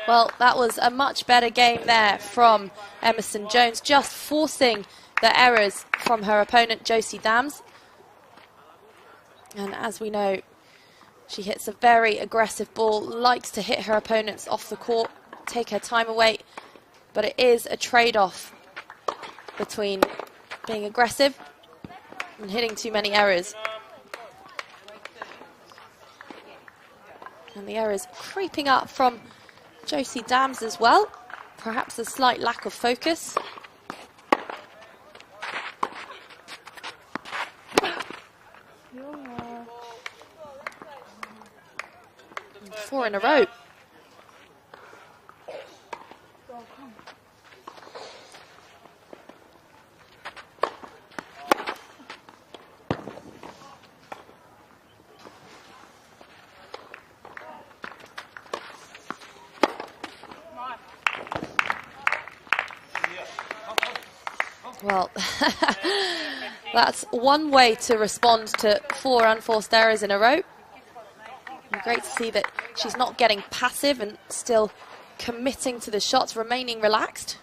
Well, that was a much better game there from Emerson Jones, just forcing the errors from her opponent, Josie Dams. And as we know, she hits a very aggressive ball, likes to hit her opponents off the court, take her time away, but it is a trade-off between being aggressive and hitting too many errors. And the errors creeping up from Josie Dams as well. Perhaps a slight lack of focus. And 4 in a row. Well, that's one way to respond to 4 unforced errors in a row. And great to see that she's not getting passive and still committing to the shots, remaining relaxed.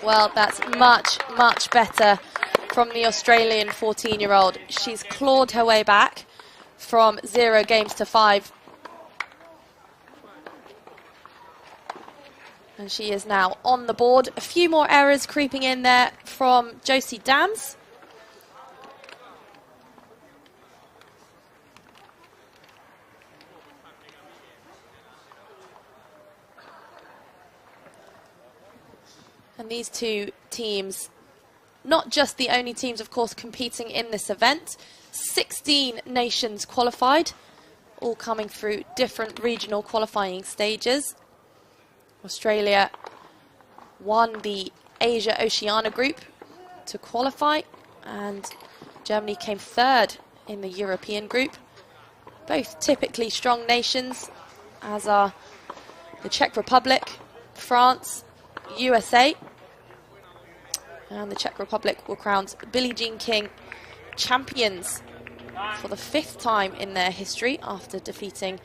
Well, that's much, much better from the Australian 14-year-old. She's clawed her way back from 0 games to 5. And she is now on the board. A few more errors creeping in there from Josie Dams. And these two teams, not just the only teams, of course, competing in this event. 16 nations qualified, all coming through different regional qualifying stages. Australia won the Asia-Oceania group to qualify, and Germany came 3rd in the European group. Both typically strong nations, as are the Czech Republic, France, USA, and the Czech Republic will crown Billie Jean King champions for the 5th time in their history after defeating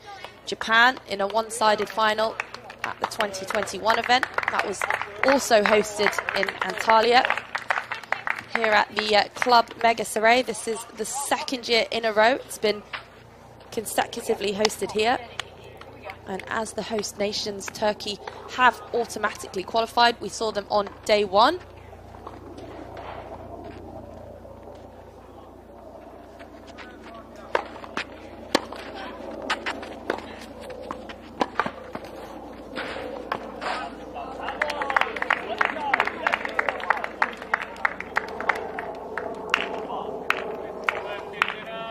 Japan in a one-sided final at the 2021 event. That was also hosted in Antalya. Here at the Club Mega Saray, this is the 2nd year in a row it's been consecutively hosted here. And as the host nations, Turkey have automatically qualified. We saw them on day 1.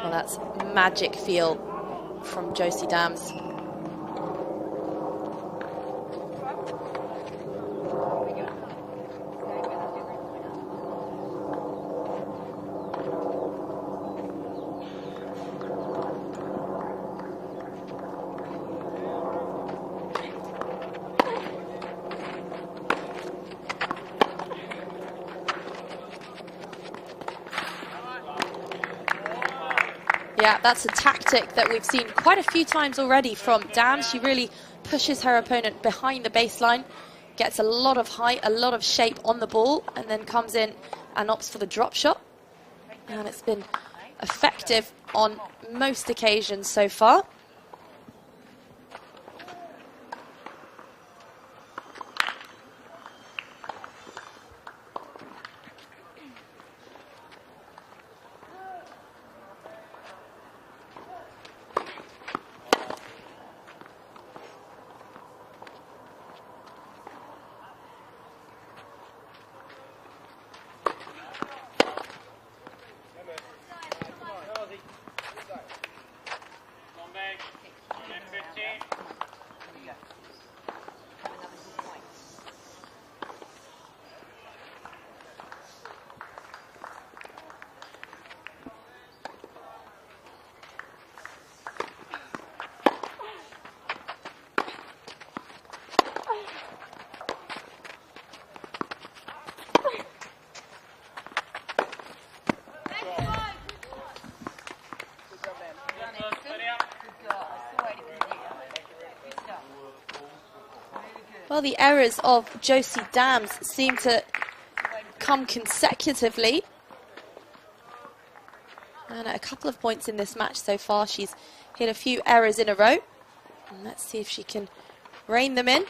Well, that's magic feel from Josie Dams. Yeah, that's a tactic that we've seen quite a few times already from Dams. She really pushes her opponent behind the baseline, gets a lot of height, a lot of shape on the ball, and then comes in and opts for the drop shot. And it's been effective on most occasions so far. Well, the errors of Josie Dams seem to come consecutively. And at a couple of points in this match so far, she's hit a few errors in a row. And let's see if she can rein them in.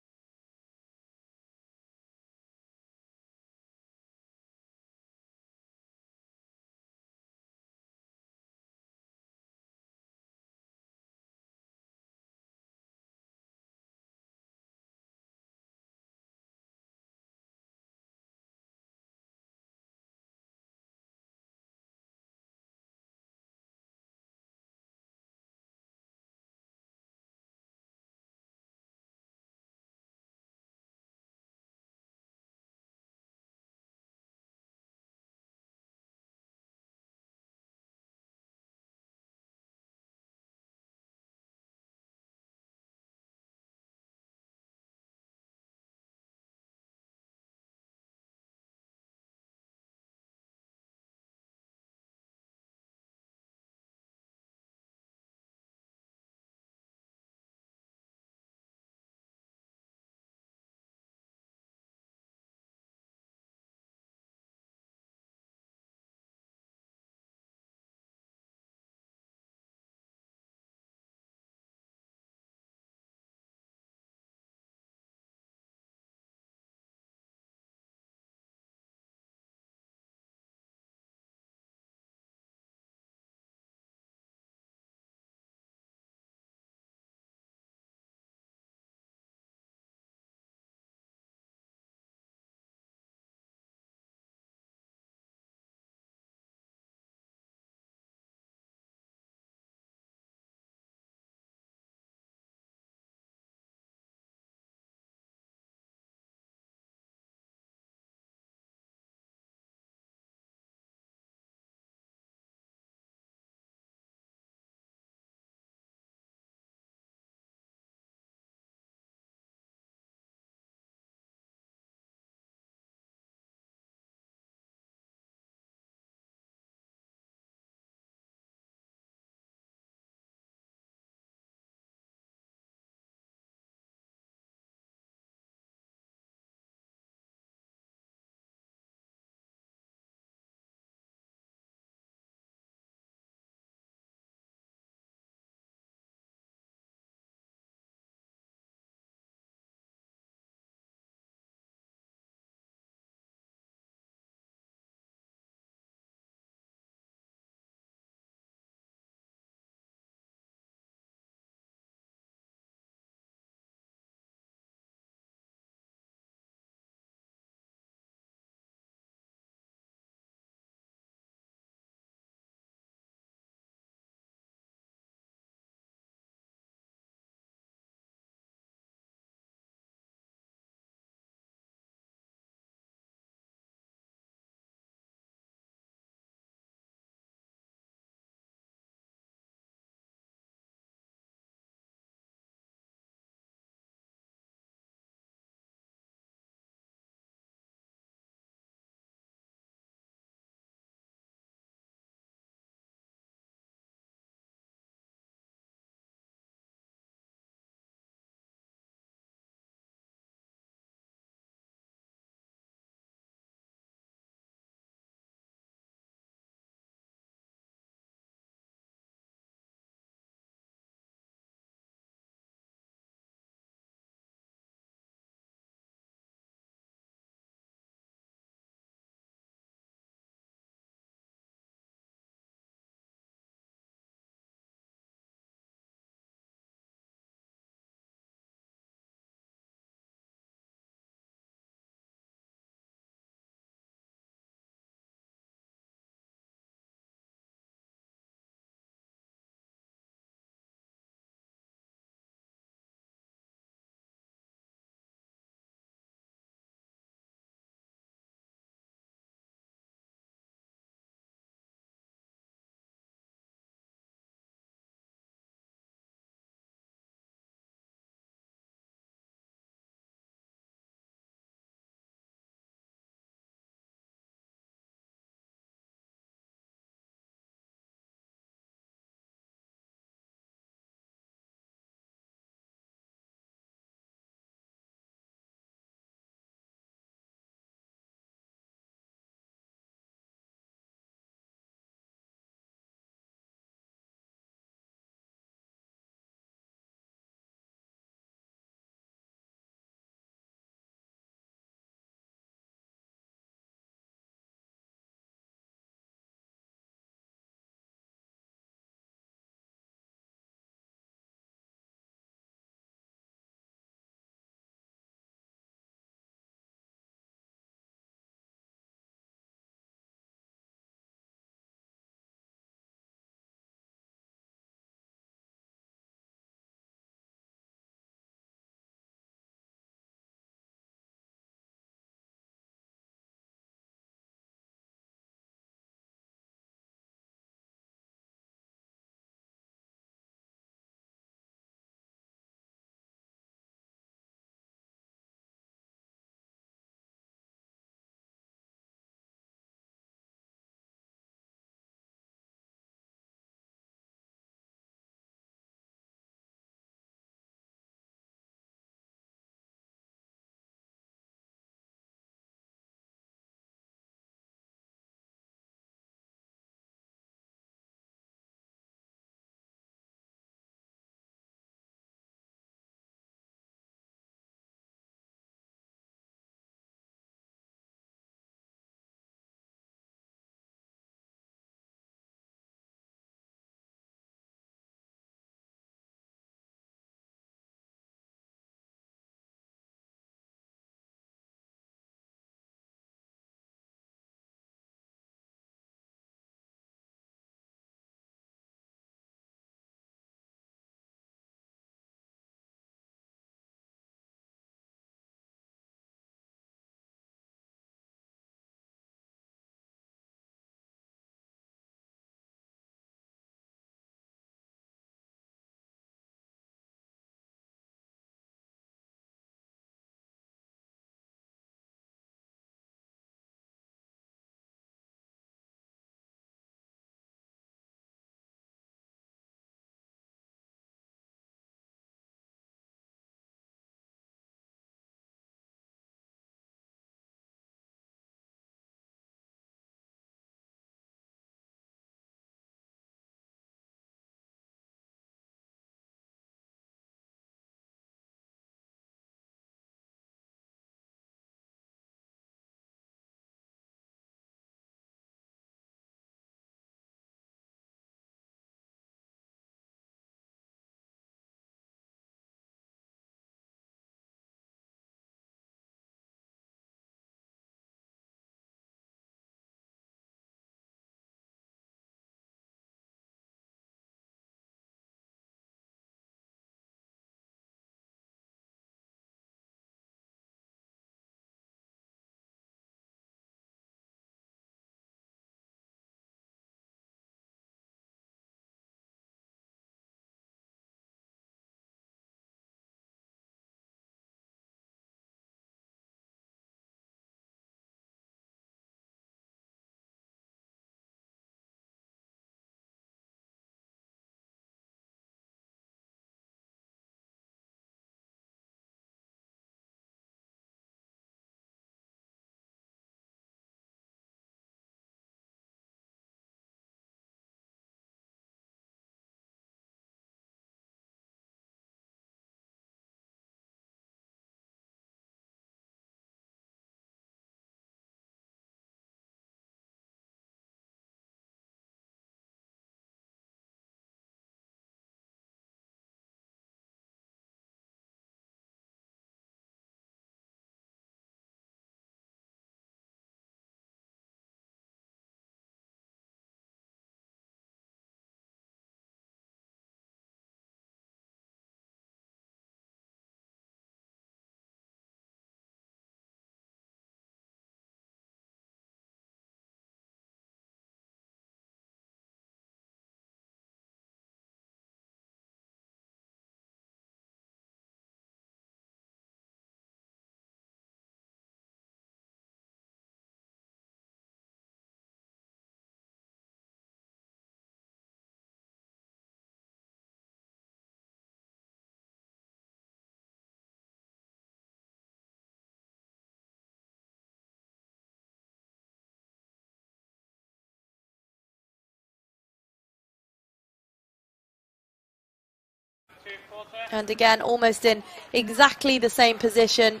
And again, almost in exactly the same position,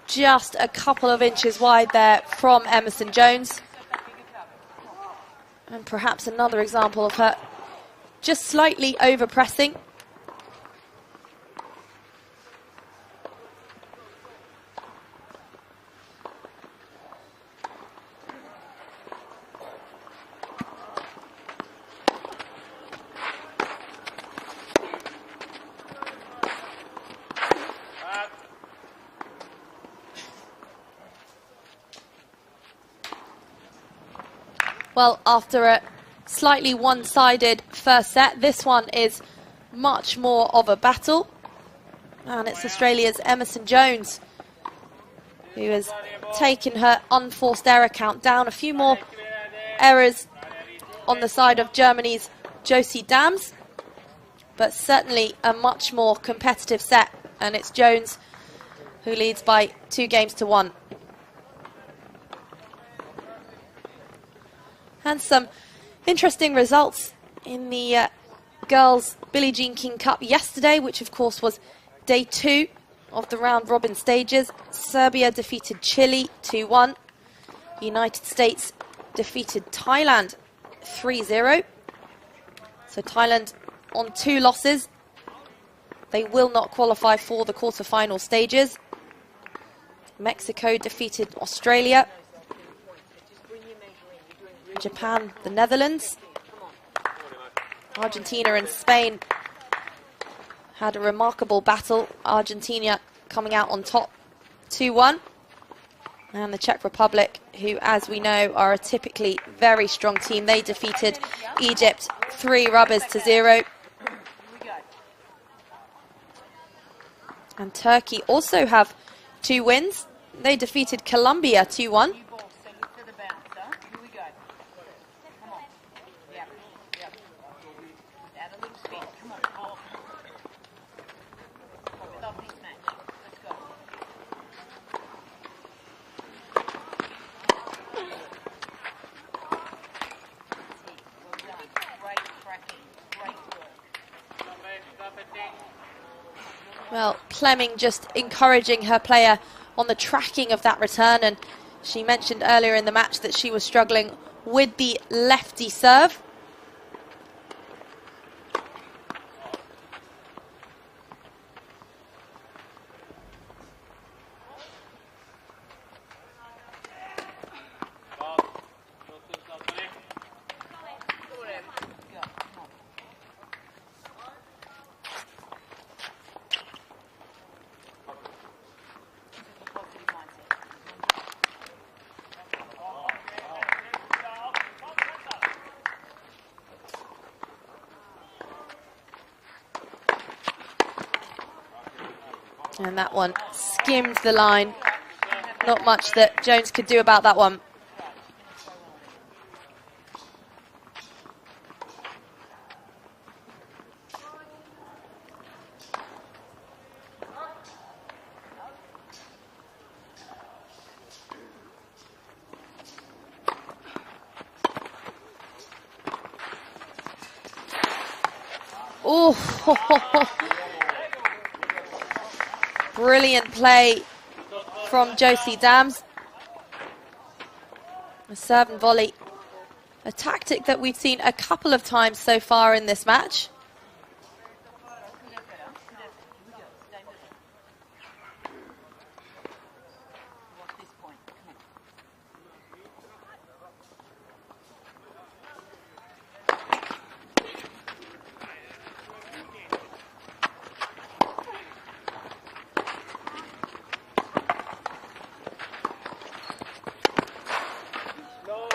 just a couple of inches wide there from Emerson Jones. And perhaps another example of her just slightly over-pressing. Well, after a slightly one-sided first set, this one is much more of a battle. And it's Australia's Emerson Jones who has taken her unforced error count down. A few more errors on the side of Germany's Josie Dams, but certainly a much more competitive set. And it's Jones who leads by 2-1. And some interesting results in the girls' Billie Jean King Cup yesterday, which of course was day 2 of the round-robin stages. Serbia defeated Chile 2-1. United States defeated Thailand 3-0. So Thailand on 2 losses. They will not qualify for the quarter-final stages. Mexico defeated Australia. Japan, the Netherlands. Argentina and Spain had a remarkable battle. Argentina coming out on top 2-1. And the Czech Republic, who, as we know, are a typically very strong team, they defeated Egypt 3-0. And Turkey also have 2 wins. They defeated Colombia 2-1. Well, Plemming just encouraging her player on the tracking of that return, and she mentioned earlier in the match that she was struggling with the lefty serve. And that one skimmed the line. Not much that Jones could do about that one. Oh, brilliant play from Josie Dams. A serve and volley. A tactic that we've seen a couple of times so far in this match.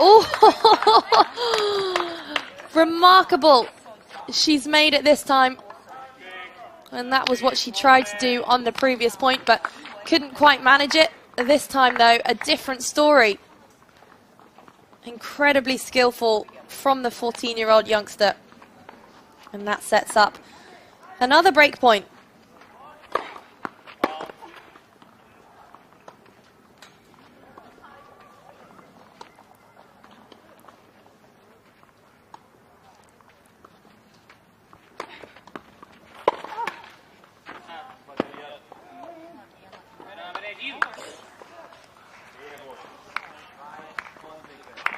Oh, remarkable. She's made it this time. And that was what she tried to do on the previous point, but couldn't quite manage it. This time, though, a different story. Incredibly skillful from the 14-year-old youngster. And that sets up another break point.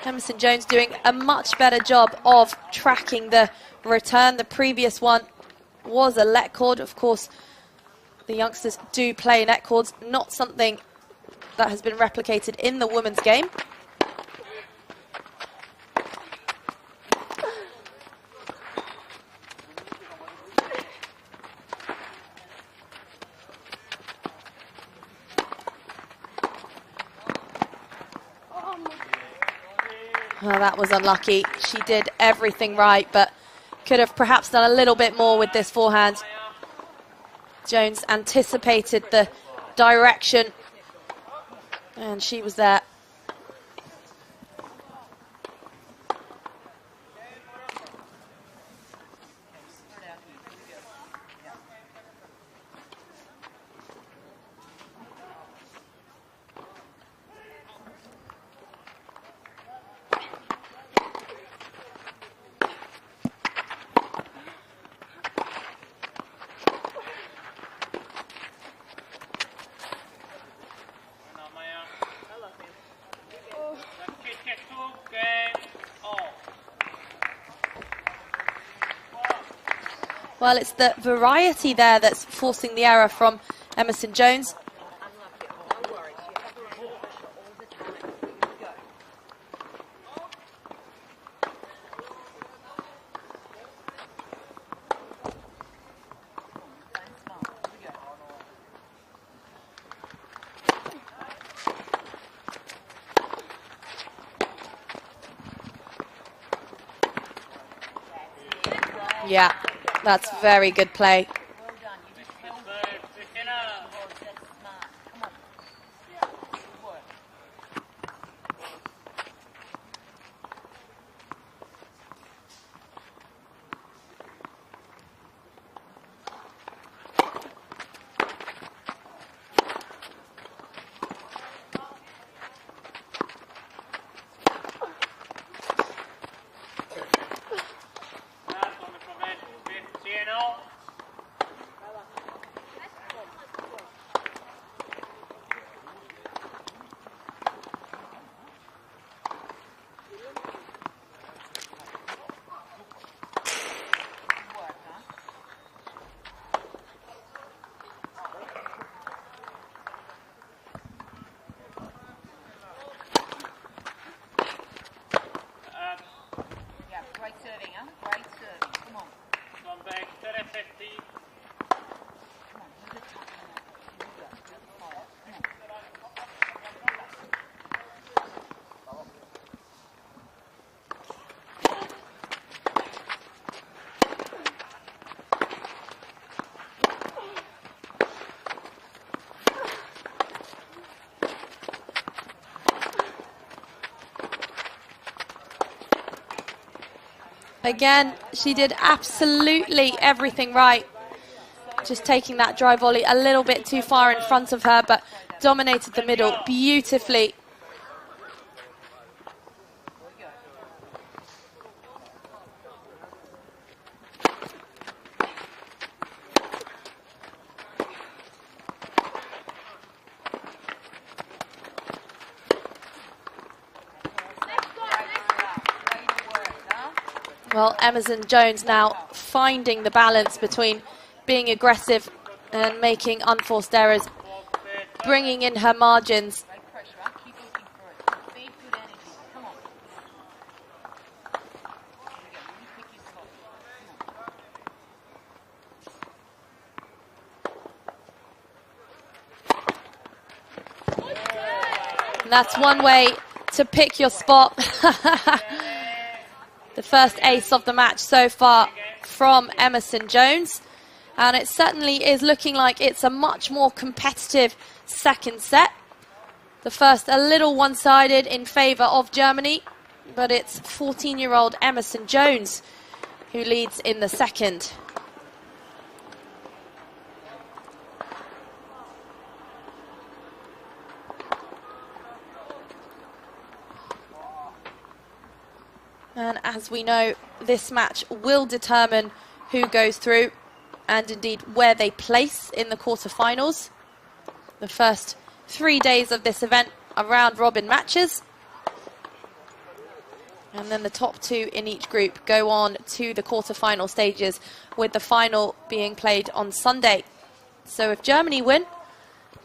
Emerson Jones doing a much better job of tracking the return. The previous one was a let cord. Of course, the youngsters do play net cords, not something that has been replicated in the women's game. Well, that was unlucky. She did everything right, but could have perhaps done a little bit more with this forehand. Jones anticipated the direction, and she was there. Well, it's the variety there that's forcing the error from Emerson Jones. Yeah, that's very good play. Again, she did absolutely everything right. Just taking that dry volley a little bit too far in front of her, but dominated the middle beautifully. Well, Emerson Jones now finding the balance between being aggressive and making unforced errors, bringing in her margins. And that's one way to pick your spot. The first ace of the match so far from Emerson Jones. And it certainly is looking like it's a much more competitive second set. The first a little one-sided in favour of Germany, but it's 14-year-old Emerson Jones who leads in the second. And as we know, this match will determine who goes through and indeed where they place in the quarterfinals. The first 3 days of this event are round-robin matches. And then the top 2 in each group go on to the quarter-final stages, with the final being played on Sunday. So if Germany win,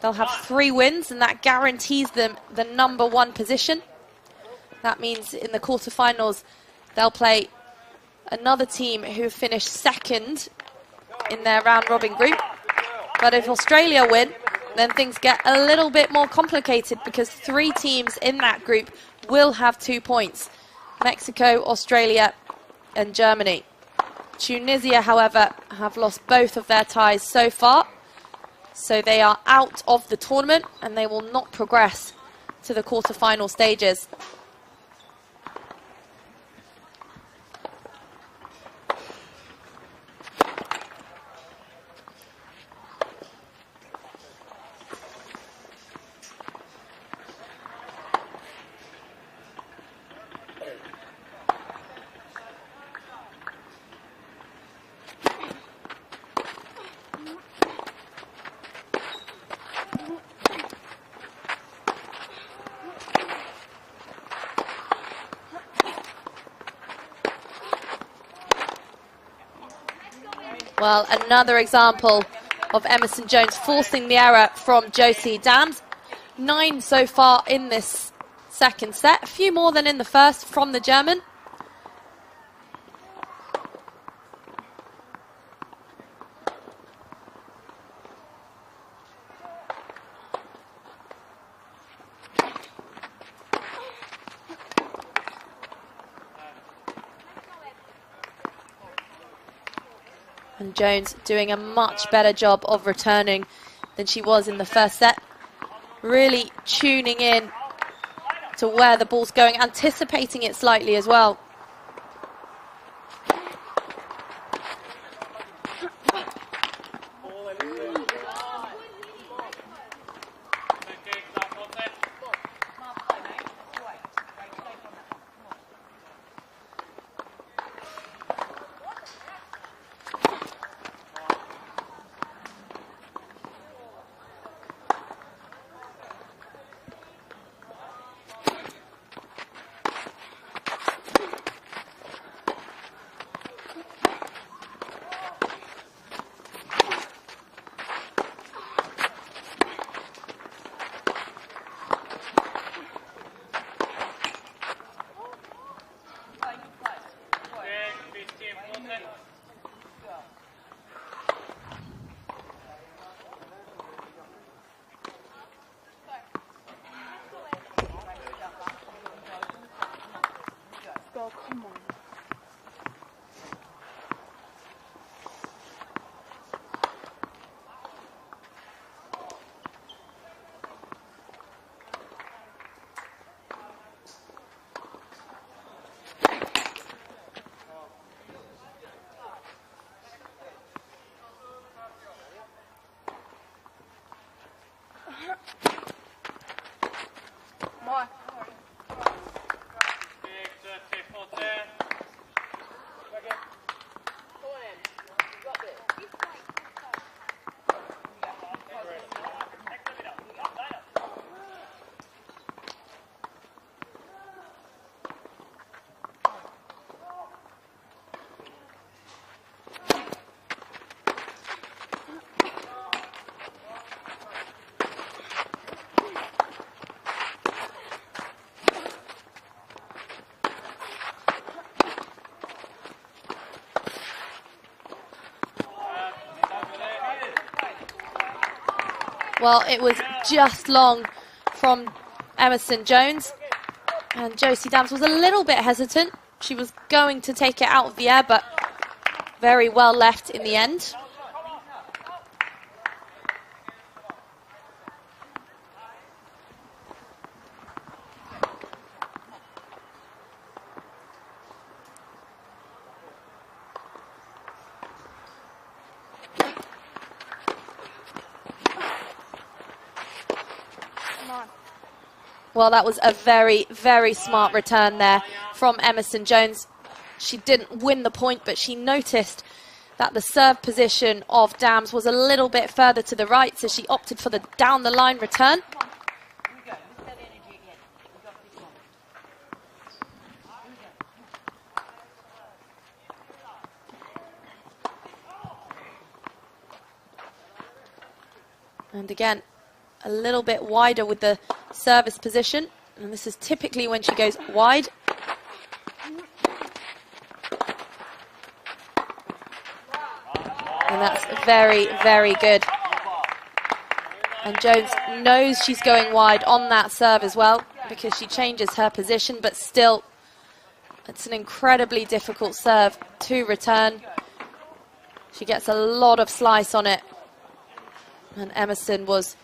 they'll have 3 wins, and that guarantees them the #1 position. That means in the quarter-finals, they'll play another team who finished 2nd in their round-robin group. But if Australia win, then things get a little bit more complicated, because 3 teams in that group will have 2 points. Mexico, Australia and Germany. Tunisia, however, have lost both of their ties so far, so they are out of the tournament and they will not progress to the quarter-final stages. Well, another example of Emerson Jones forcing the error from Josie Dams. 9 so far in this second set, a few more than in the first from the German. And Jones doing a much better job of returning than she was in the first set. Really tuning in to where the ball's going, anticipating it slightly as well. Well, it was just long from Emerson Jones, and Josie Dams was a little bit hesitant. She was going to take it out of the air, but very well left in the end. Well, that was a very, very smart return there from Emerson Jones. She didn't win the point, but she noticed that the serve position of Dams was a little bit further to the right, so she opted for the down-the-line return. And again, a little bit wider with the service position. And this is typically when she goes wide. And that's very, very good. And Jones knows she's going wide on that serve as well, because she changes her position, but still, it's an incredibly difficult serve to return. She gets a lot of slice on it. And Emerson was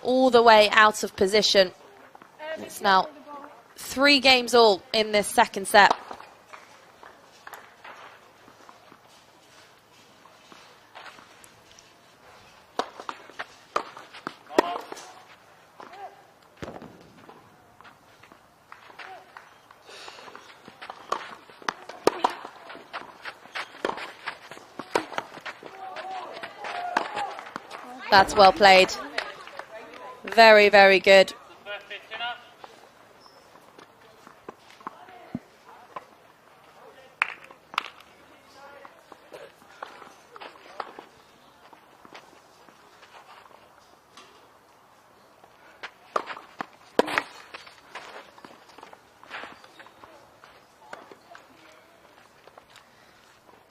all the way out of position. It's now 3 games all in this second set. That's well played. Very, very good.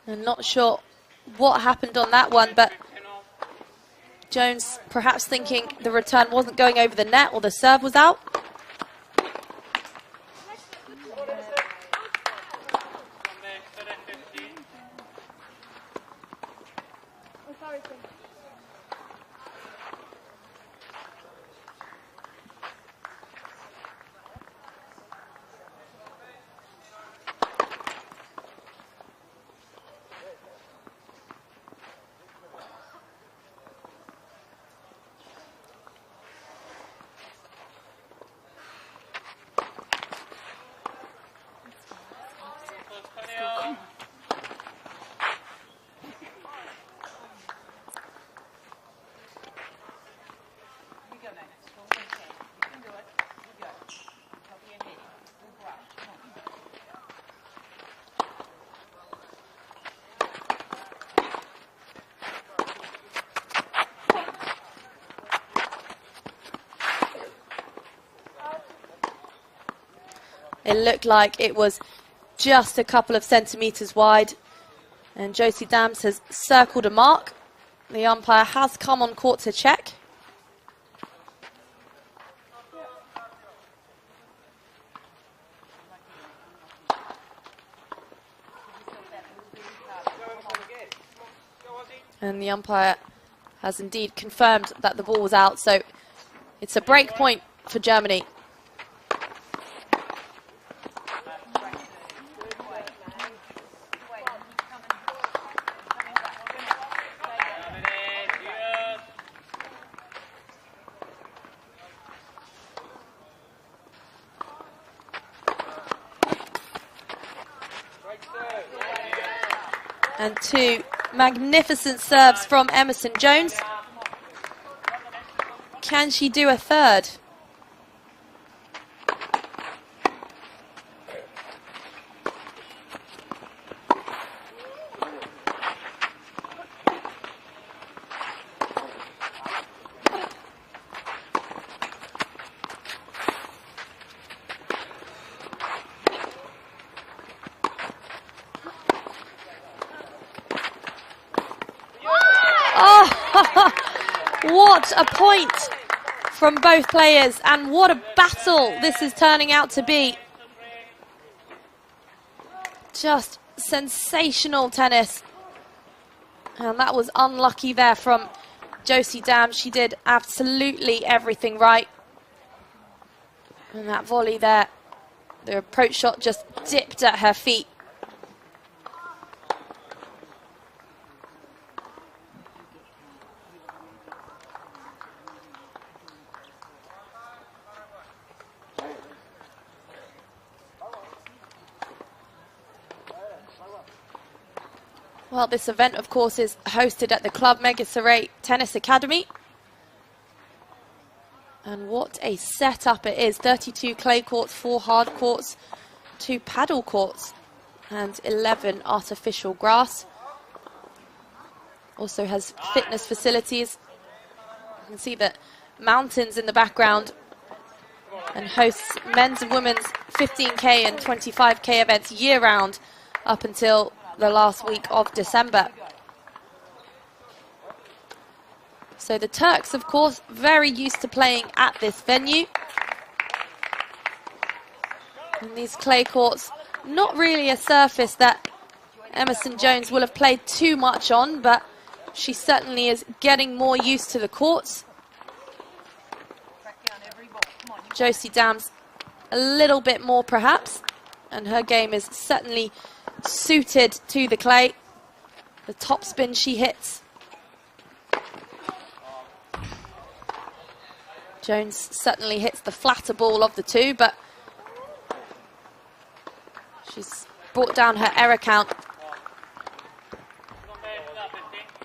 I'm not sure what happened on that one, but Jones perhaps thinking the return wasn't going over the net or the serve was out. It looked like it was just a couple of centimetres wide, and Josie Dams has circled a mark. The umpire has come on court to check. And the umpire has indeed confirmed that the ball was out, so it's a break point for Germany. And 2 magnificent serves from Emerson Jones. Can she do a third? What a point from both players, and what a battle this is turning out to be. Just sensational tennis. And that was unlucky there from Josie Dams. She did absolutely everything right. And that volley there, the approach shot just dipped at her feet. Well, this event, of course, is hosted at the Club Megasaray Tennis Academy. And what a setup it is. 32 clay courts, 4 hard courts, 2 paddle courts, and 11 artificial grass. Also has fitness facilities, can see the mountains in the background, and hosts men's and women's 15K and 25K events year-round up until the last week of December. So the Turks, of course, very used to playing at this venue. And these clay courts, not really a surface that Emerson Jones will have played too much on, but she certainly is getting more used to the courts. Josie Dams a little bit more perhaps, and her game is certainly suited to the clay. The top spin she hits. Jones certainly hits the flatter ball of the two, but she's brought down her error count,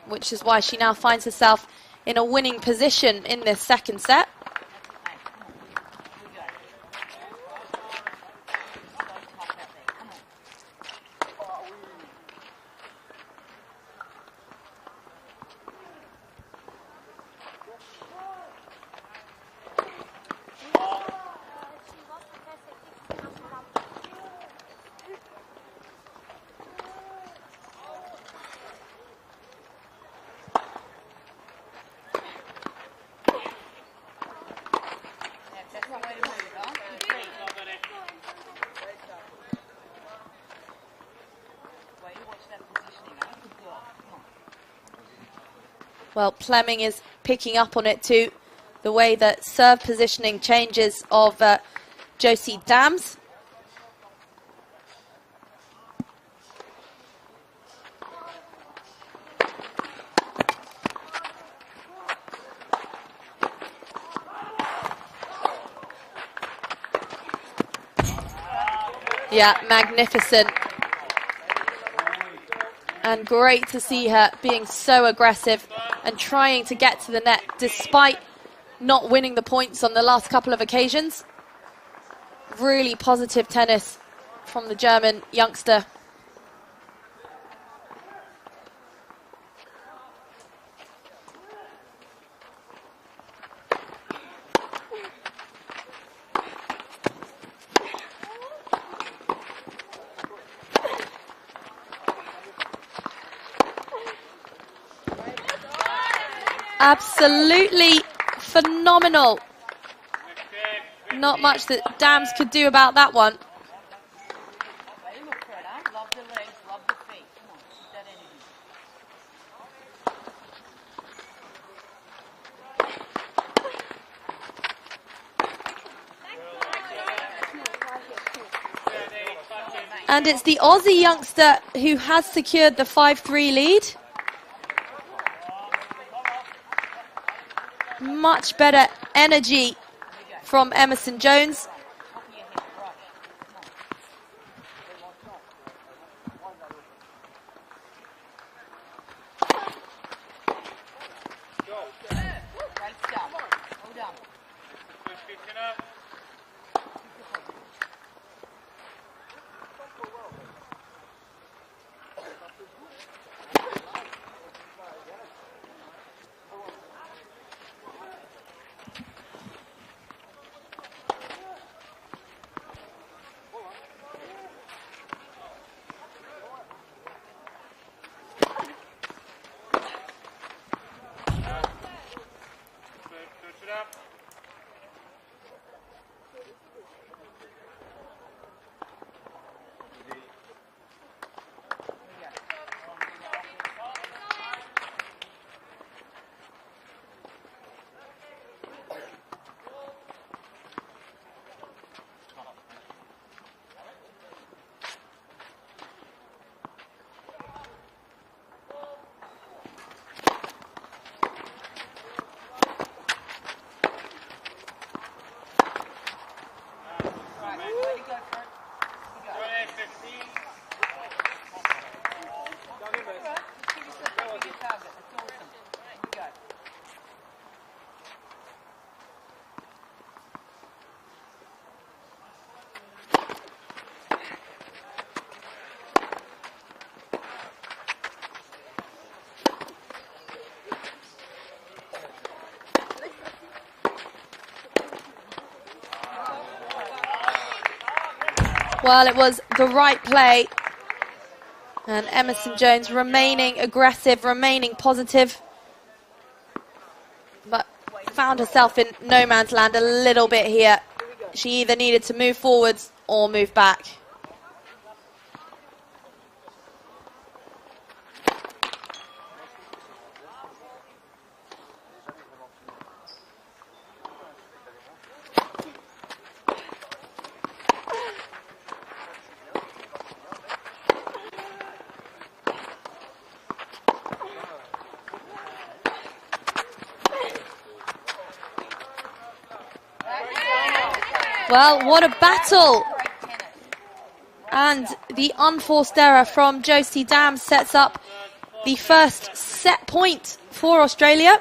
which is why she now finds herself in a winning position in this second set. Well, Plemming is picking up on it too, the way that serve positioning changes of Josie Dams. Yeah, magnificent. And great to see her being so aggressive and trying to get to the net despite not winning the points on the last couple of occasions. Really positive tennis from the German youngster. Absolutely phenomenal. Not much that Dams could do about that one. And it's the Aussie youngster who has secured the 5-3 lead. Much better energy from Emerson Jones. Well, it was the right play. And Emerson Jones remaining aggressive, remaining positive. But found herself in no man's land a little bit here. She either needed to move forwards or move back. Well, what a battle. And the unforced error from Josie Dams sets up the first set point for Australia.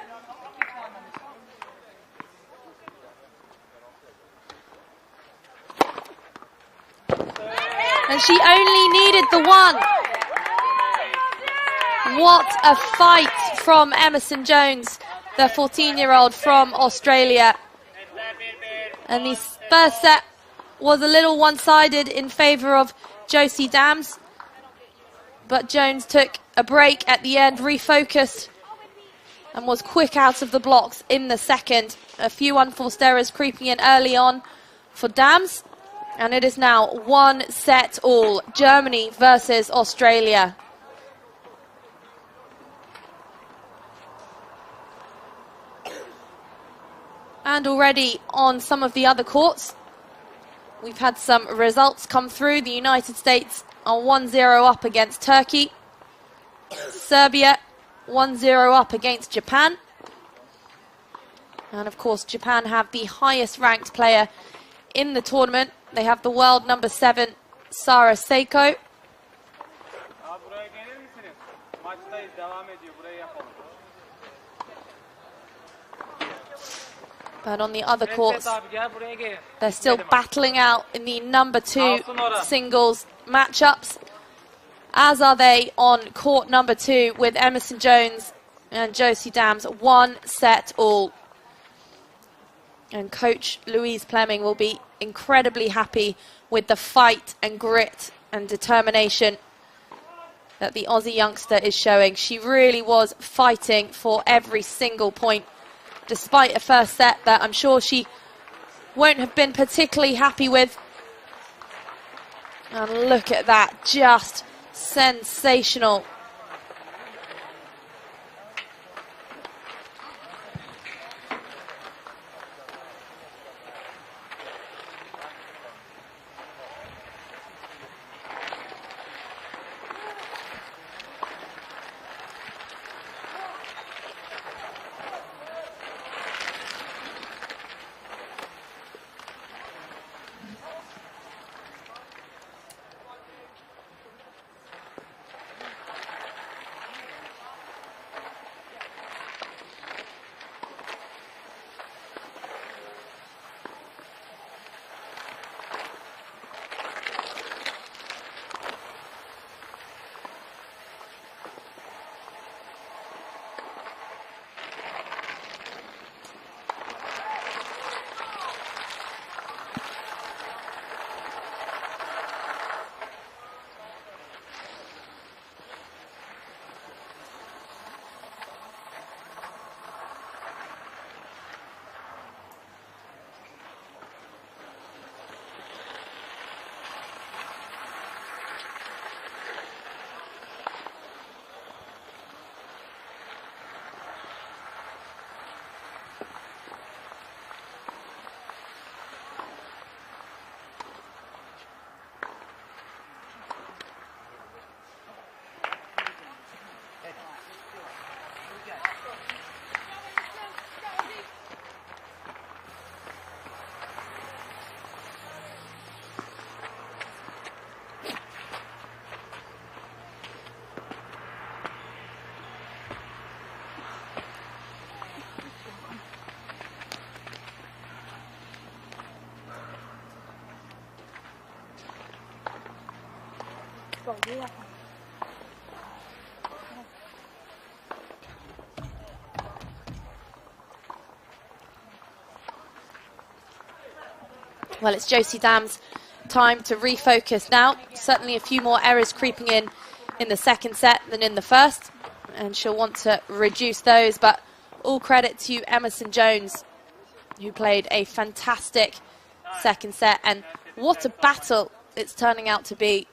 And she only needed the one. What a fight from Emerson Jones, the 14-year-old from Australia. And the first set was a little one-sided in favour of Josie Dams. But Jones took a break at the end, refocused, and was quick out of the blocks in the second. A few unforced errors creeping in early on for Dams. And it is now 1-all, Germany versus Australia. And already on some of the other courts, we've had some results come through. The United States are 1-0 up against Turkey. Serbia 1-0 up against Japan. And of course, Japan have the highest ranked player in the tournament. They have the world number 7, Sara Seiko. But on the other courts, they're still battling out in the number 2 singles matchups, as are they on court number 2 with Emerson Jones and Josie Dams, 1-all. And coach Louise Plemming will be incredibly happy with the fight and grit and determination that the Aussie youngster is showing. She really was fighting for every single point, despite a first set that I'm sure she won't have been particularly happy with. And look at that, just sensational. Well, it's Josie Dams time to refocus now. Certainly a few more errors creeping in the second set than in the first, and she'll want to reduce those, but all credit to Emerson Jones, who played a fantastic second set, and what a battle it's turning out to be.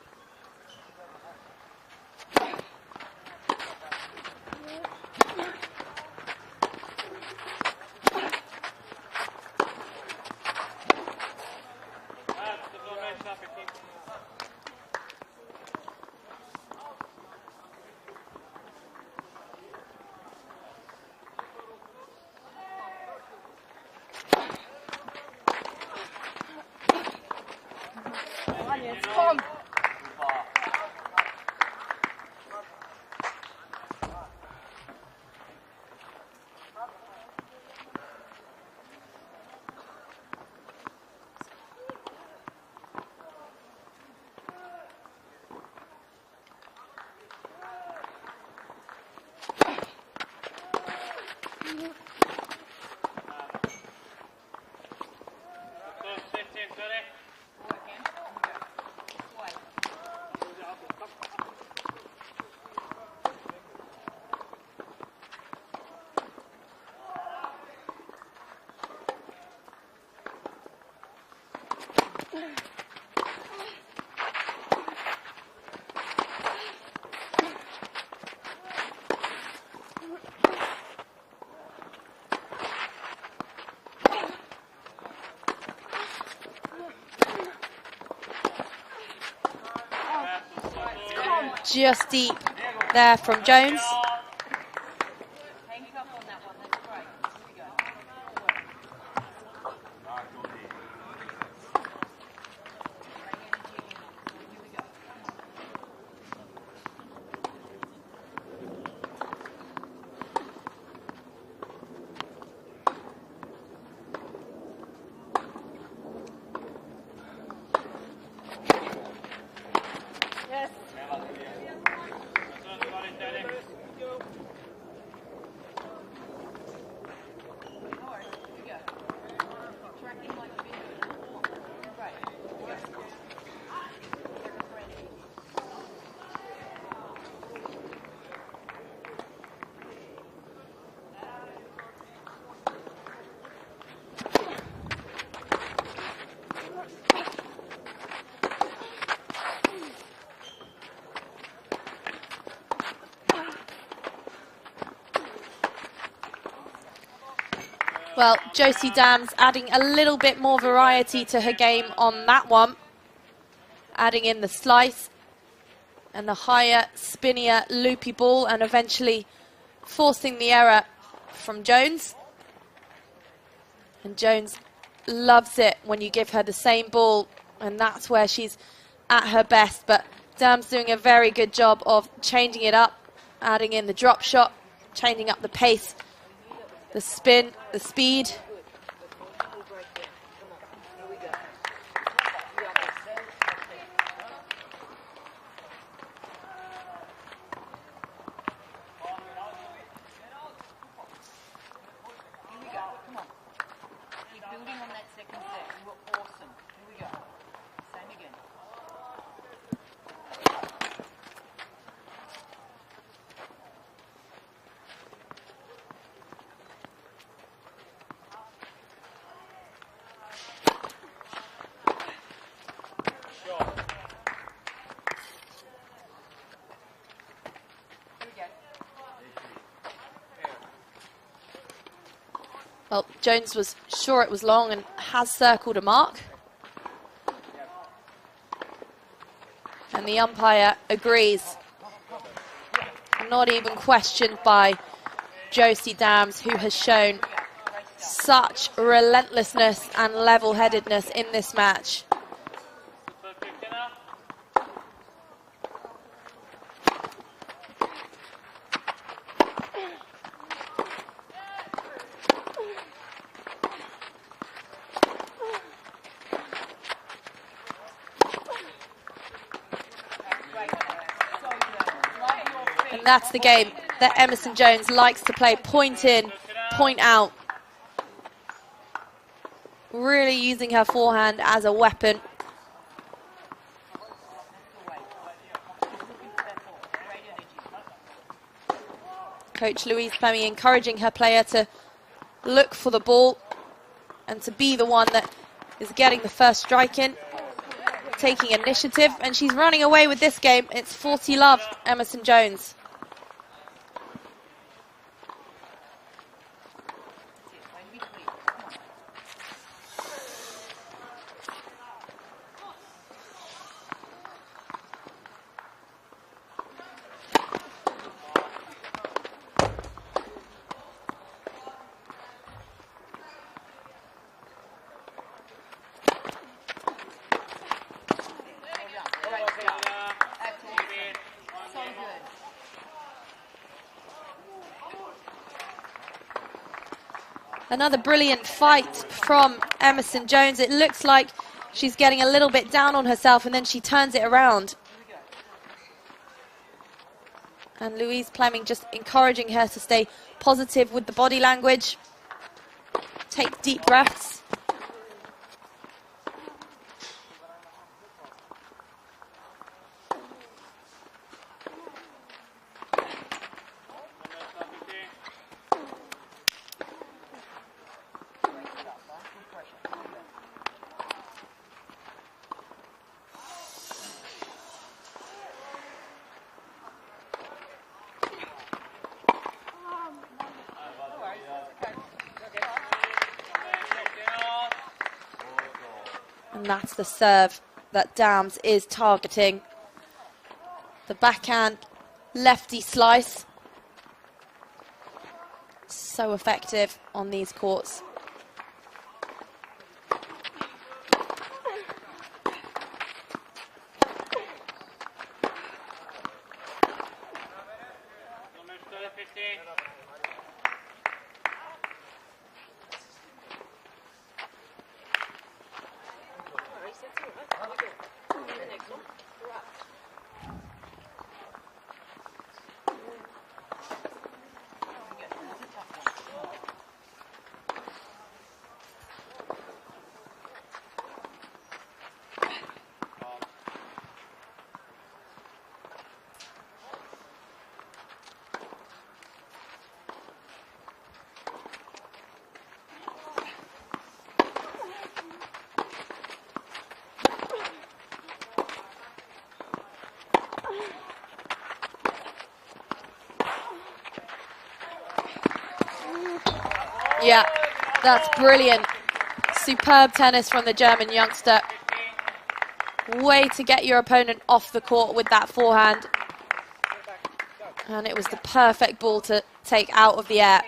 Just deep there from Jones. Well, Josie Dams adding a little bit more variety to her game on that one. Adding in the slice and the higher, spinnier, loopy ball, and eventually forcing the error from Jones. And Jones loves it when you give her the same ball, and that's where she's at her best. But Dams doing a very good job of changing it up, adding in the drop shot, changing up the pace, the spin, the speed. Well, Jones was sure it was long and has circled a mark. And the umpire agrees. Not even questioned by Josie Dams, who has shown such relentlessness and level-headedness in this match. And that's the game that Emerson Jones likes to play. Point in, point out. Really using her forehand as a weapon. Coach Louise Plummy encouraging her player to look for the ball and to be the one that is getting the first strike in, taking initiative, and she's running away with this game. It's 40-love, Emerson Jones. Another brilliant fight from Emerson Jones. It looks like she's getting a little bit down on herself, and then she turns it around. And Louise Plummy just encouraging her to stay positive with the body language. Take deep breaths. And that's the serve that Dams is targeting. The backhand lefty slice. So effective on these courts. Yeah, that's brilliant. Superb tennis from the German youngster. Way to get your opponent off the court with that forehand. And it was the perfect ball to take out of the air.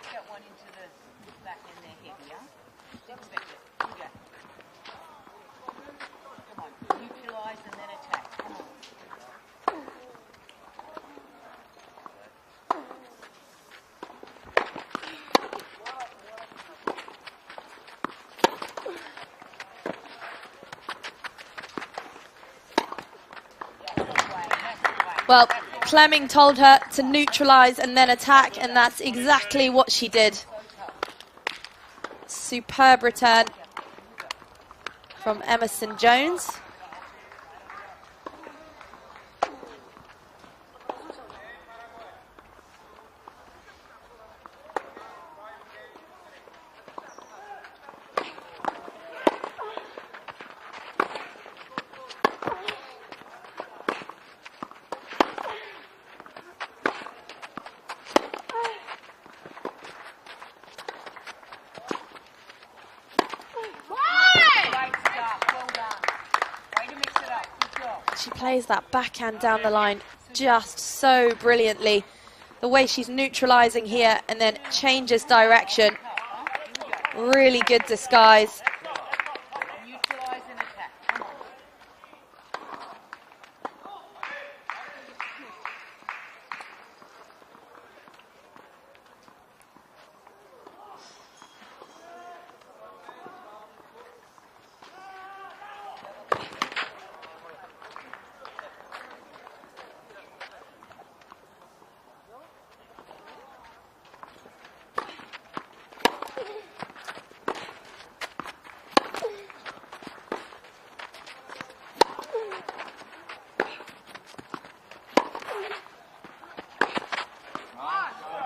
Well, Plummy told her to neutralise and then attack, and that's exactly what she did. Superb return from Emerson Jones. She plays that backhand down the line just so brilliantly. The way she's neutralising here and then changes direction. Really good disguise.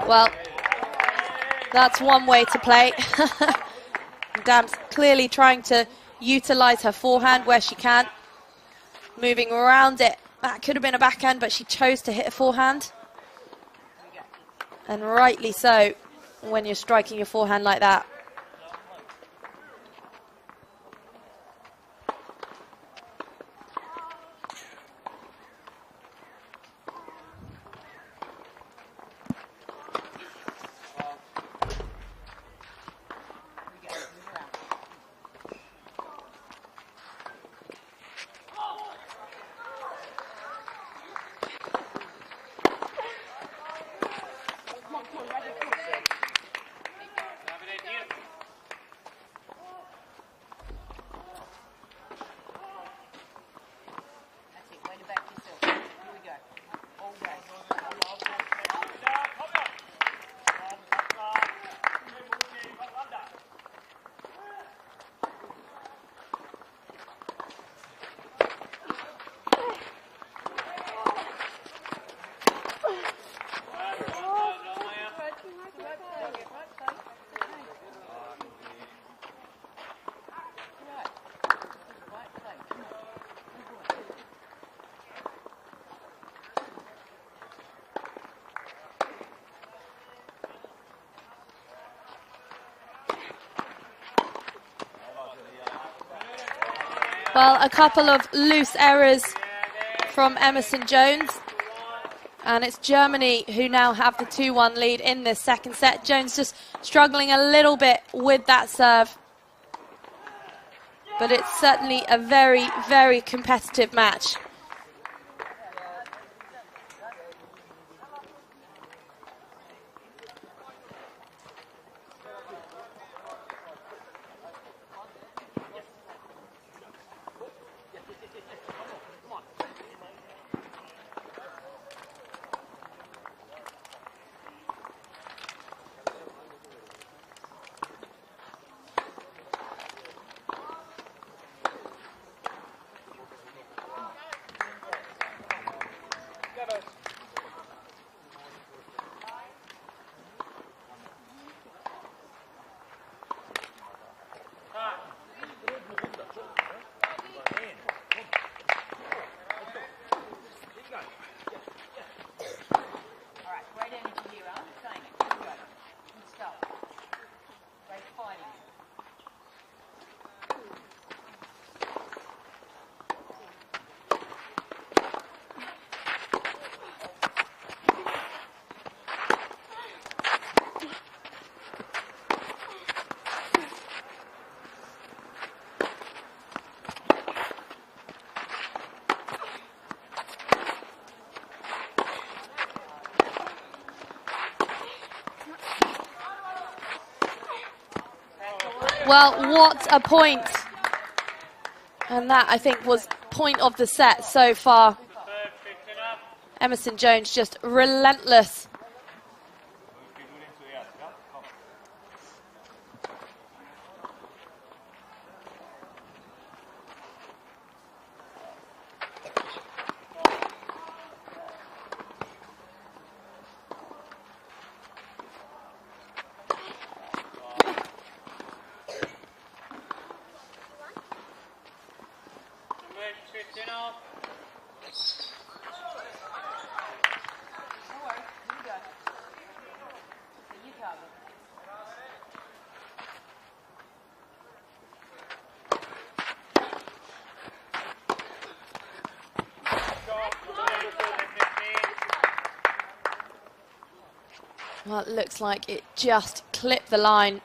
Well, that's one way to play. Dam's clearly trying to utilize her forehand where she can. Moving around it. That could have been a backhand, but she chose to hit a forehand. And rightly so when you're striking your forehand like that. Well, a couple of loose errors from Emerson Jones. And it's Germany who now have the 2-1 lead in this second set. Jones just struggling a little bit with that serve. But it's certainly a very, very competitive match. Well, what a point. And that, I think, was point of the set so far. Emerson Jones just relentless. Well, it looks like it just clipped the line.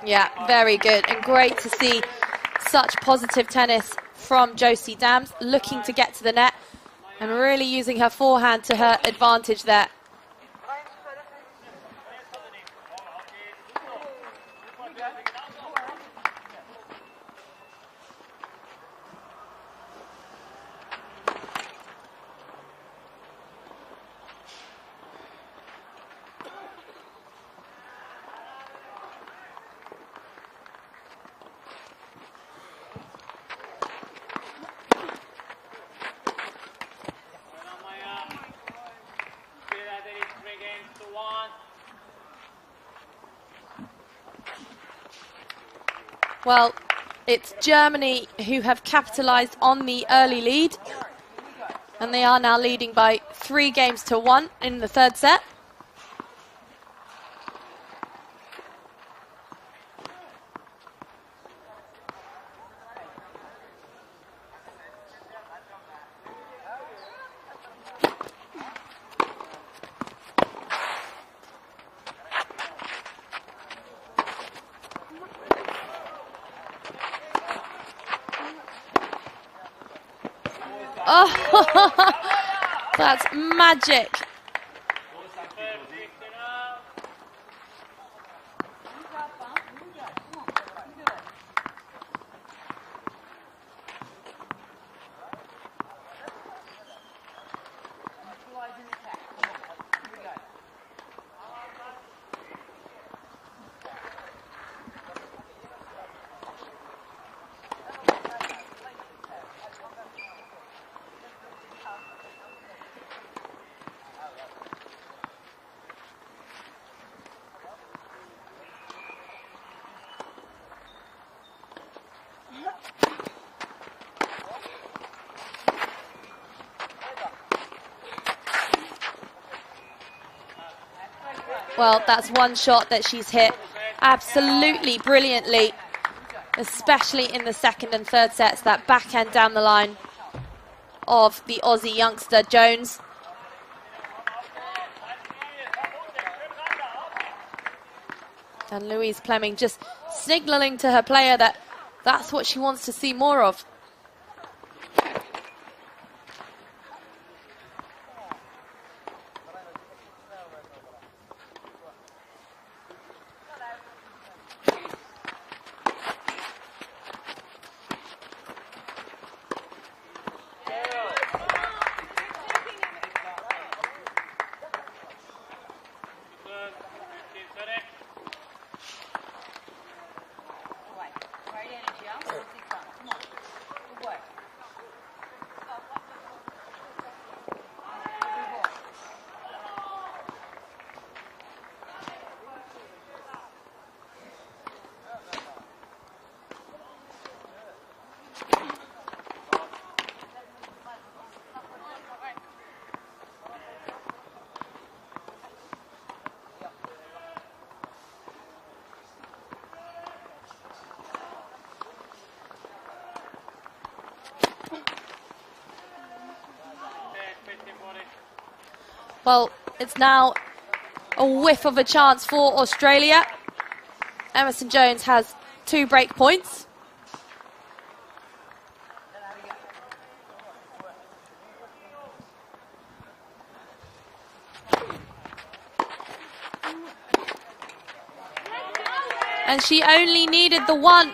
Yeah, very good, and great to see such positive tennis from Josie Dams, looking to get to the net and really using her forehand to her advantage there. Well, it's Germany who have capitalised on the early lead, and they are now leading by 3-1 in the third set. Oh, that's magic. Well, that's one shot that she's hit absolutely brilliantly, especially in the second and third sets, that backhand down the line of the Aussie youngster Jones. And Louise Plemming just signalling to her player that that's what she wants to see more of. Well, it's now a whiff of a chance for Australia. Emerson Jones has 2 break points. And she only needed the 1.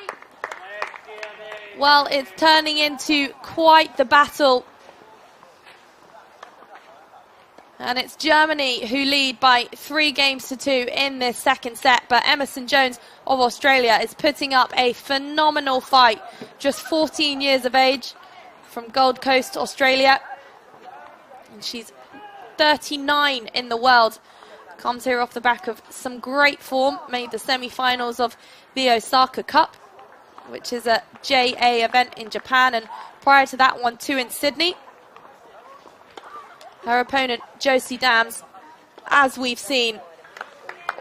Well, it's turning into quite the battle. And it's Germany who lead by 3 games to 2 in this second set. But Emerson Jones of Australia is putting up a phenomenal fight. Just 14 years of age from Gold Coast, Australia. And she's 39 in the world. Comes here off the back of some great form. Made the semi-finals of the Osaka Cup, which is a JA event in Japan. And prior to that one, 2 in Sydney. Her opponent, Josie Dams, as we've seen,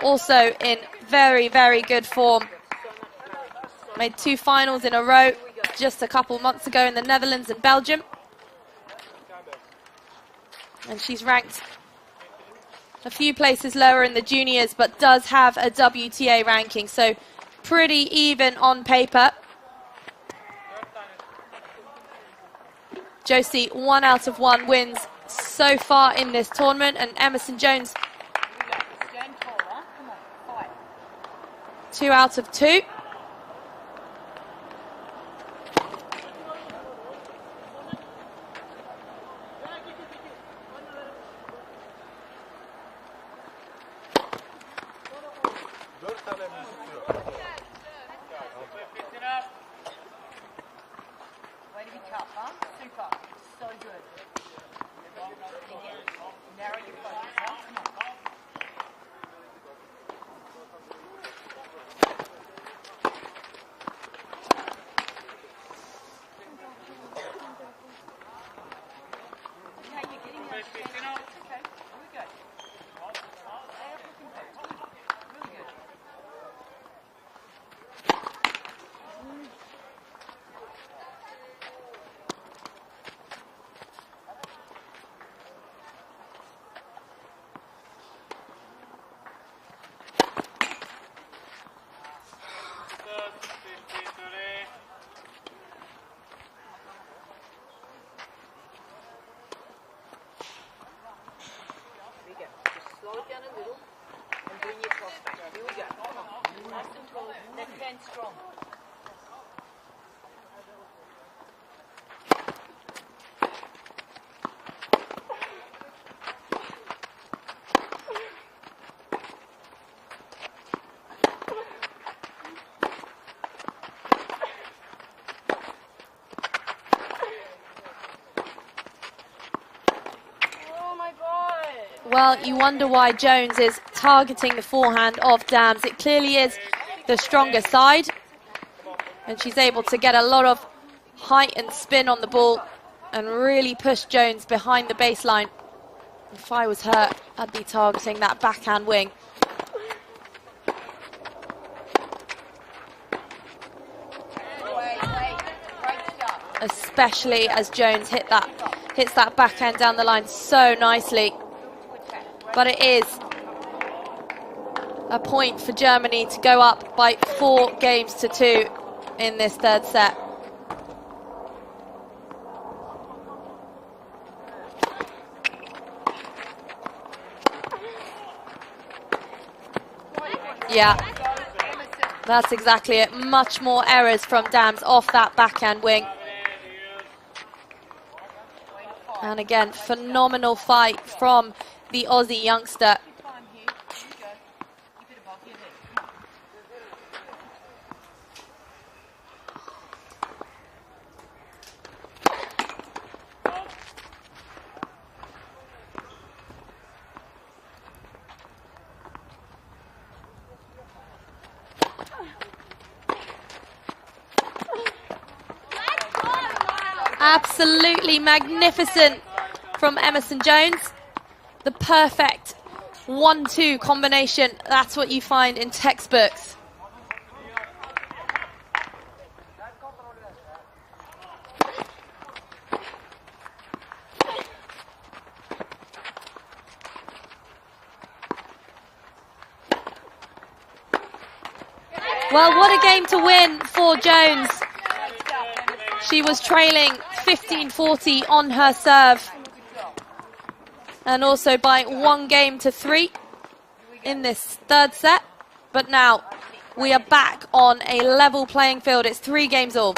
also in very, very good form. Made 2 finals in a row just a couple months ago in the Netherlands and Belgium. And she's ranked a few places lower in the juniors, but does have a WTA ranking, so pretty even on paper. Josie, 1 out of 1 wins so far in this tournament, and Emerson Jones 2 out of 2. Well, you wonder why Jones is targeting the forehand of Dams. It clearly is the stronger side. And she's able to get a lot of height and spin on the ball and really push Jones behind the baseline. If I was her, I'd be targeting that backhand wing. Especially as Jones hits that backhand down the line so nicely. But it is a point for Germany to go up by 4 games to 2 in this third set. Yeah, that's exactly it. Much more errors from Dams off that backhand wing. And again, phenomenal fight from the Aussie youngster. Absolutely magnificent from Emerson Jones. The perfect 1-2 combination. That's what you find in textbooks. Well, what a game to win for Jones. She was trailing 15-40 on her serve. And also by 1-3 in this third set. But now we are back on a level playing field. It's 3 games all.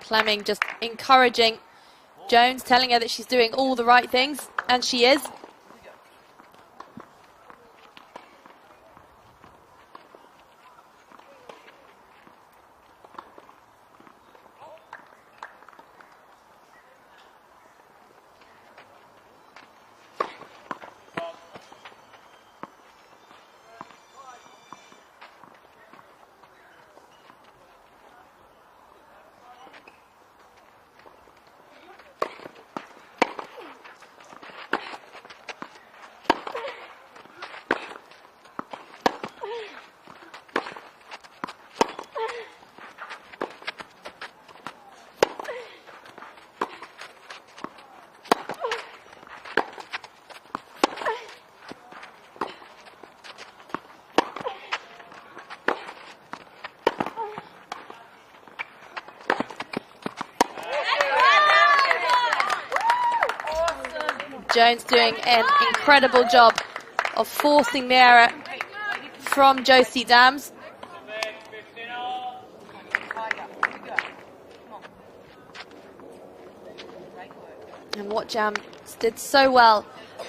Fleming just encouraging Jones, telling her that she's doing all the right things, and she is. Jones doing an incredible job of forcing the error from Josie Dams. And what Jams did so well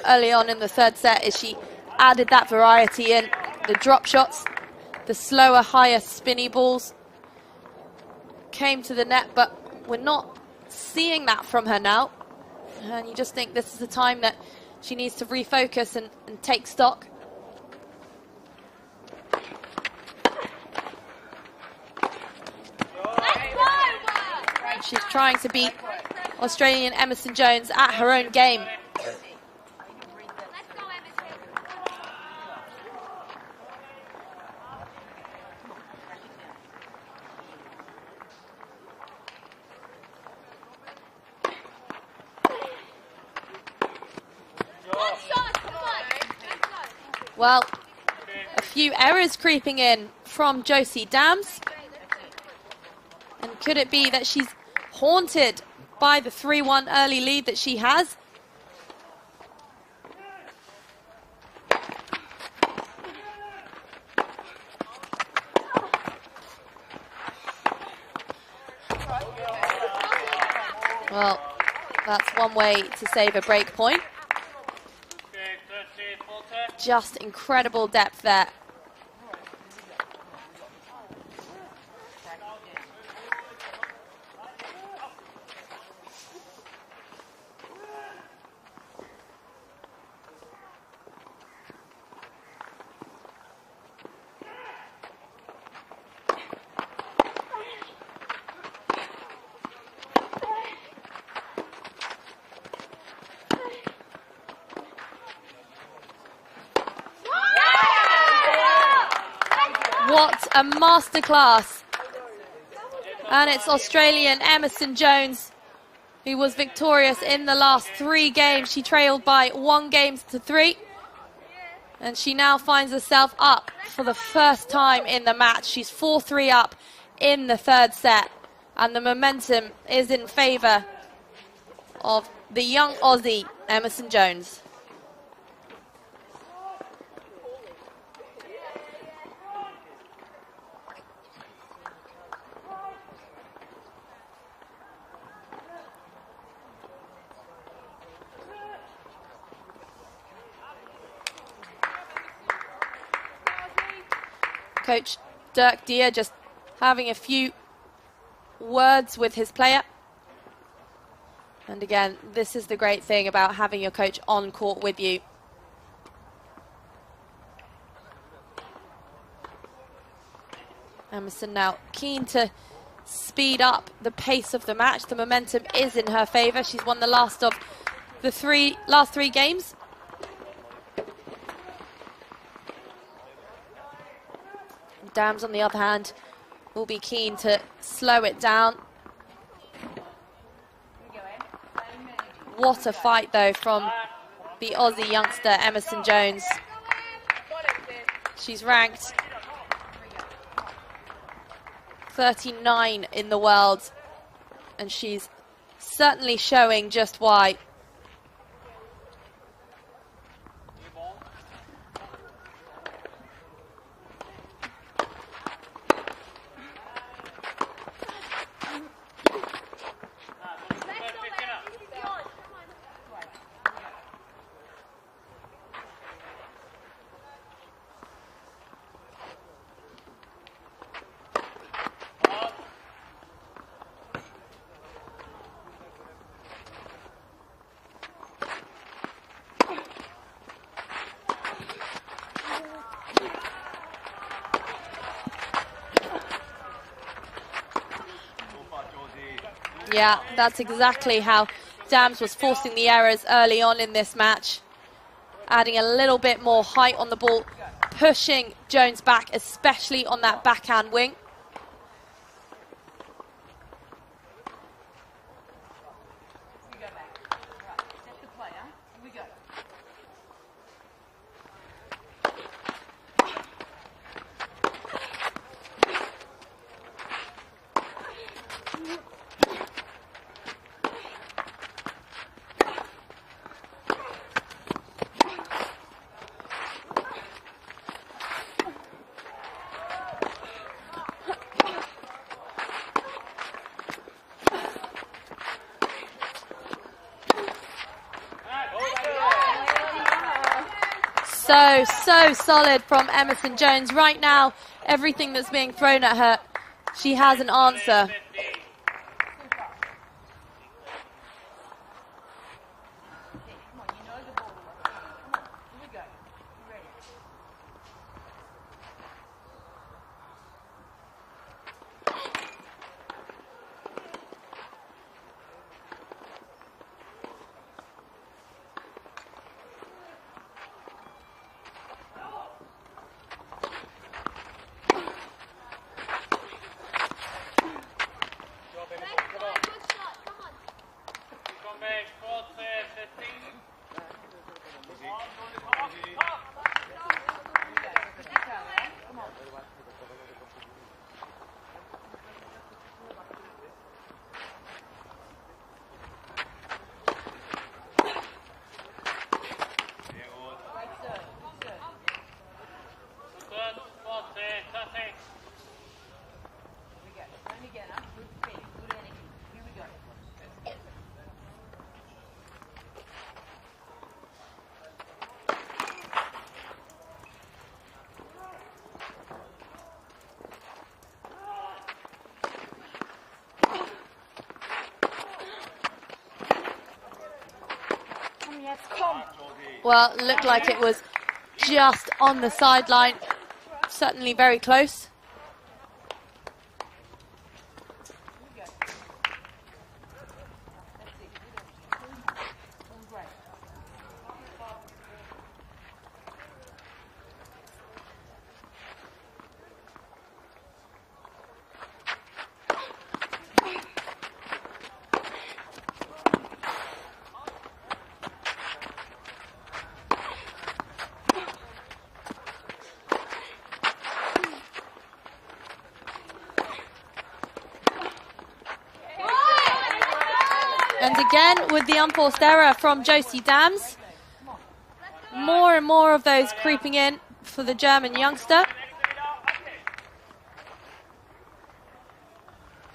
early on in the third set is she added that variety in. The drop shots, the slower, higher spinny balls came to the net, but we're not seeing that from her now. And you just think this is the time that she needs to refocus and take stock. She's trying to beat Australian Emerson Jones at her own game. Well, a few errors creeping in from Josie Dams. And could it be that she's haunted by the 3-1 early lead that she has? Well, that's one way to save a break point. Just incredible depth there. What a masterclass. And it's Australian Emerson Jones who was victorious in the last 3 games. She trailed by 1-3. And she now finds herself up for the first time in the match. She's 4-3 up in the third set. And the momentum is in favour of the young Aussie, Emerson Jones. Coach Dirk Dier just having a few words with his player. And again, this is the great thing about having your coach on court with you. Emerson now keen to speed up the pace of the match. The momentum is in her favour. She's won the last of the last three games. Dams, on the other hand, will be keen to slow it down. What a fight, though, from the Aussie youngster, Emerson Jones. She's ranked 39 in the world, and she's certainly showing just why. Yeah, that's exactly how Dams was forcing the errors early on in this match. Adding a little bit more height on the ball, pushing Jones back, especially on that backhand wing. So solid from Emerson Jones. Right now, everything that's being thrown at her, she has an answer. Well, looked like it was just on the sideline. Certainly very close. And again, with the unforced error from Josie Dams, more and more of those creeping in for the German youngster.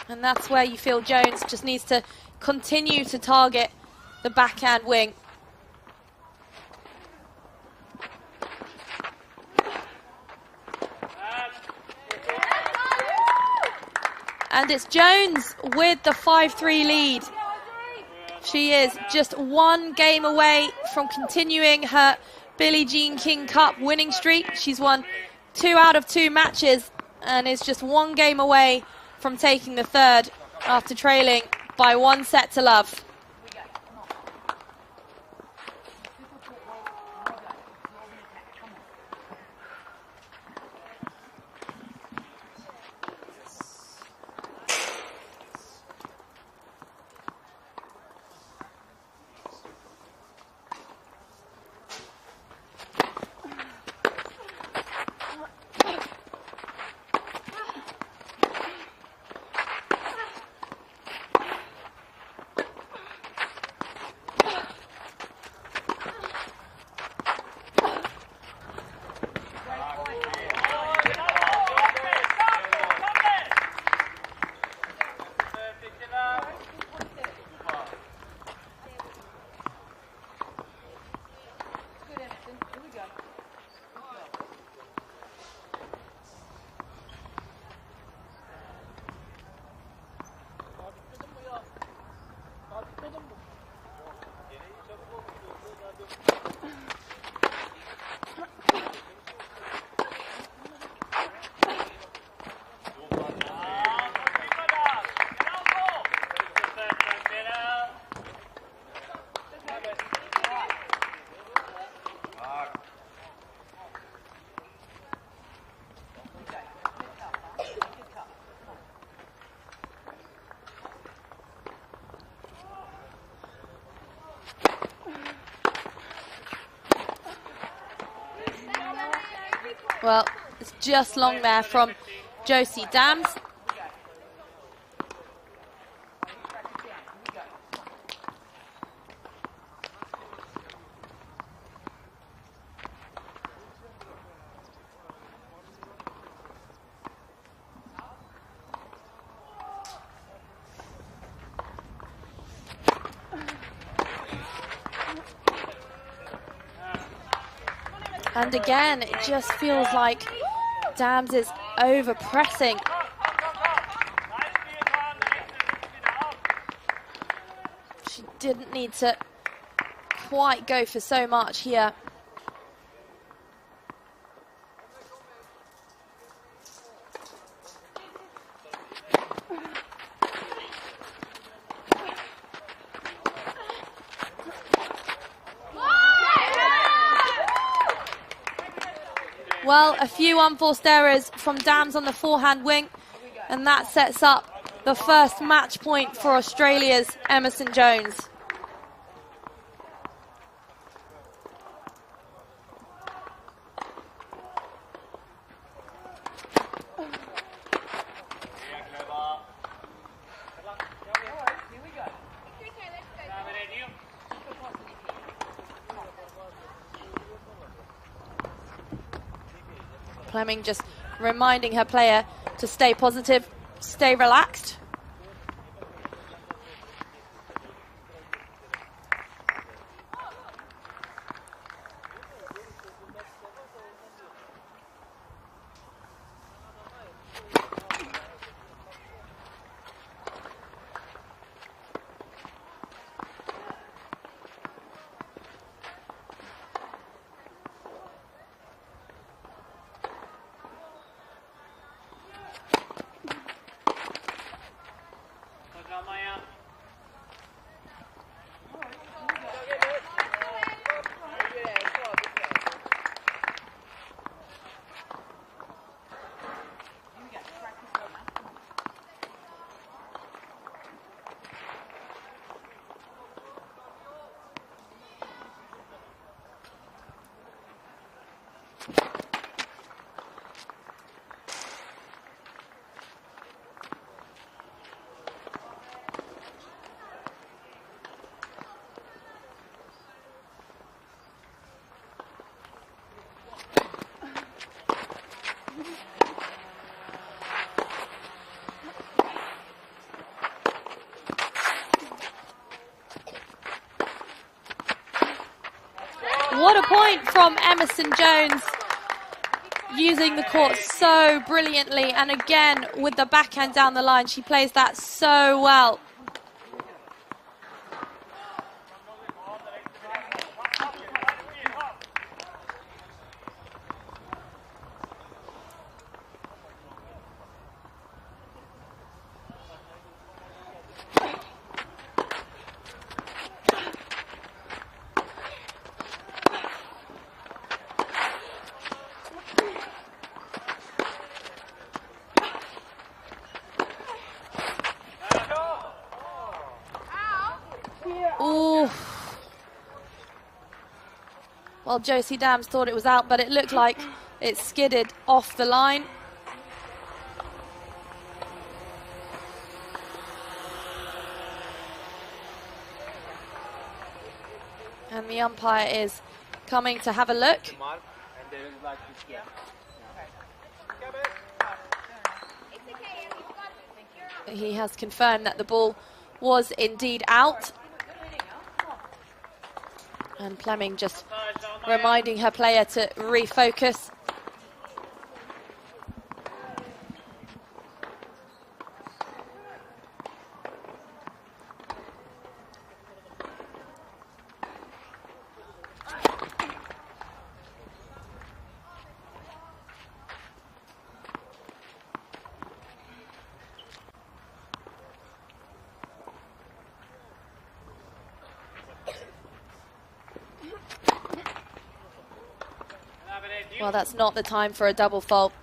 And that's where you feel Jones just needs to continue to target the backhand wing. And it's Jones with the 5-3 lead. She is just one game away from continuing her Billie Jean King Cup winning streak. She's won 2 out of 2 matches and is just one game away from taking the third after trailing by 1 set to love. Well, it's just long there from Josie Dams. And again, it just feels like Dams is over-pressing. She didn't need to quite go for so much here. Well, a few unforced errors from Dams on the forehand wing, and that sets up the first match point for Australia's Emerson Jones. Fleming just reminding her player to stay positive, stay relaxed. What a point from Emerson Jones. using the court so brilliantly, and again with the backhand down the line, she plays that so well. Ooh. Well, Josie Dams thought it was out, but it looked like it skidded off the line. And the umpire is coming to have a look. He has confirmed that the ball was indeed out. And Fleming just reminding her player to refocus. Well, that's not the time for a double fault.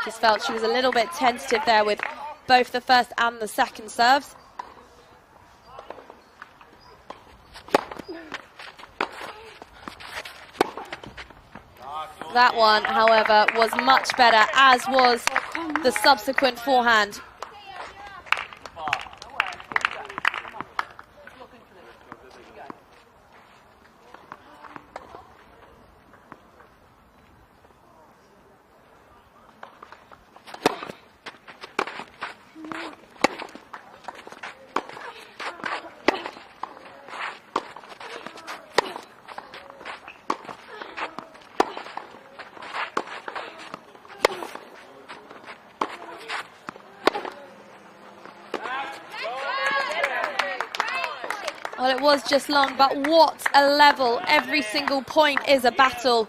Just felt she was a little bit tentative there with both the first and the second serves. That one, however, was much better, as was the subsequent forehand. Well, it was just long, but what a level. Every single point is a battle.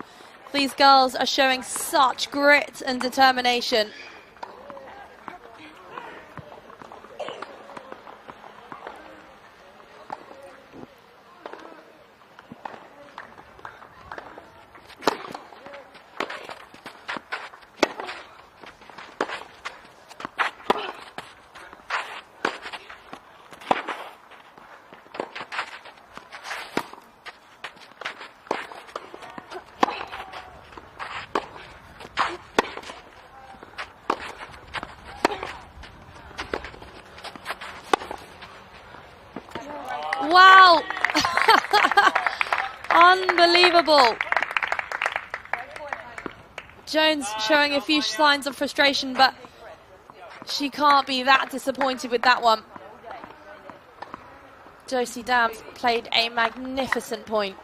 These girls are showing such grit and determination. Wow! Unbelievable. Jones showing a few signs of frustration, but she can't be that disappointed with that one. Josie Dams played a magnificent point.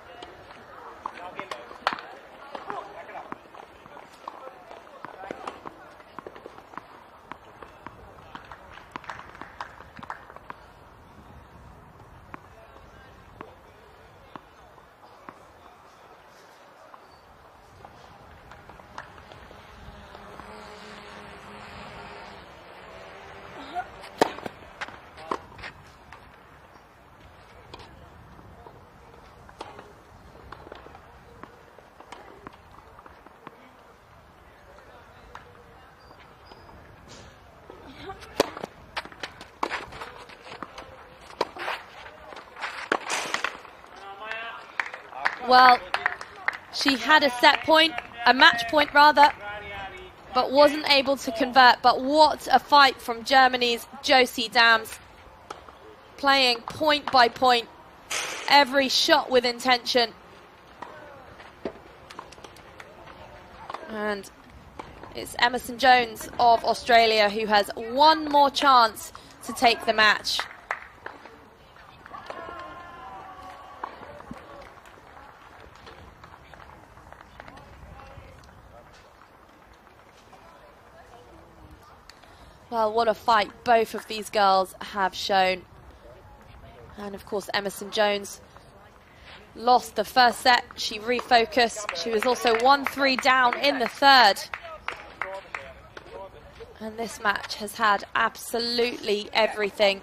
Well, she had a set point, a match point rather, but wasn't able to convert. But what a fight from Germany's Josie Dams, playing point by point, every shot with intention. And it's Emerson Jones of Australia who has one more chance to take the match. Well, what a fight both of these girls have shown. And of course, Emerson Jones lost the first set. She refocused. She was also 1-3 down in the third. And this match has had absolutely everything.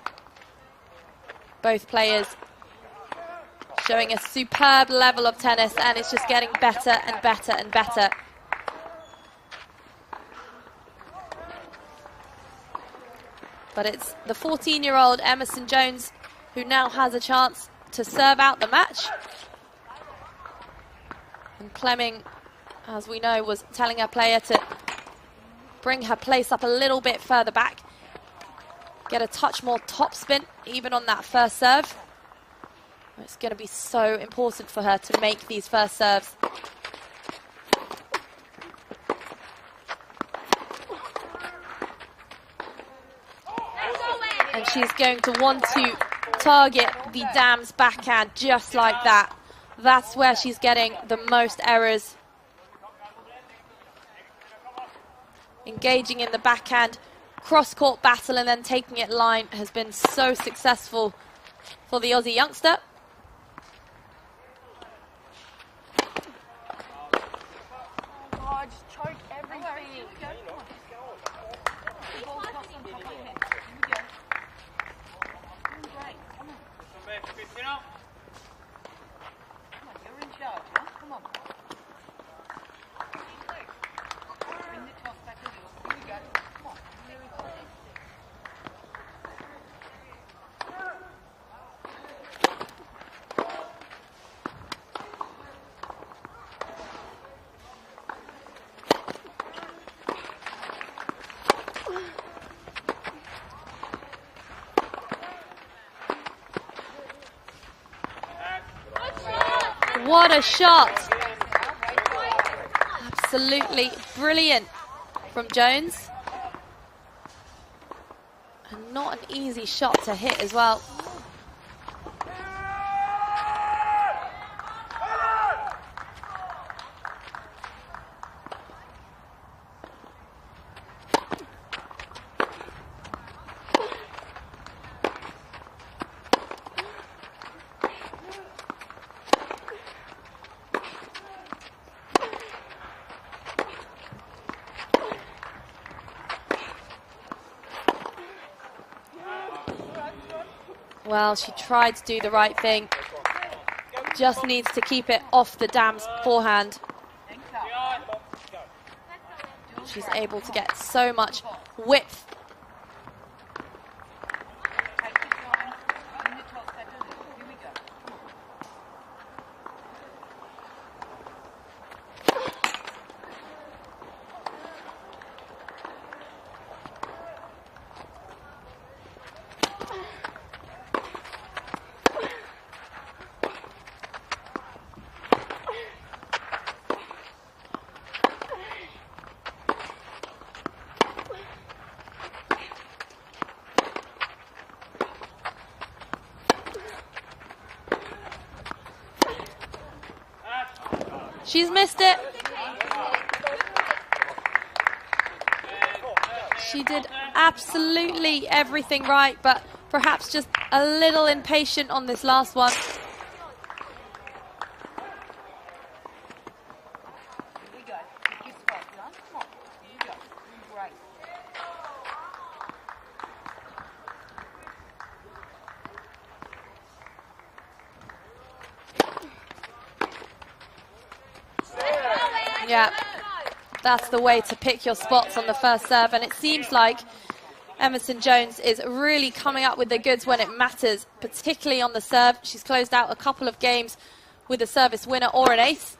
Both players showing a superb level of tennis, and it's just getting better and better and better. But it's the 14-year-old Emerson Jones who now has a chance to serve out the match. And Clemming, as we know, was telling her player to bring her place up a little bit further back. Get a touch more topspin, even on that first serve. It's going to be so important for her to make these first serves. And she's going to want to target the dam's backhand just like that. That's where she's getting the most errors. Engaging in the backhand cross-court battle and then taking it line has been so successful for the Aussie youngster. Oh, just choke everything. You're in charge, huh? Come on. Bring the toss back to you. Here we go. Come on. Here we go. What a shot! Absolutely brilliant from Jones. And not an easy shot to hit as well. Well, she tried to do the right thing. Just needs to keep it off the dam's forehand. She's able to get so much width. She's missed it. She did absolutely everything right, but perhaps just a little impatient on this last one. Yeah, that's the way to pick your spots on the first serve, and it seems like Emerson Jones is really coming up with the goods when it matters, particularly on the serve. She's closed out a couple of games with a service winner or an ace.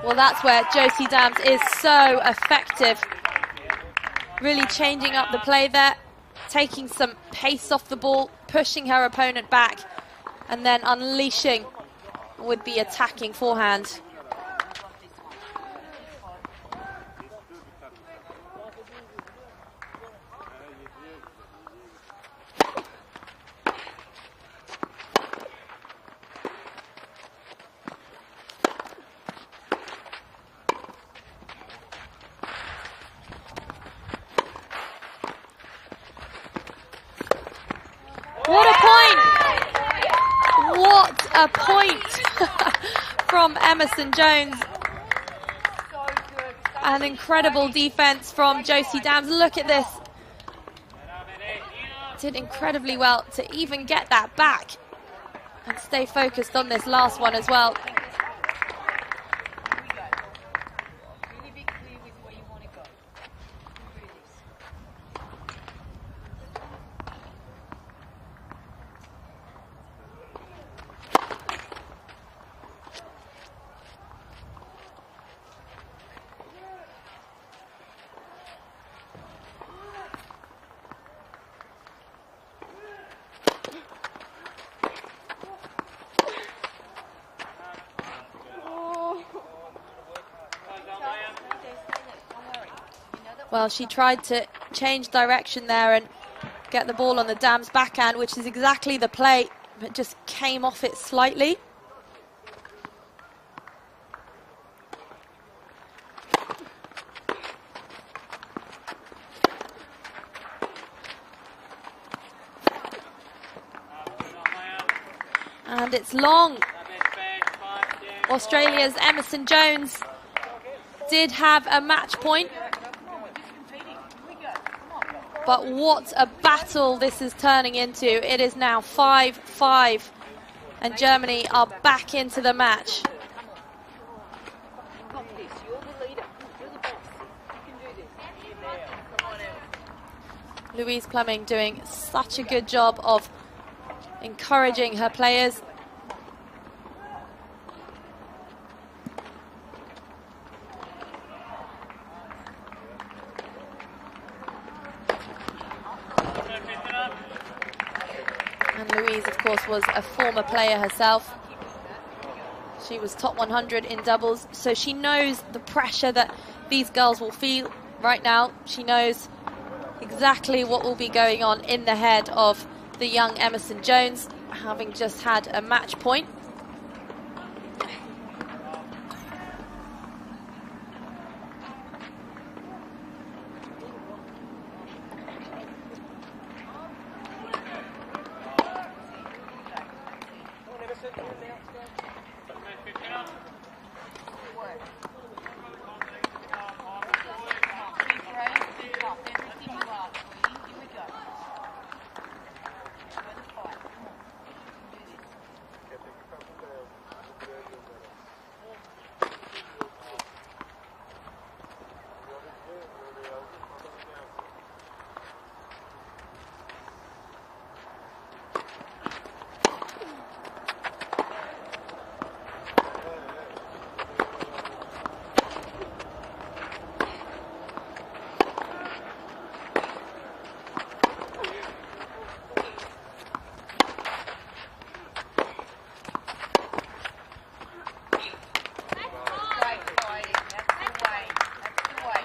Well, that's where Josie Dams is so effective. Really changing up the play there, taking some pace off the ball, pushing her opponent back, and then unleashing with the attacking forehand. a point from Emerson Jones. So good. An incredible defense from Josie Dams. Look at this. Did incredibly well to even get that back and stay focused on this last one as well. Really be clear with where you want to go. Do this. Well, she tried to change direction there and get the ball on the Dams' backhand, which is exactly the play, but just came off it slightly. And it's long. Australia's Emerson Jones did have a match point. But what a battle this is turning into. It is now 5-5. And Germany are back into the match. Louise Plumbing doing such a good job of encouraging her players. And Louise, of course, was a former player herself. She was top 100 in doubles, so she knows the pressure that these girls will feel right now. She knows exactly what will be going on in the head of the young Emerson Jones, having just had a match point.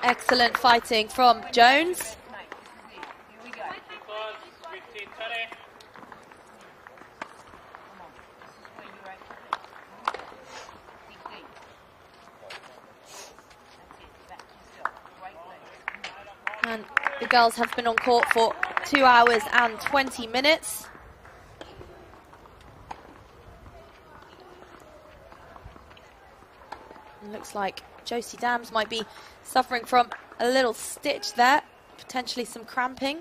Excellent fighting from Jones. And the girls have been on court for 2 hours and 20 minutes. It looks like Josie Dams might be suffering from a little stitch there, potentially some cramping.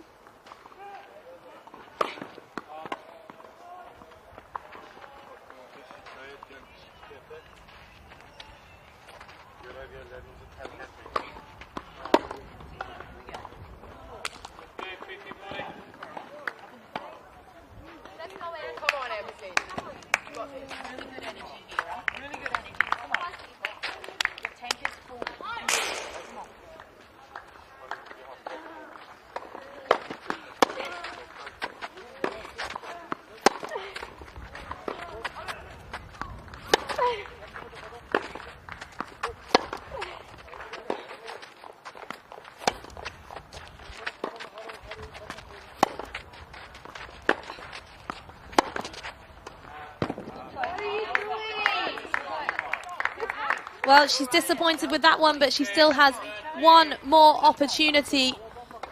Well, she's disappointed with that one, but she still has one more opportunity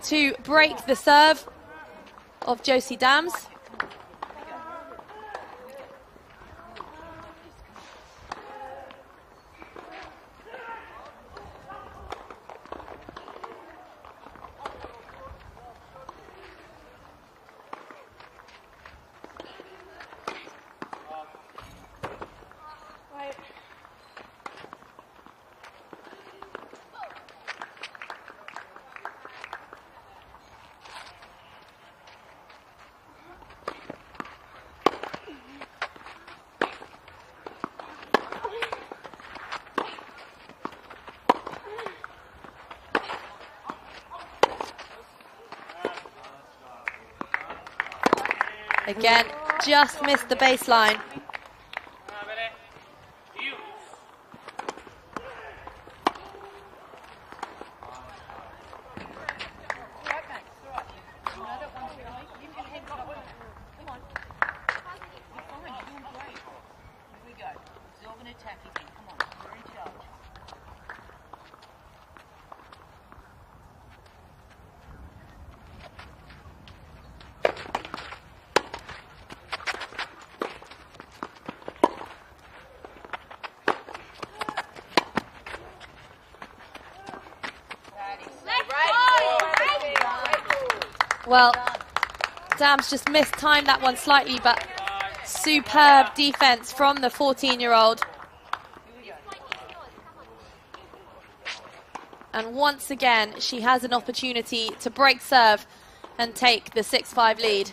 to break the serve of Josie Dams. Again, just missed the baseline. Well, Dams just mistimed that one slightly, but superb defense from the 14-year-old. And once again, she has an opportunity to break serve and take the 6-5 lead.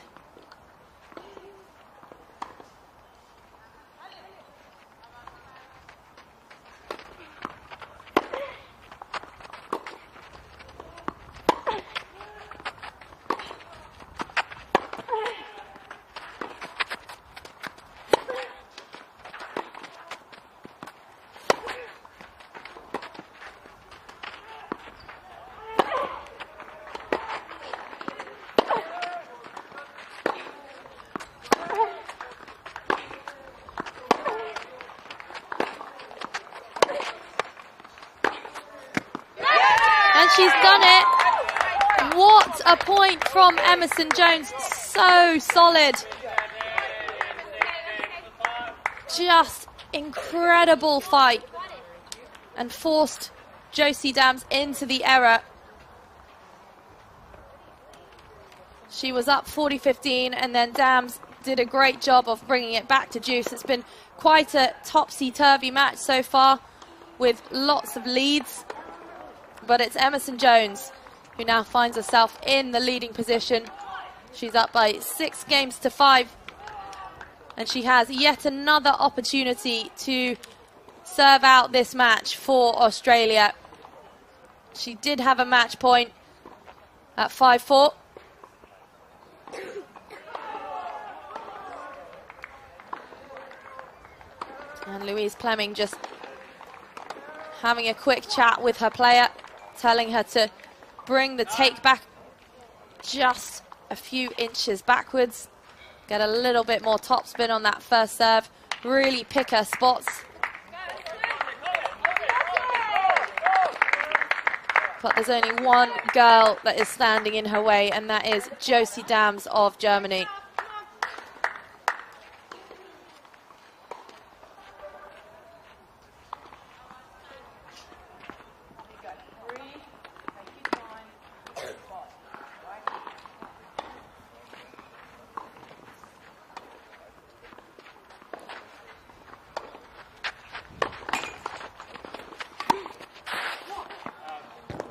She's done it. What a point from Emerson Jones. So solid. Just incredible fight. And forced Josie Dams into the error. She was up 40-15 and then Dams did a great job of bringing it back to juice. It's been quite a topsy-turvy match so far with lots of leads. But it's Emerson Jones who now finds herself in the leading position. She's up by 6-5. And she has yet another opportunity to serve out this match for Australia. She did have a match point at 5-4. And Louise Plemming just having a quick chat with her player, telling her to bring the take back just a few inches backwards, get a little bit more topspin on that first serve, really pick her spots. But there's only one girl that is standing in her way, and that is Josie Dams of Germany.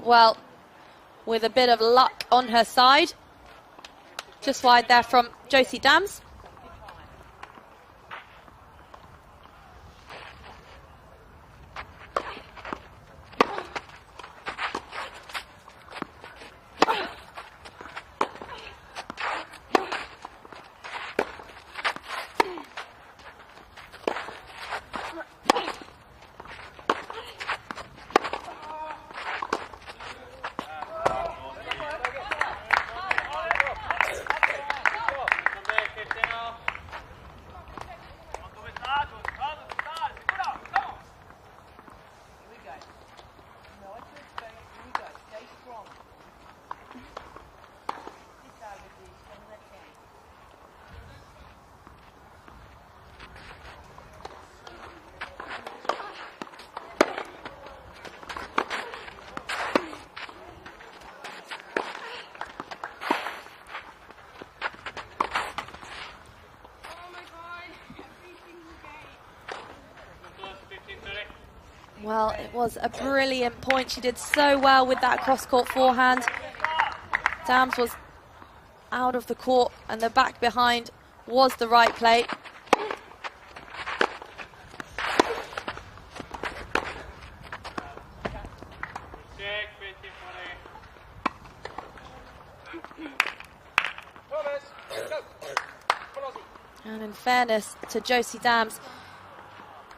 Well, with a bit of luck on her side, just wide there from Josie Dams. Well, it was a brilliant point. She did so well with that cross-court forehand. Dams was out of the court and the back behind was the right play. And in fairness to Josie Dams,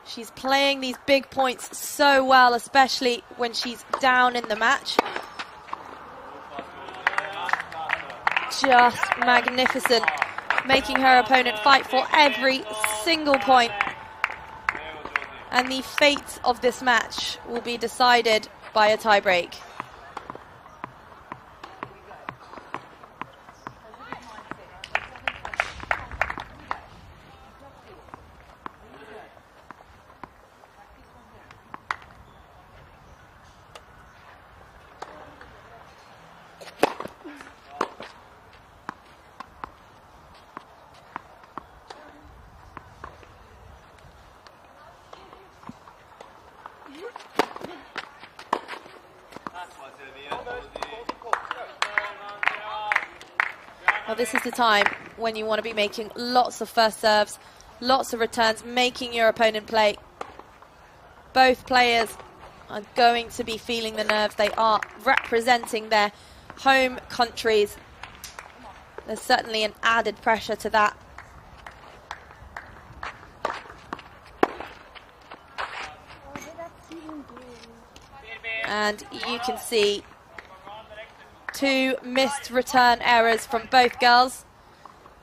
she's playing these big points so well, especially when she's down in the match. Just magnificent, making her opponent fight for every single point. And the fate of this match will be decided by a tie-break. Well, this is the time when you want to be making lots of first serves, lots of returns, making your opponent play. Both players are going to be feeling the nerves. They are representing their home countries. There's certainly an added pressure to that. And you can see 2 missed return errors from both girls.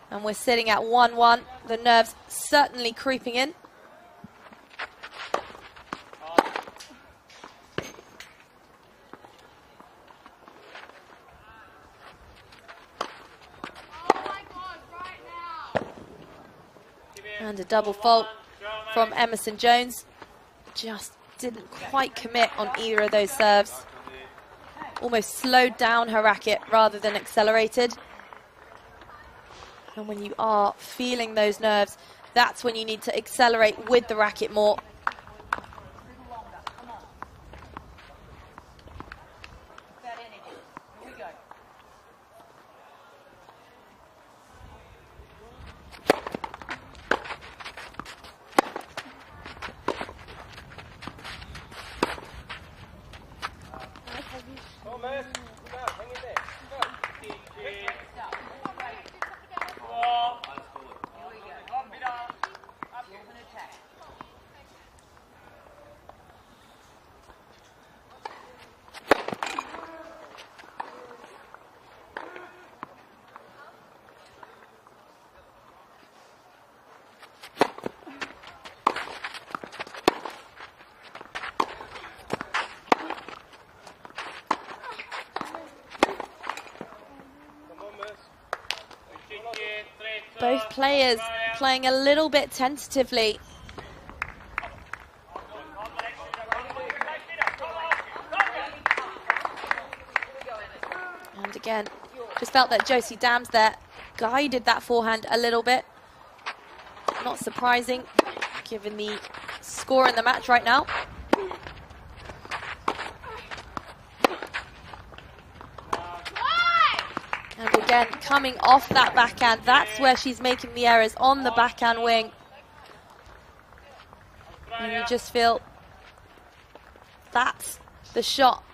And we're sitting at 1-1. The nerves certainly creeping in. And a double fault from Emerson Jones. Just didn't quite commit on either of those serves. Almost slowed down her racket rather than accelerated. And when you are feeling those nerves, that's when you need to accelerate with the racket more. Both players playing a little bit tentatively. And again, just felt that Josie Dams there guided that forehand a little bit. Not surprising, given the score in the match right now. And again, coming off that backhand, that's where she's making the errors, on the backhand wing. And you just feel that's the shot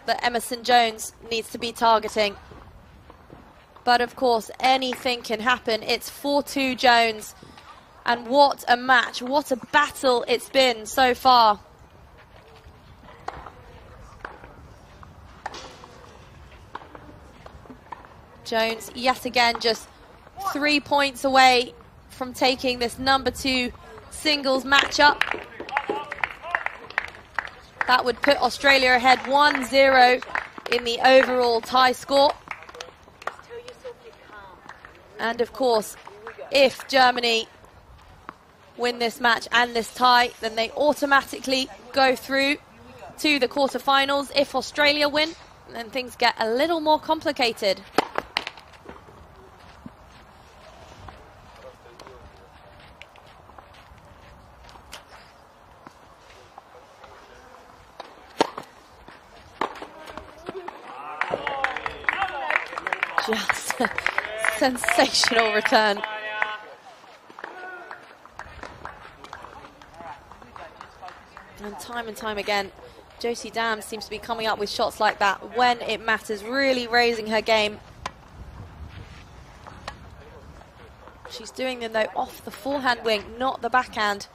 that Emerson Jones needs to be targeting. But of course, anything can happen. It's 4-2 Jones. And what a match, what a battle it's been so far. Jones, yet again, just 3 points away from taking this #2 singles matchup. That would put Australia ahead 1-0 in the overall tie score. And of course, if Germany win this match and this tie, then they automatically go through to the quarterfinals. If Australia win, then things get a little more complicated. Just a sensational return. And time again, Josie Dams seems to be coming up with shots like that when it matters, really raising her game. She's doing them, though, off the forehand wing, not the backhand.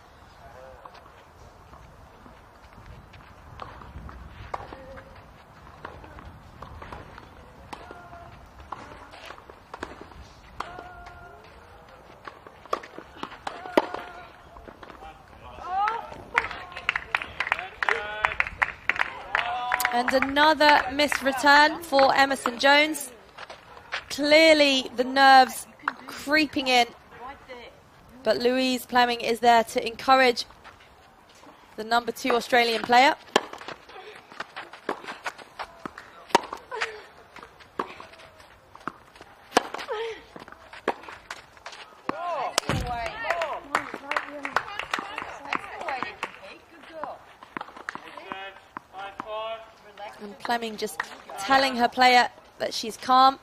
And another missed return for Emerson Jones. Clearly the nerves creeping in, but Louise Fleming is there to encourage the number 2 Australian player. And Fleming just telling her player that she's calm.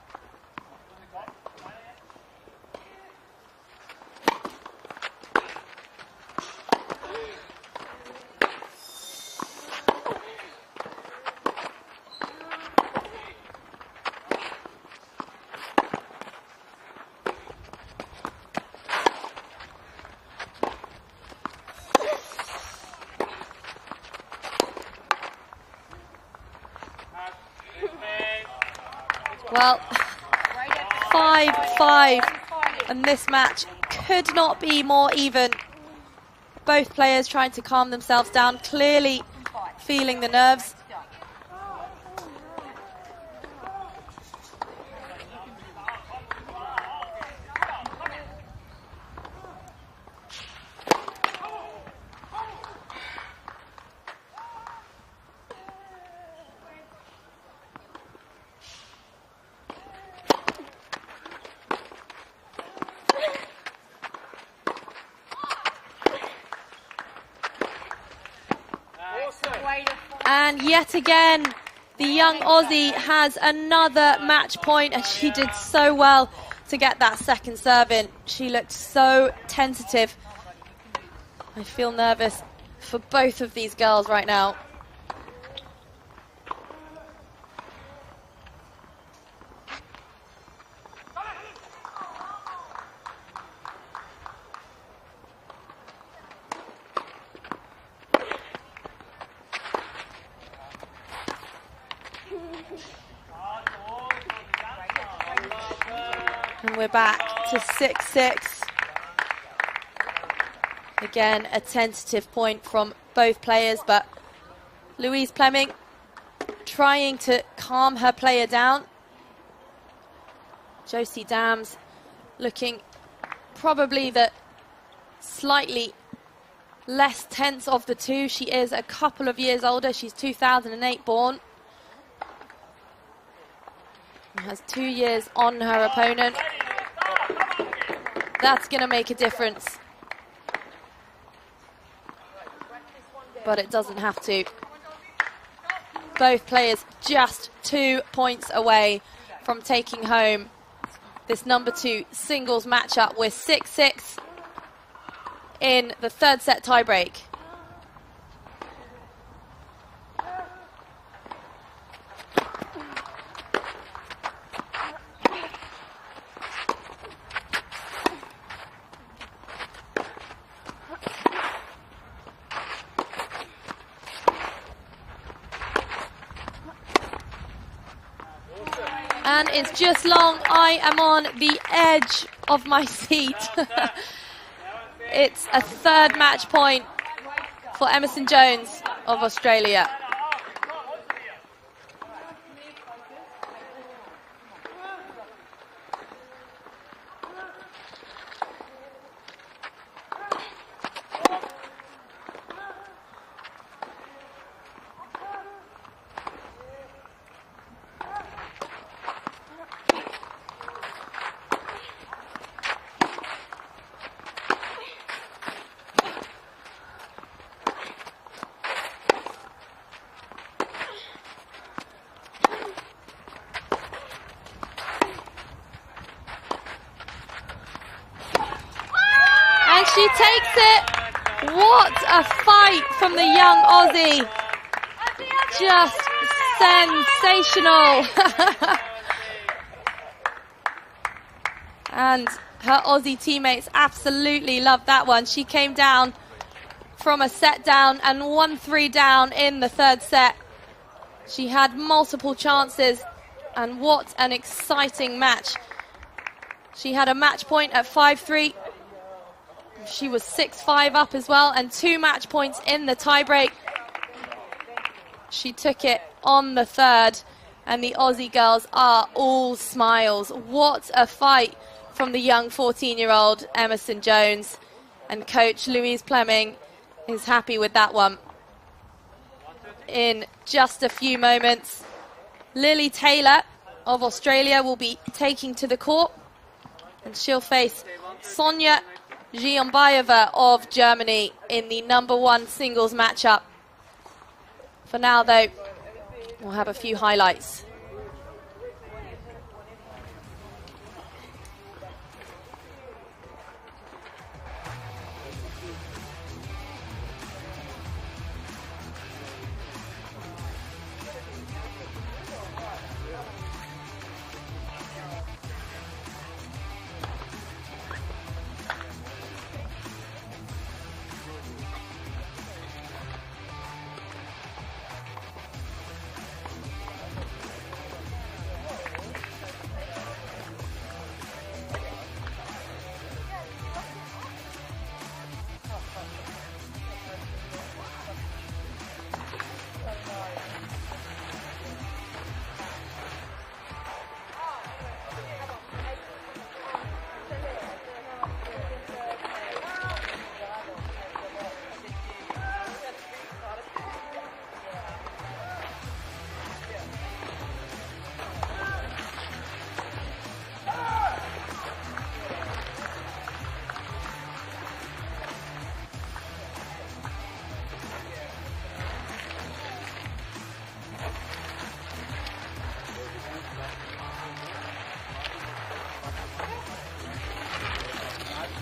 Well, 5-5, and this match could not be more even. Both players trying to calm themselves down, clearly feeling the nerves. And yet again, the young Aussie has another match point, and she did so well to get that second serve in. She looked so tentative. I feel nervous for both of these girls right now. And we're back to 6-6. Again, a tentative point from both players, but Louise Fleming trying to calm her player down. Josie Dams looking probably the slightly less tense of the two. She is a couple of years older. She's 2008 born. Has 2 years on her opponent. That's going to make a difference. But it doesn't have to. Both players just 2 points away from taking home this number 2 singles matchup. We're 6-6 in the third set tiebreak. And it's just long. I am on the edge of my seat. It's a third match point for Emerson Jones of Australia. She takes it. What a fight from the young Aussie. Just sensational. And her Aussie teammates absolutely loved that one. She came down from a set down and 1-3 down in the third set. She had multiple chances, and what an exciting match. She had a match point at 5-3. She was 6-5 up as well, and 2 match points in the tiebreak. She took it on the third, and the Aussie girls are all smiles. What a fight from the young 14-year-old Emerson Jones. And coach Louise Plemming is happy with that one. In just a few moments, Lily Taylor of Australia will be taking to the court, and she'll face Sonia Zhiombayeva of Germany in the #1 singles matchup. For now, though, we'll have a few highlights.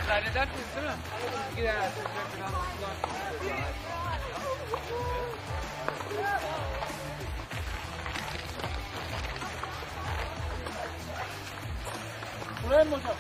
Zannedersiniz değil mi? Gidersiniz. Buraya mı hocam?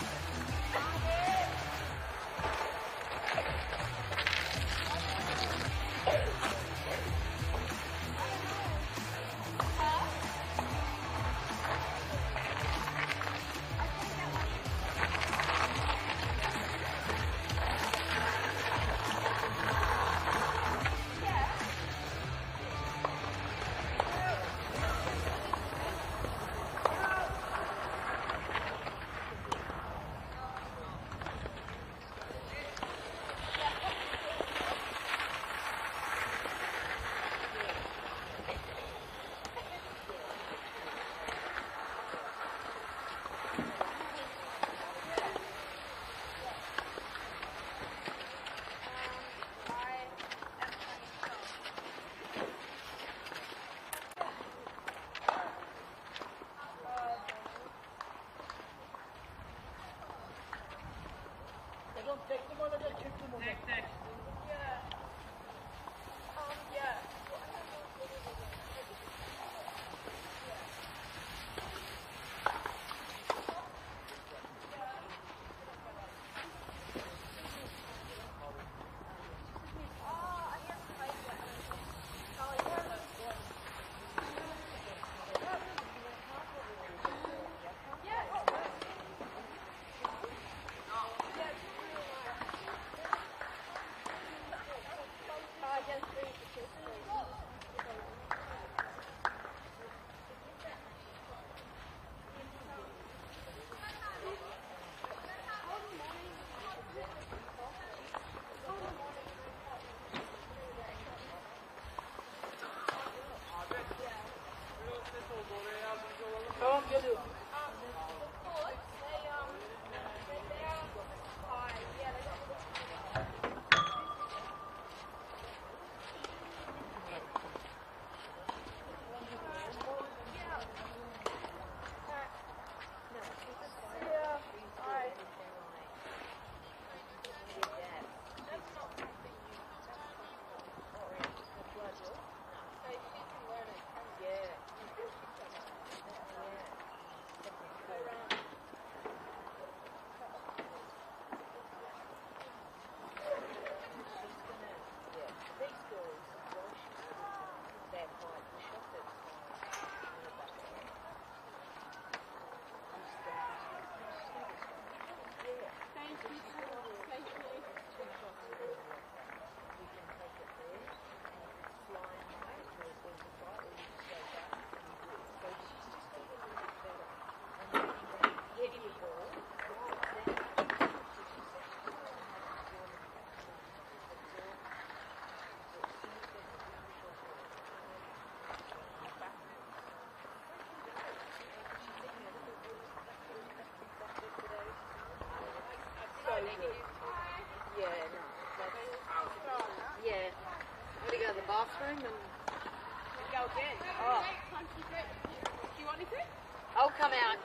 bathroom and go again. Oh. Do you want anything? I'll come out.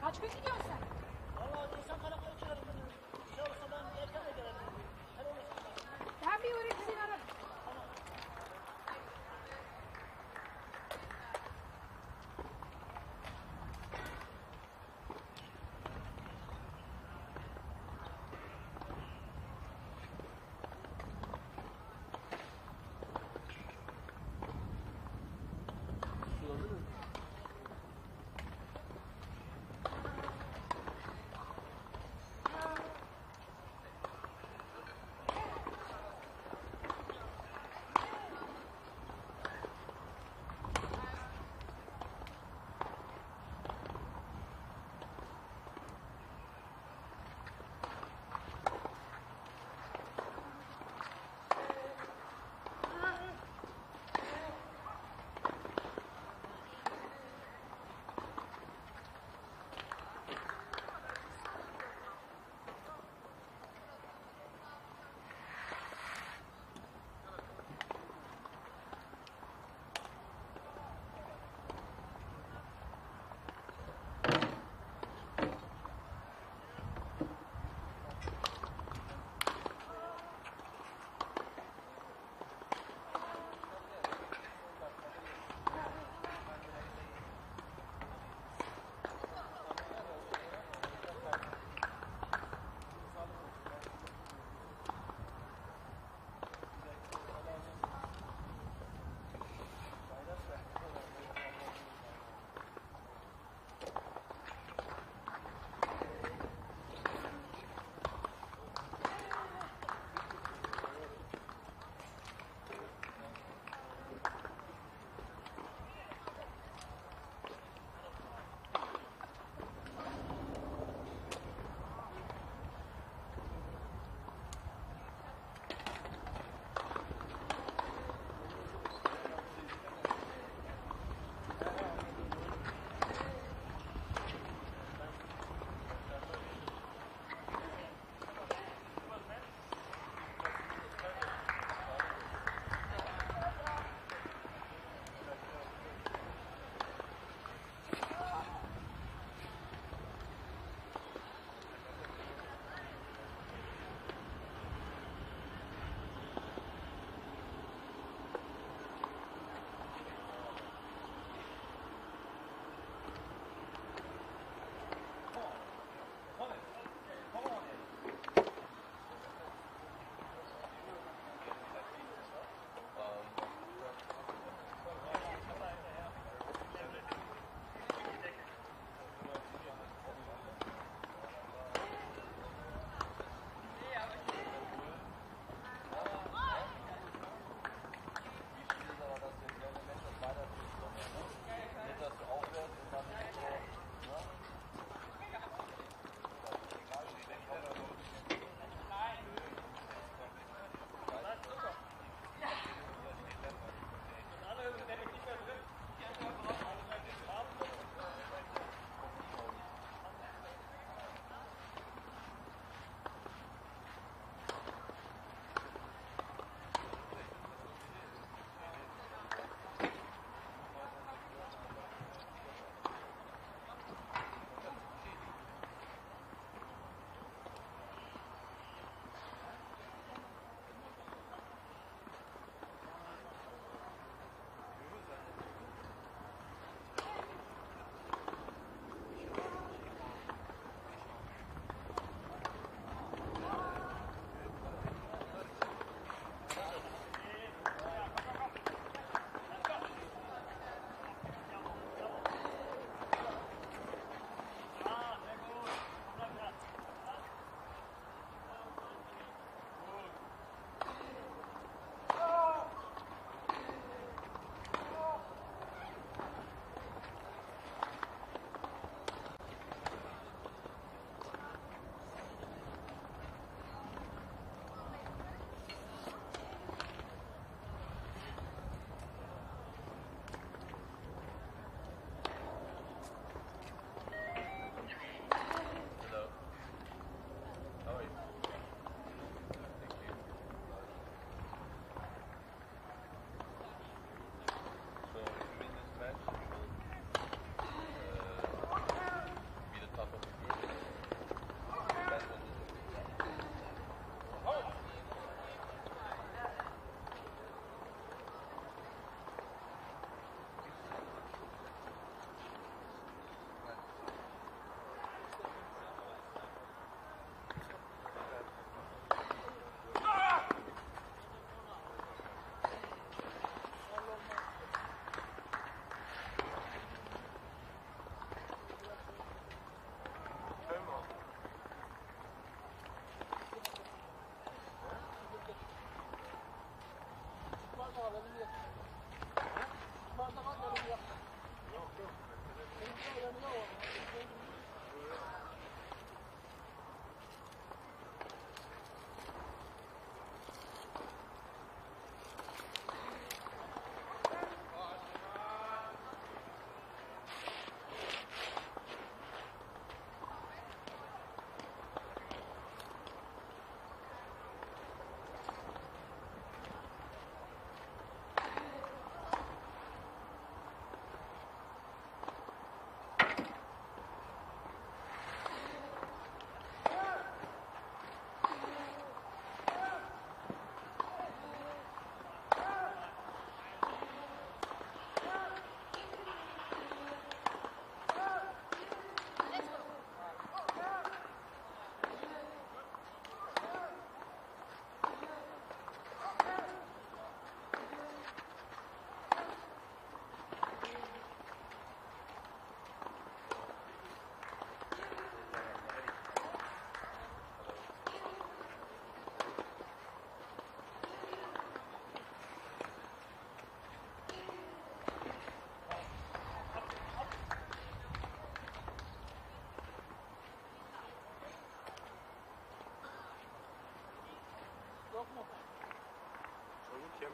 Kaç gün gidiyorsun sen? Vallahi insan kaynakları çıkarım. Bir şey olursa ben erken de gelirim. Her olursa. Ben bir uğrayıp seni ararım.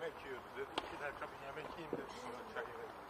yemek yiyordu dedi. 2 dakika bir yemek yiyeyim dedi. Sonra çay verdi.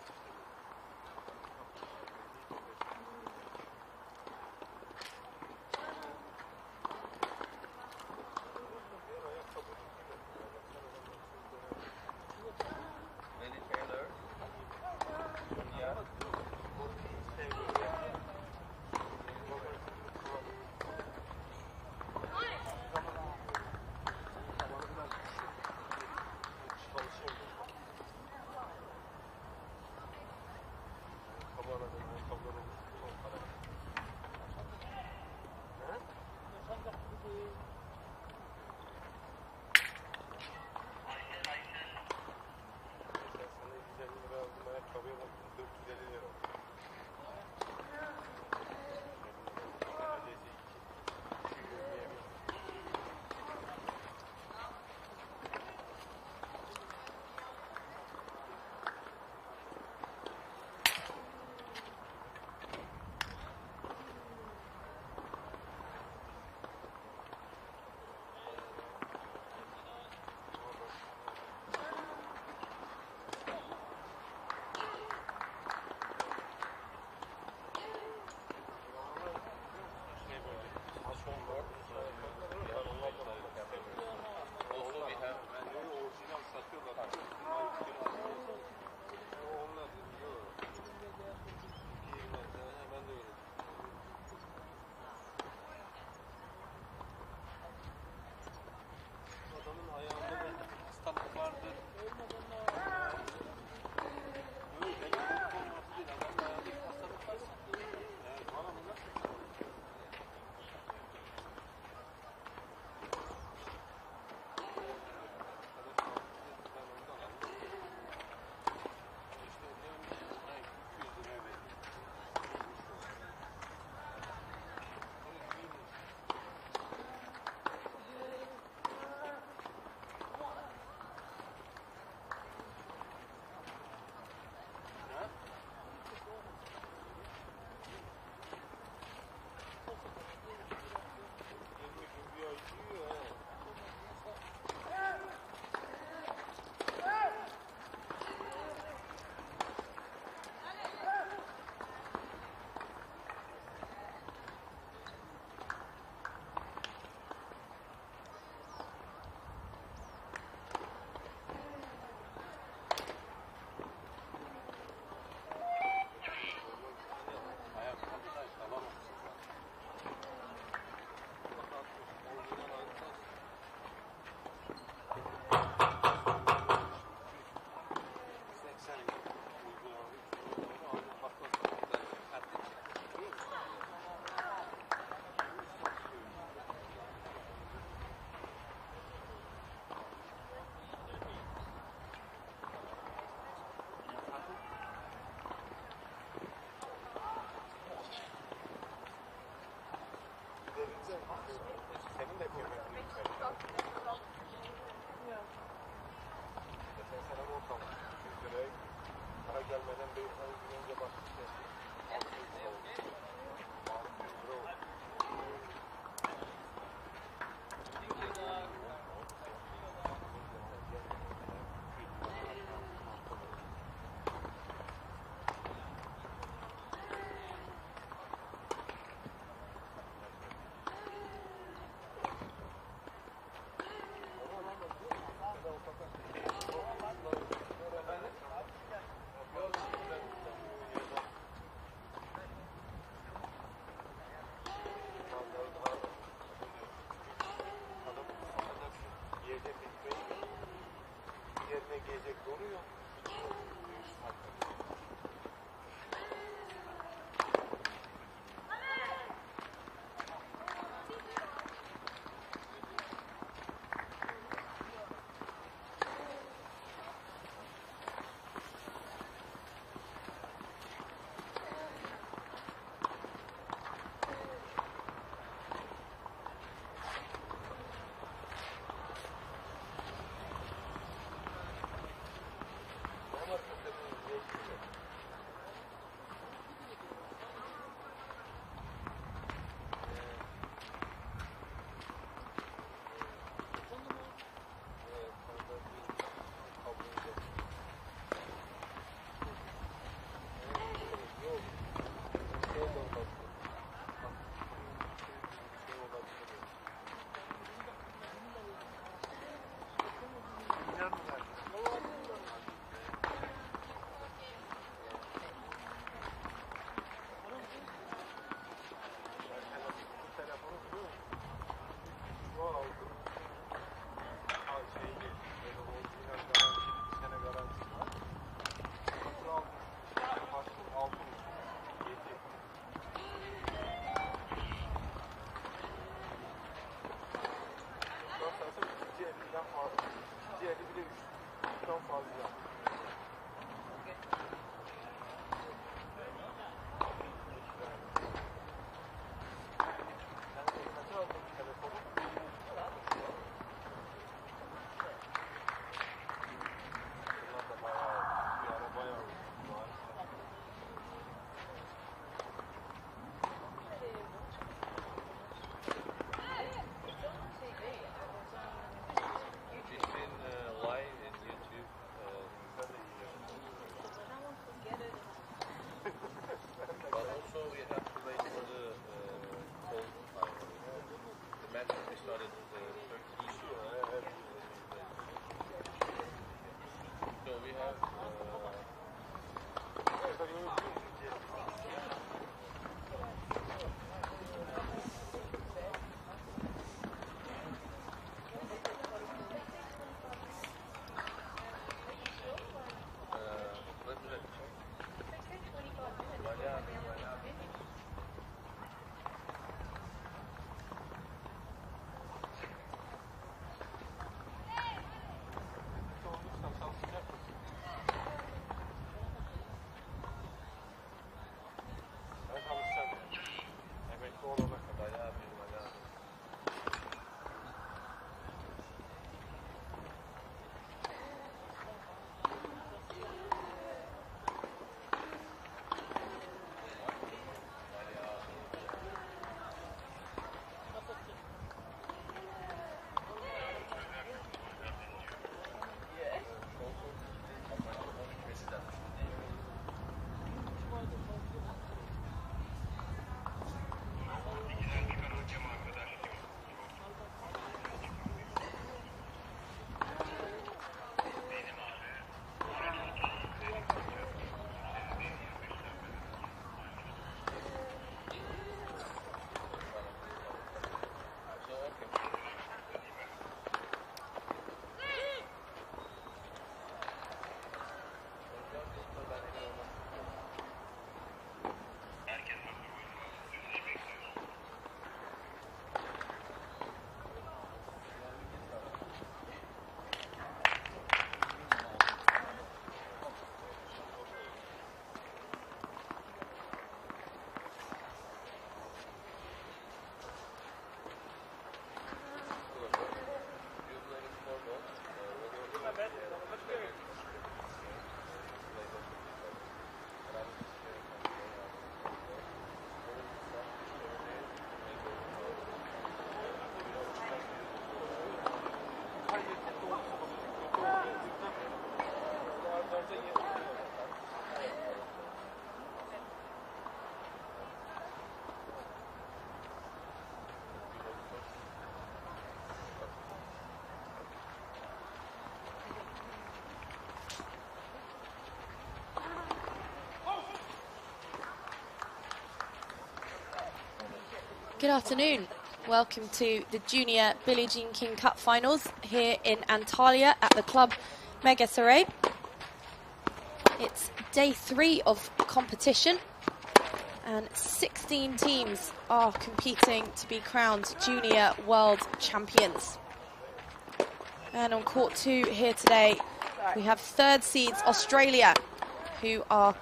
Good afternoon. Welcome to the Junior Billie Jean King Cup Finals here in Antalya at the Club Mega Saray. It's day 3 of competition and 16 teams are competing to be crowned Junior World Champions. And on court 2 here today, we have third seeds Australia, who are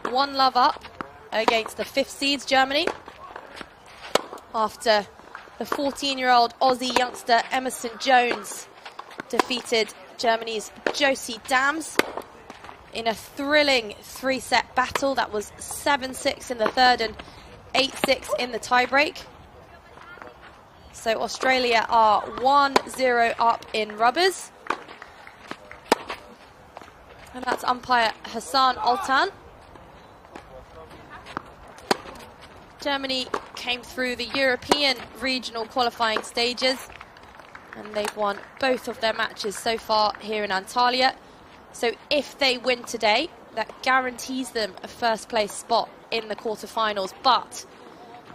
1 love up against the 5th seeds Germany, after the 14-year-old Aussie youngster Emerson Jones defeated Germany's Josie Dams in a thrilling 3-set battle that was 7-6 in the third and 8-6 in the tiebreak. So Australia are 1-0 up in rubbers. And that's umpire Hassan Altan. Germany came through the European regional qualifying stages and they've won both of their matches so far here in Antalya. So if they win today, that guarantees them a first place spot in the quarterfinals. But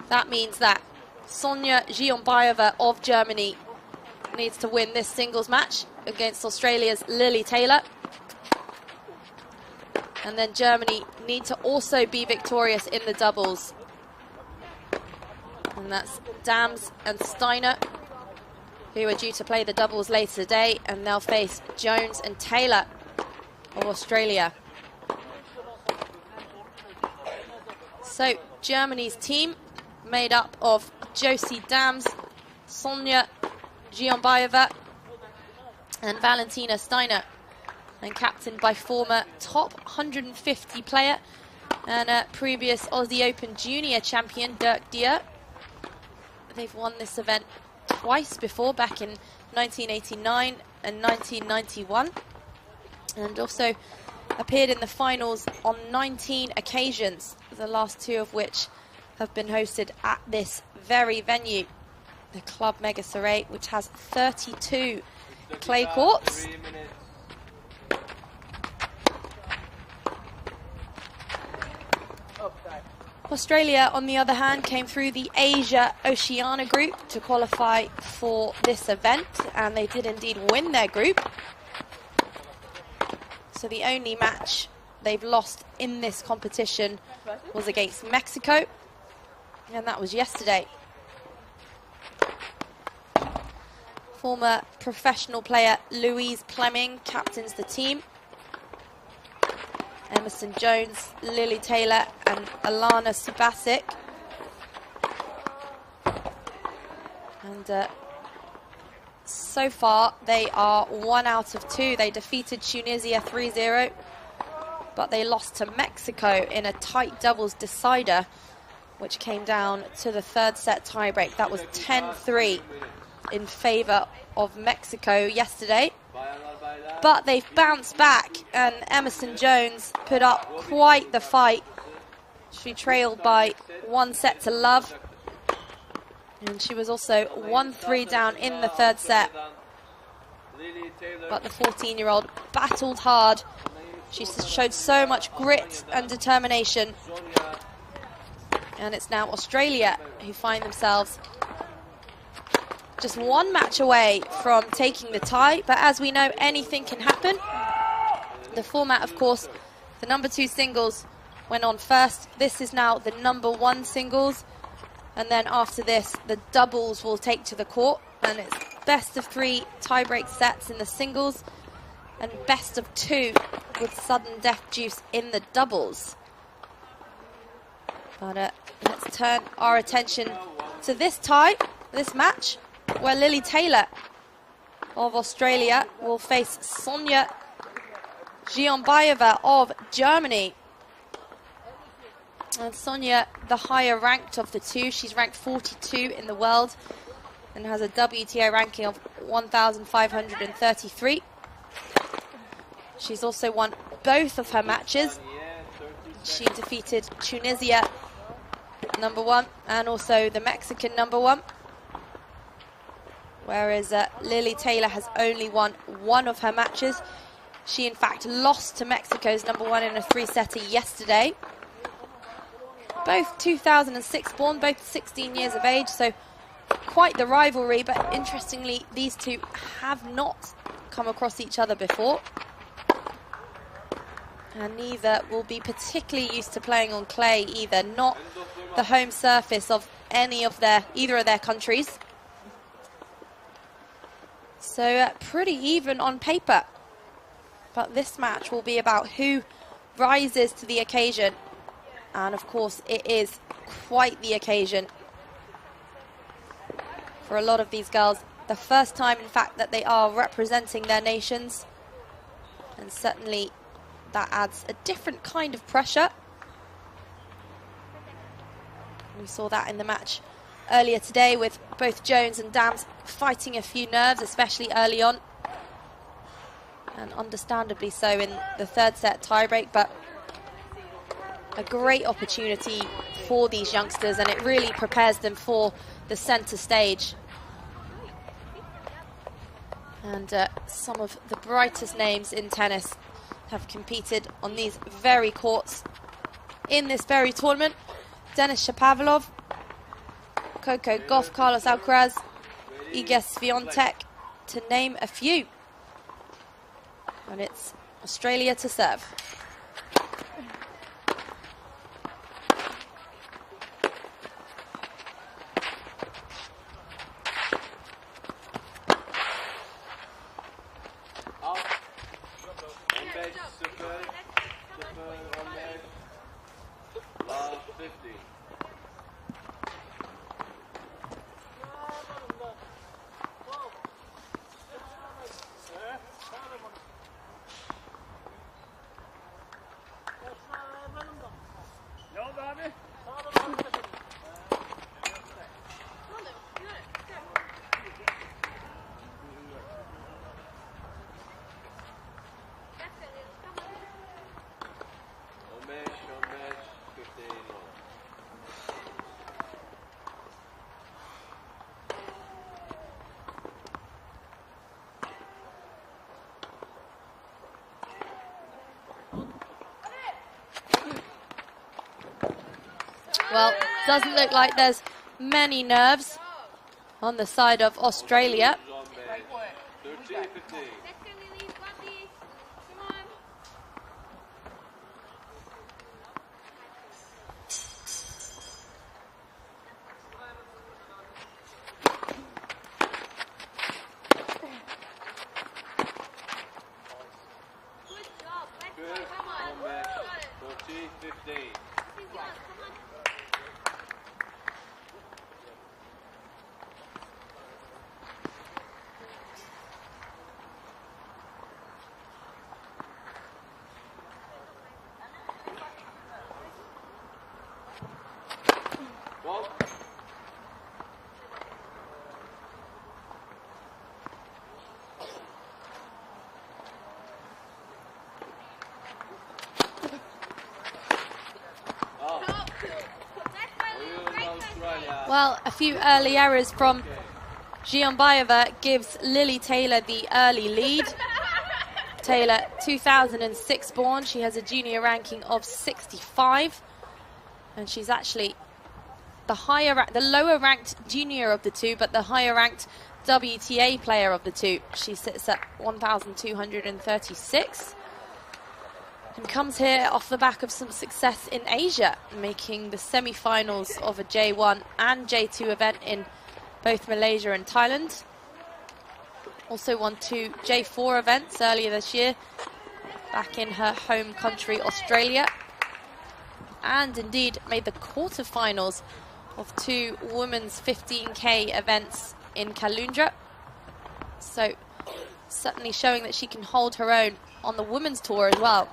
that means that Sonia Zhionbayeva of Germany needs to win this singles match against Australia's Lily Taylor. And then Germany need to also be victorious in the doubles. And that's Dams and Steiner, who are due to play the doubles later today, and they'll face Jones and Taylor of Australia. So Germany's team made up of Josie Dams, Sonia Zhionbayeva and Valentina Steiner, and captained by former top 150 player and a previous Aussie Open Junior champion Dirk Dier. They've won this event twice before, back in 1989 and 1991, and also appeared in the finals on 19 occasions, the last 2 of which have been hosted at this very venue, the Club Mega Saray, which has 32 clay courts. Australia, on the other hand, came through the Asia-Oceania group to qualify for this event, and they did indeed win their group. So the only match they've lost in this competition was against Mexico, and that was yesterday. Former professional player Louise Plemming captains the team. Emerson Jones, Lily Taylor and Alana Subasic. And so far they are 1 out of 2. They defeated Tunisia 3-0, but they lost to Mexico in a tight doubles decider, which came down to the 3rd set tiebreak. That was 10-3 in favour of Mexico yesterday. But they've bounced back, and Emerson Jones put up quite the fight. She trailed by 1 set to love, and she was also 1-3 down in the 3rd set. But the 14-year-old battled hard. She showed so much grit and determination. And it's now Australia who find themselves just 1 match away from taking the tie, but as we know, anything can happen. The format, of course, the number 2 singles went on first. This is now the number 1 singles, and then after this, the doubles will take to the court, and it's best of 3 tiebreak sets in the singles, and best of 2 with sudden death juice in the doubles. But let's turn our attention to this tie, this match, where Lily Taylor of Australia will face Sonia Zhionbayeva of Germany. And Sonia, the higher ranked of the 2, she's ranked 42 in the world and has a WTA ranking of 1,533. She's also won both of her matches. She defeated Tunisia #1 and also the Mexican #1. Whereas Lily Taylor has only won 1 of her matches. She, in fact, lost to Mexico's #1 in a 3-setter yesterday. both 2006 born, both 16 years of age, so quite the rivalry, but interestingly, these two have not come across each other before. And neither will be particularly used to playing on clay either, not the home surface of either of their countries. So pretty even on paper. But this match will be about who rises to the occasion. And of course, it is quite the occasion for a lot of these girls. The first time, in fact, that they are representing their nations. And certainly that adds a different kind of pressure. We saw that in the match earlier today with both Jones and Dams fighting a few nerves, especially early on. And understandably so in the third set tiebreak, but a great opportunity for these youngsters, and it really prepares them for the centre stage. And some of the brightest names in tennis have competed on these very courts in this very tournament. Denis Shapovalov, Coco Gauff, Carlos Alcaraz, Iga Swiatek, to name a few. And it's Australia to serve. Well, doesn't look like there's many nerves on the side of Australia. Well, a few early errors from Giambayeva gives Lily Taylor the early lead. Taylor, 2006 born. She has a junior ranking of 65. And she's actually the lower ranked junior of the two, but the higher ranked WTA player of the two. She sits at 1,236. And comes here off the back of some success in Asia, making the semi-finals of a J1 and J2 event in both Malaysia and Thailand. Also won 2 J4 events earlier this year, back in her home country, Australia. And indeed made the quarterfinals of 2 women's 15K events in Caloundra. So certainly showing that she can hold her own on the women's tour as well.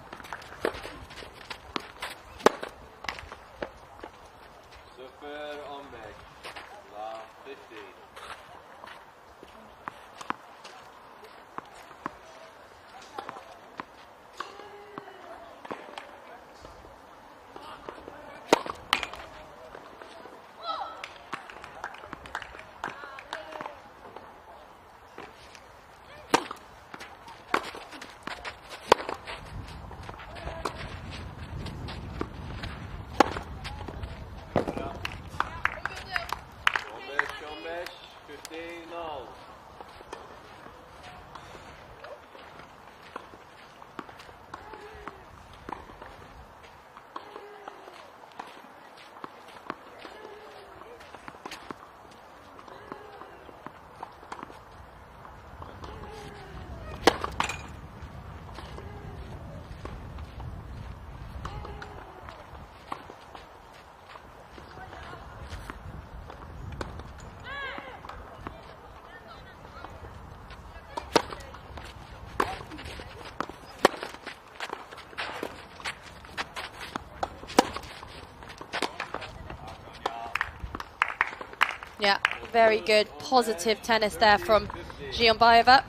Yeah, very good, positive tennis there from Zhionbayeva.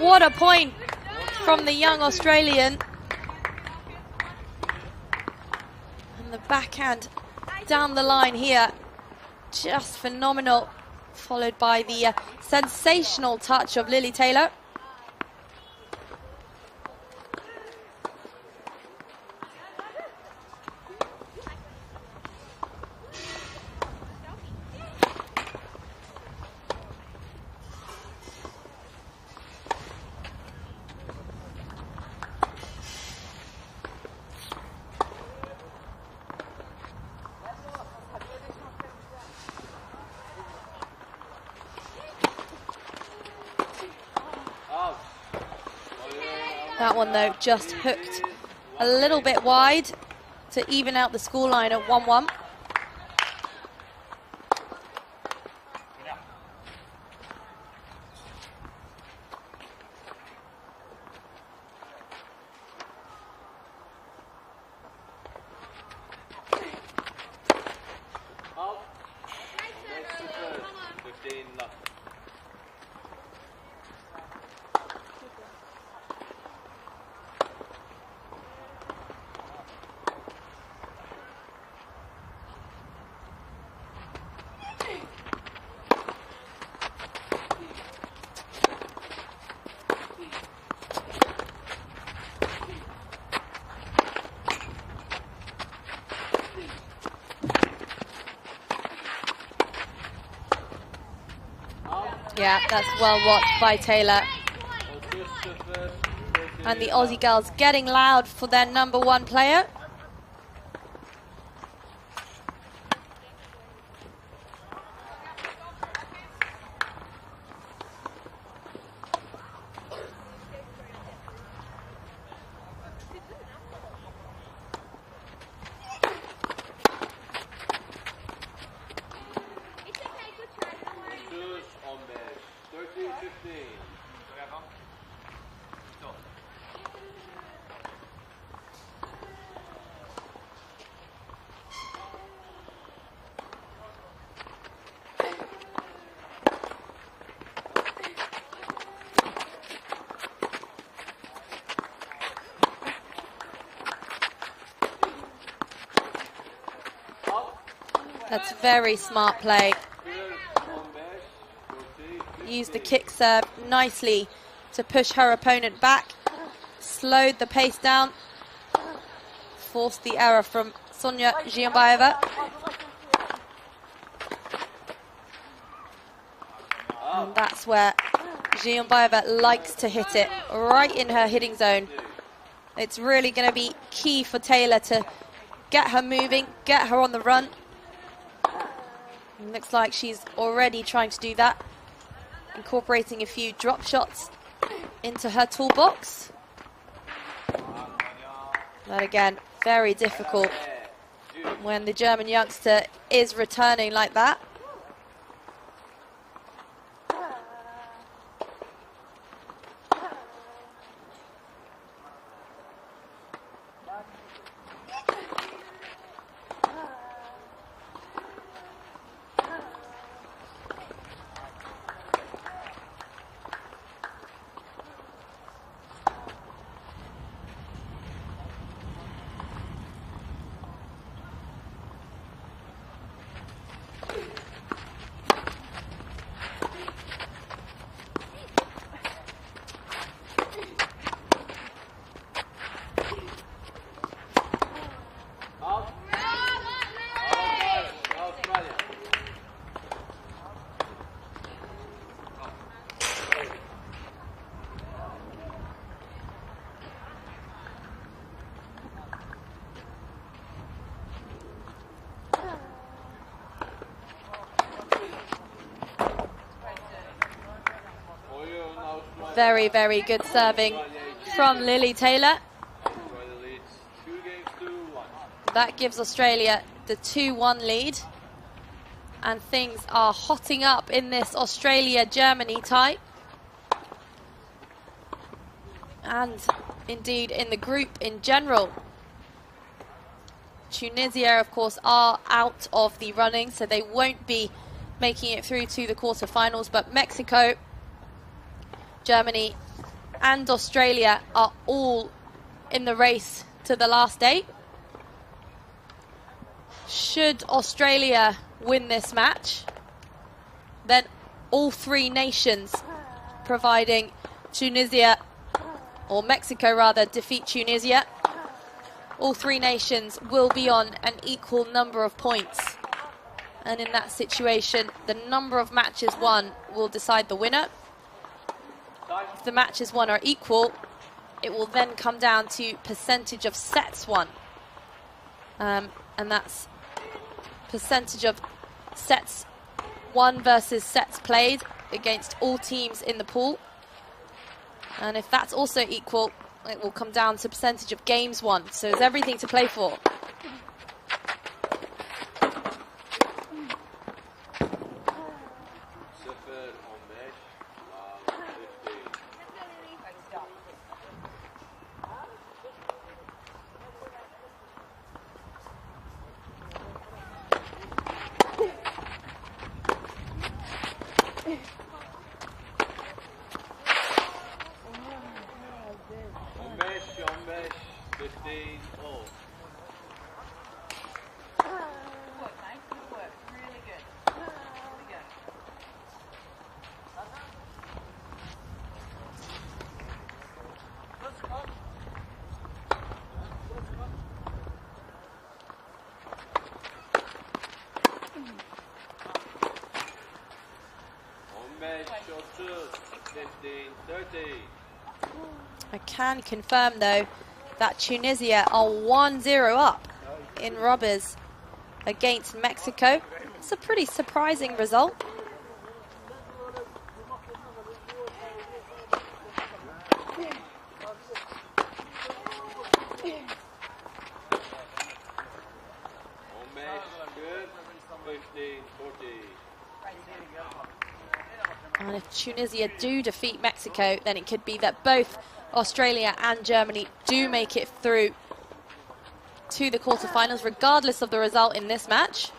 What a point from the young Australian. And the backhand down the line here, just phenomenal. Followed by the sensational touch of Lily Taylor. That one, though, just hooked a little bit wide to even out the scoreline at 1-1. Yeah, that's well watched by Taylor. And the Aussie girls getting loud for their #1 player. That's very smart play. Used the kick serve nicely to push her opponent back. Slowed the pace down. Forced the error from Sonia Zhionbayeva. And that's where Zhionbayeva likes to hit it, right in her hitting zone. It's really going to be key for Taylor to get her moving, get her on the run. Looks like she's already trying to do that, incorporating a few drop shots into her toolbox. But again, very difficult when the German youngster is returning like that. Very, very good serving from Lily Taylor. That gives Australia the 2-1 lead. And things are hotting up in this Australia-Germany tie. And indeed in the group in general. Tunisia, of course, are out of the running, so they won't be making it through to the quarterfinals. But Mexico, Germany and Australia are all in the race to the last 8. Should Australia win this match, then all 3 nations, providing Tunisia, or Mexico rather, defeat Tunisia, all 3 nations will be on an equal number of points. And in that situation, the number of matches won will decide the winner. If the matches won are equal, it will then come down to percentage of sets won. And that's percentage of sets won versus sets played against all teams in the pool. And if that's also equal, it will come down to percentage of games won. So there's everything to play for. I can confirm, though, that Tunisia are 1-0 up in rubbers against Mexico. It's a pretty surprising result. And if Tunisia do defeat Mexico, then it could be that both Australia and Germany do make it through to the quarterfinals, regardless of the result in this match.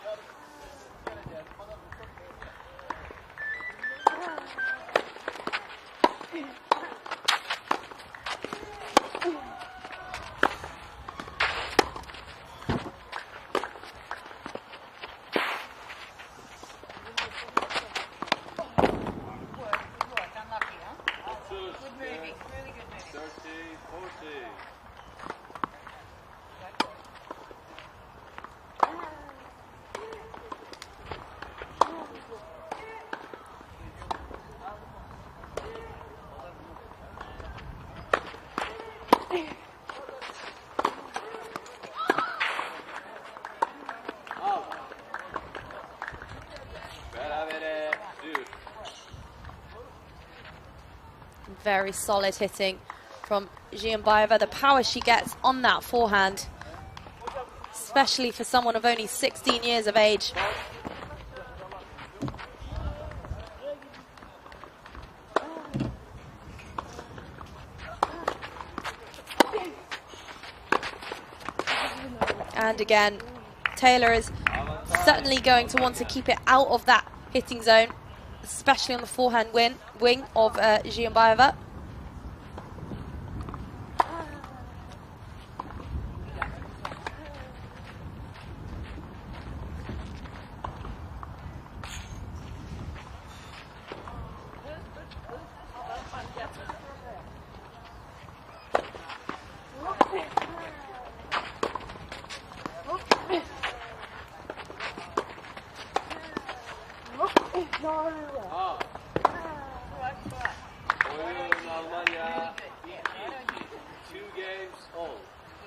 Very solid hitting from Giambaeva. The power she gets on that forehand, especially for someone of only 16 years of age. And again, Taylor is certainly going to want to keep it out of that hitting zone, especially on the forehand wing of Giambaeva.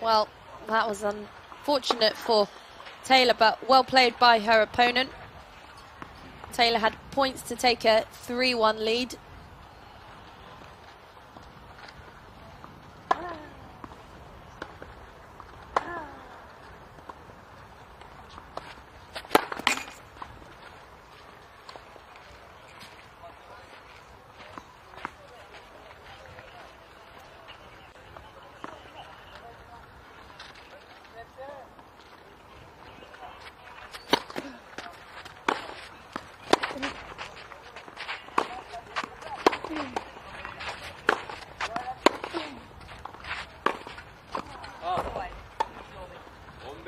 Well, that was unfortunate for Taylor, but well played by her opponent. Taylor had points to take a 3-1 lead.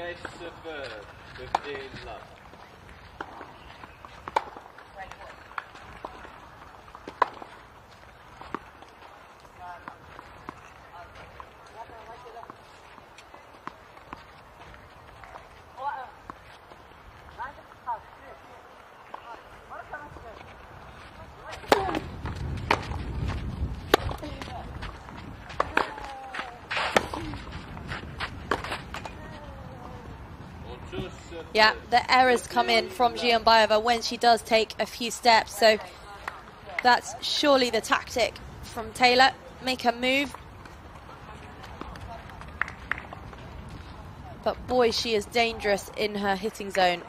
15-0, 15 love. Yeah, the errors come in from Zhiombayeva when she does take a few steps. So that's surely the tactic from Taylor. Make her move. But boy, she is dangerous in her hitting zone.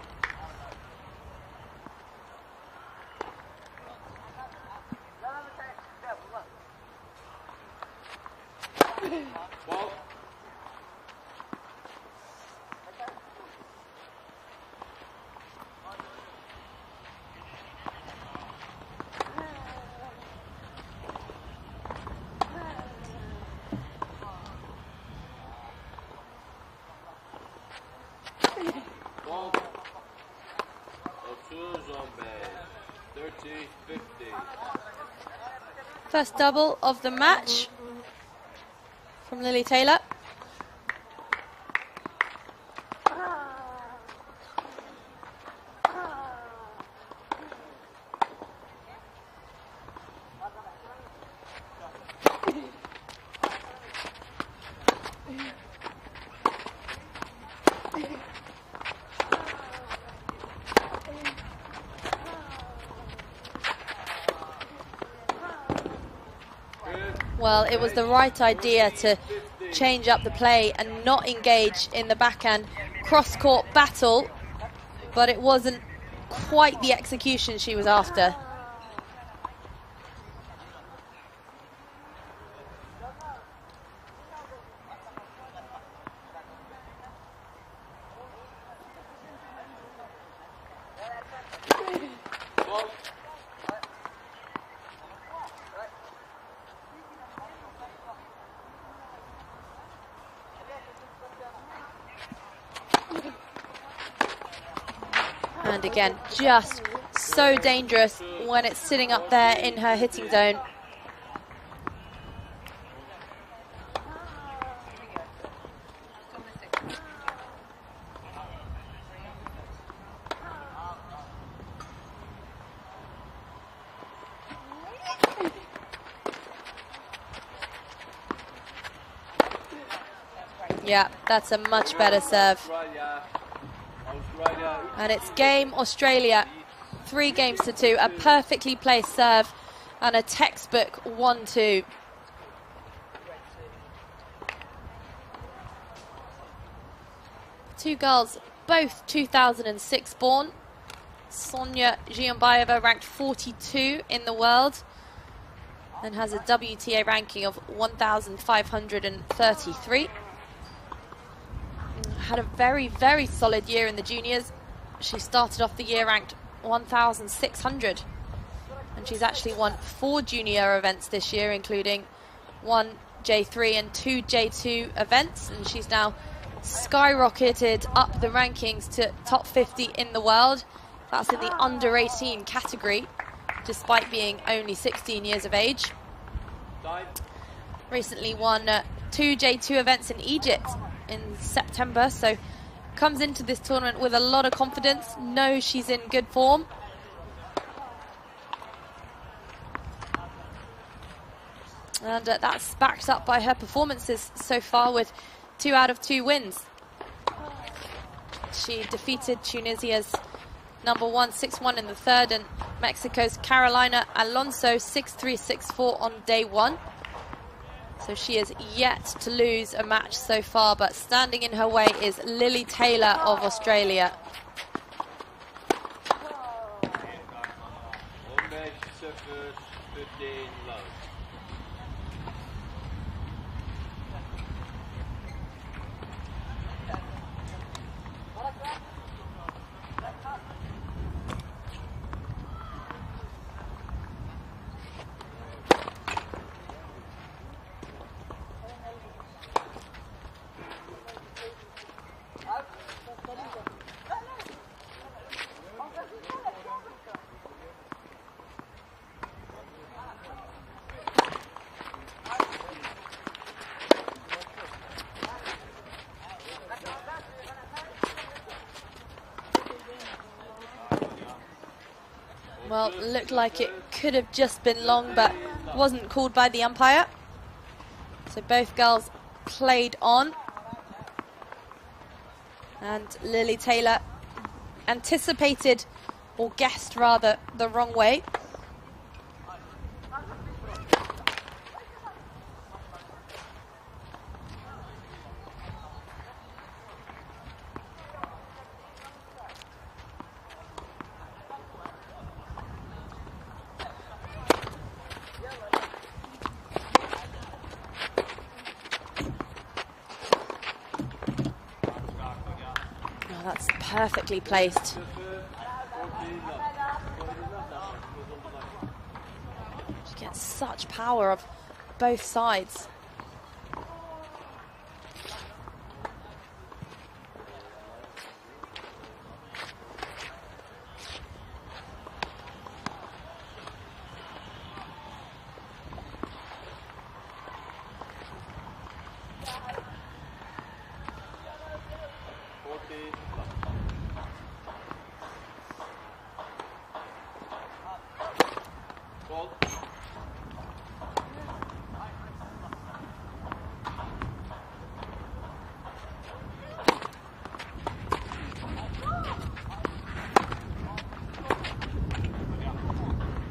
First double of the match from Lily Taylor. Well, it was the right idea to change up the play and not engage in the backhand cross-court battle, but it wasn't quite the execution she was after. And again, just so dangerous when it's sitting up there in her hitting zone. Yeah, that's a much better serve. And it's game Australia, 3-2, a perfectly placed serve and a textbook 1-2. Two girls, both 2006 born. Sonia Zhiombayeva ranked 42 in the world and has a WTA ranking of 1,533. Had a very, very solid year in the juniors. She started off the year ranked 1,600. And she's actually won 4 junior events this year, including 1 J3 and 2 J2 events. And she's now skyrocketed up the rankings to top 50 in the world. That's in the under 18 category, despite being only 16 years of age. Recently won 2 J2 events in Egypt in September, so comes into this tournament with a lot of confidence, knows she's in good form. And that's backed up by her performances so far with 2 out of 2 wins. She defeated Tunisia's number 1 6-1 in the third, and Mexico's Carolina Alonso 6-3, 6-4 on day 1. So she is yet to lose a match so far, but standing in her way is Lily Taylor of Australia. Well, looked like it could have just been long, but wasn't called by the umpire. So both girls played on. And Lily Taylor anticipated, or guessed rather, the wrong way. Oh, that's perfectly placed. She gets such power of both sides.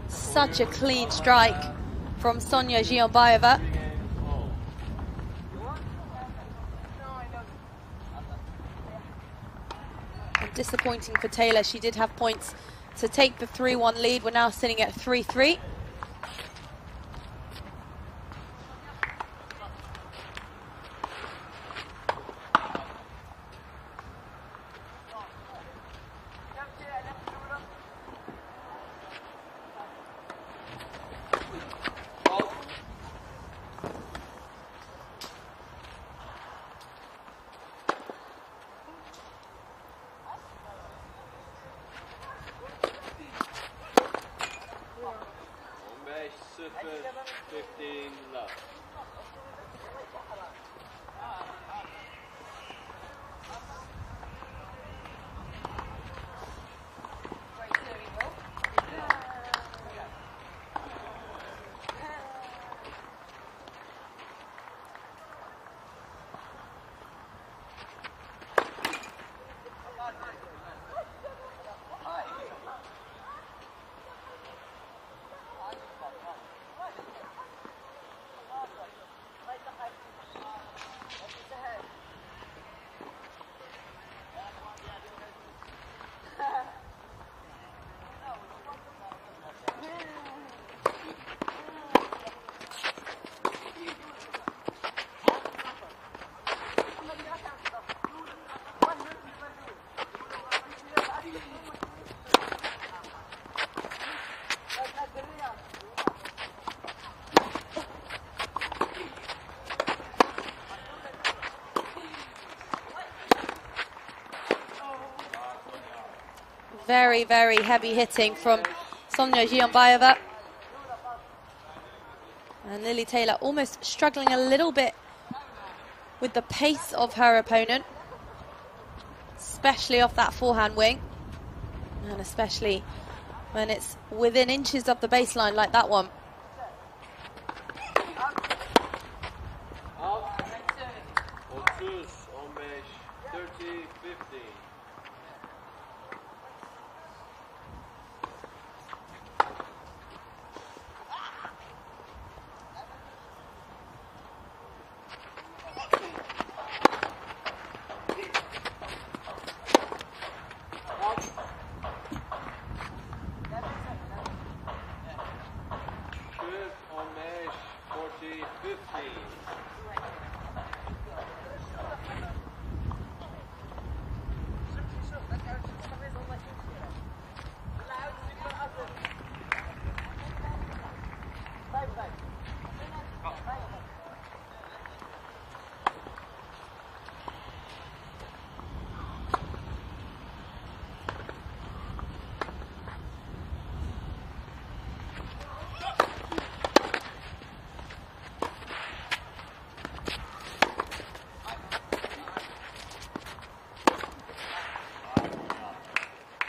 Such a clean strike from Sonia Giambayeva. And disappointing for Taylor. She did have points to take the 3-1 lead. We're now sitting at 3-3. Very, very heavy hitting from Sonia Giambayeva. And Lily Taylor almost struggling a little bit with the pace of her opponent, especially off that forehand wing, and especially when it's within inches of the baseline like that one.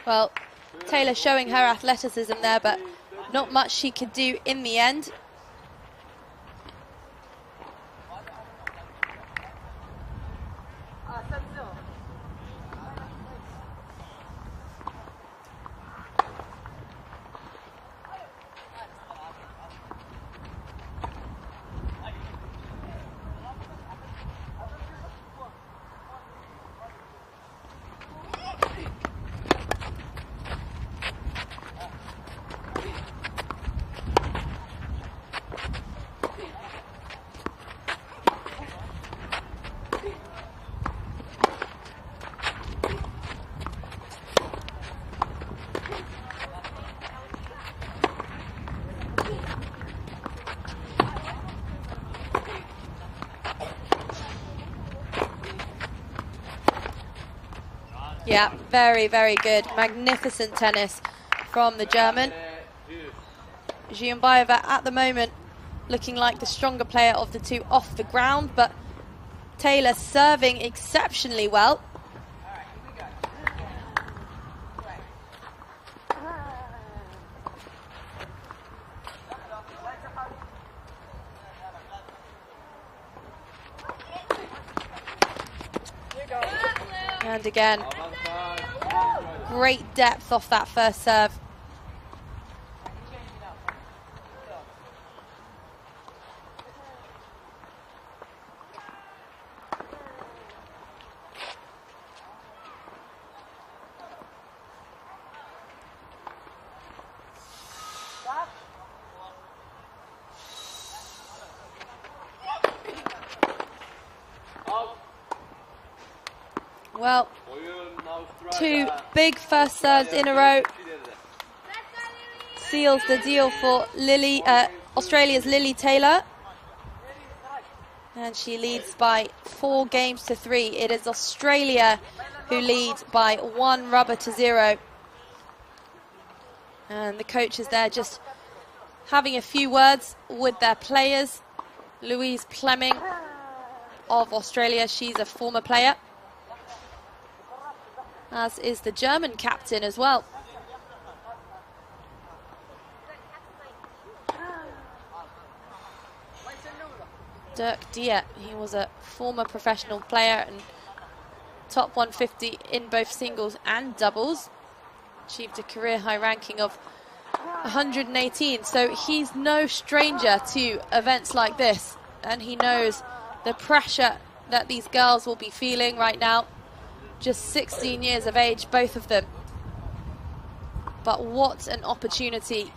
Well, Taylor showing her athleticism there, but not much she could do in the end. Yeah, very, very good. Magnificent tennis from the German. Zhiumbayeva at the moment looking like the stronger player of the two off the ground, but Taylor serving exceptionally well. And again, great depth off that first serve. Well, two big first serves in a row seals the deal for Lily, Australia's Lily Taylor. And she leads by 4 games to 3. It is Australia who lead by 1 rubber to 0. And the coaches there just having a few words with their players. Louise Fleming of Australia, she's a former player, as is the German captain as well. Dirk Dier, he was a former professional player and top 150 in both singles and doubles. Achieved a career high ranking of 118, so he's no stranger to events like this, and he knows the pressure that these girls will be feeling right now. Just 16 years of age, both of them. But what an opportunity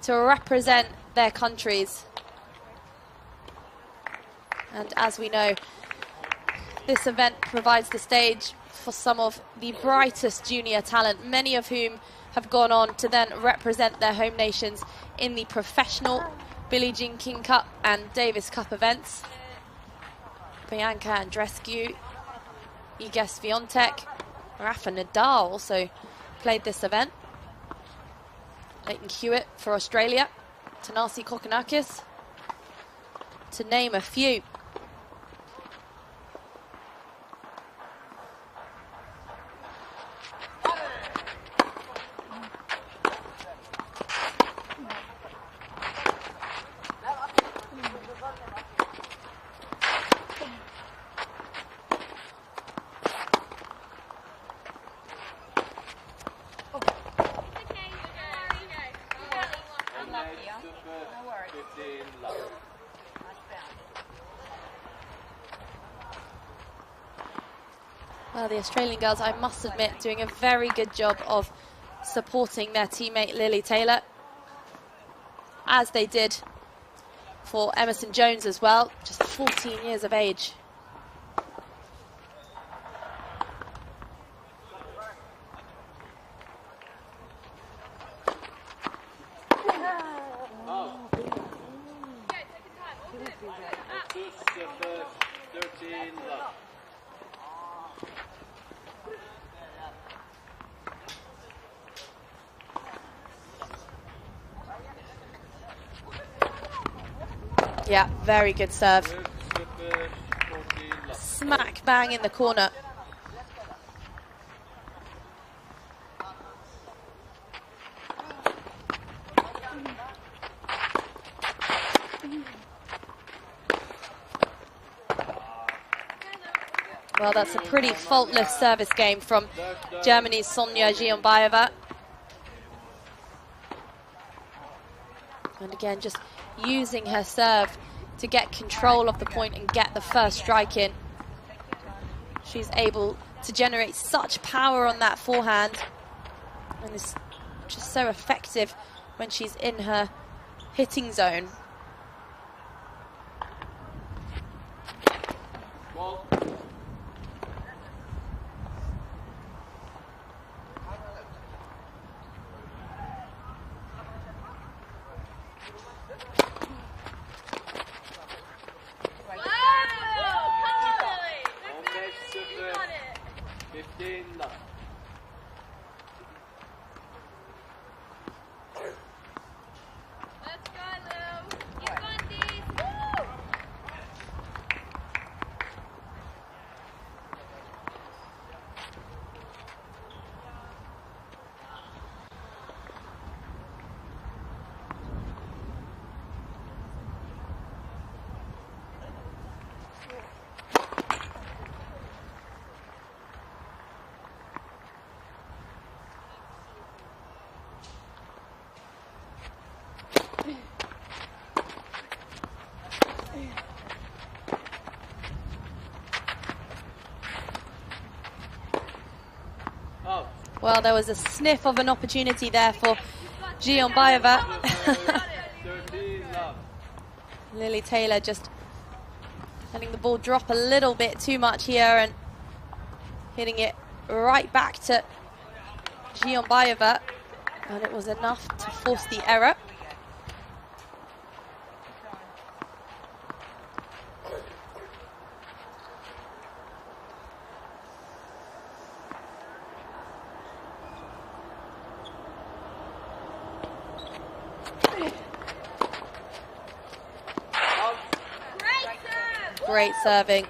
to represent their countries. And as we know, this event provides the stage for some of the brightest junior talent, many of whom have gone on to then represent their home nations in the professional Billie Jean King Cup and Davis Cup events. Bianca Andreescu, Iga Swiatek, Rafa Nadal also played this event. Leighton Hewitt for Australia, Thanasi Kokkinakis, to name a few. Well, the Australian girls, I must admit, doing a very good job of supporting their teammate Lily Taylor, as they did for Emerson Jones as well, just 14 years of age. Yeah, very good serve. Smack bang in the corner. Well, that's a pretty faultless service game from Germany's Sonia Giambayeva. And again, just using her serve to get control of the point and get the first strike in. She's able to generate such power on that forehand, and is just so effective when she's in her hitting zone. Well, there was a sniff of an opportunity there for Giambayeva. Lily Taylor just letting the ball drop a little bit too much here and hitting it right back to Giambayeva, and it was enough to force the error. Great serving.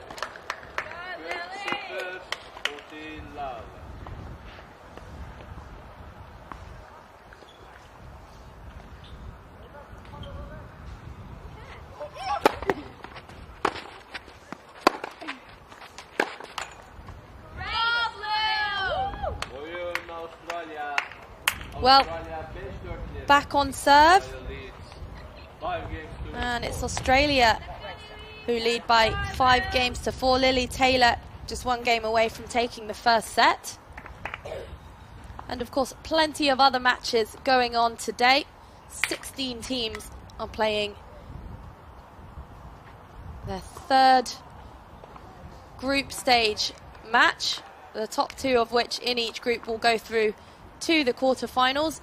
Well, back on serve, and it's Australia who lead by 5-4. Lily Taylor just one game away from taking the first set. And of course, plenty of other matches going on today. 16 teams are playing their third group stage match, the top 2 of which in each group will go through to the quarterfinals.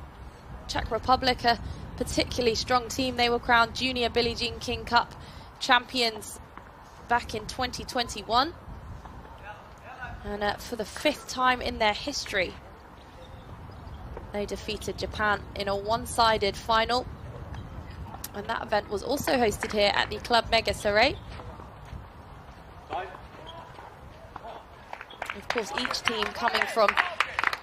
Czech Republic, a particularly strong team. They were crowned Junior Billie Jean King Cup champions back in 2021, and for the 5th time in their history they defeated Japan in a one-sided final, and that event was also hosted here at the Club Mega Surrey. Of course, each team coming from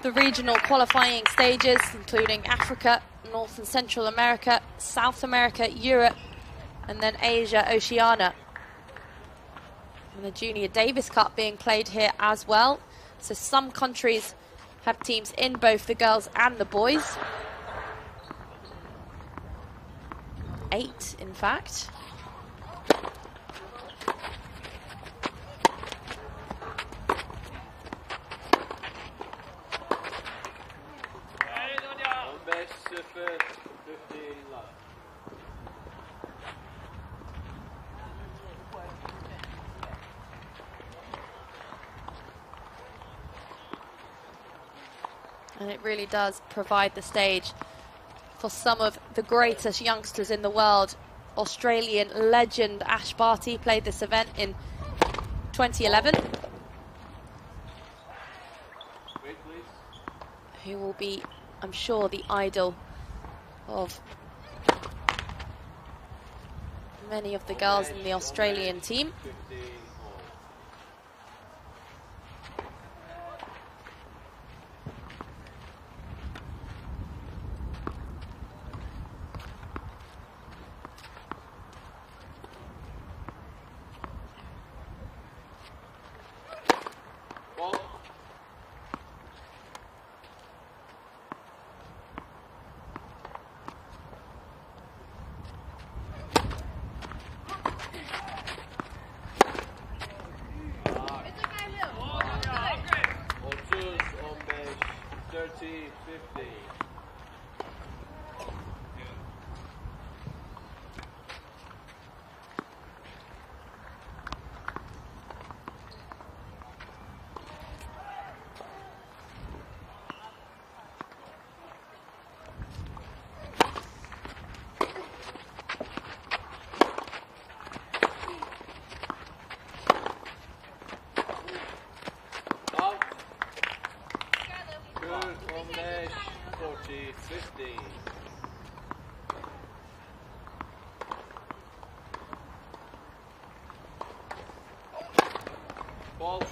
the regional qualifying stages, including Africa, North and Central America, South America, Europe, and then Asia, Oceania. And the Junior Davis Cup being played here as well. So some countries have teams in both the girls and the boys. 8, in fact. And it really does provide the stage for some of the greatest youngsters in the world. Australian legend Ash Barty played this event in 2011. Who will be, I'm sure, the idol of many of the girls in the Australian team. 30-15. Out. Good combination. 40-15. Ball.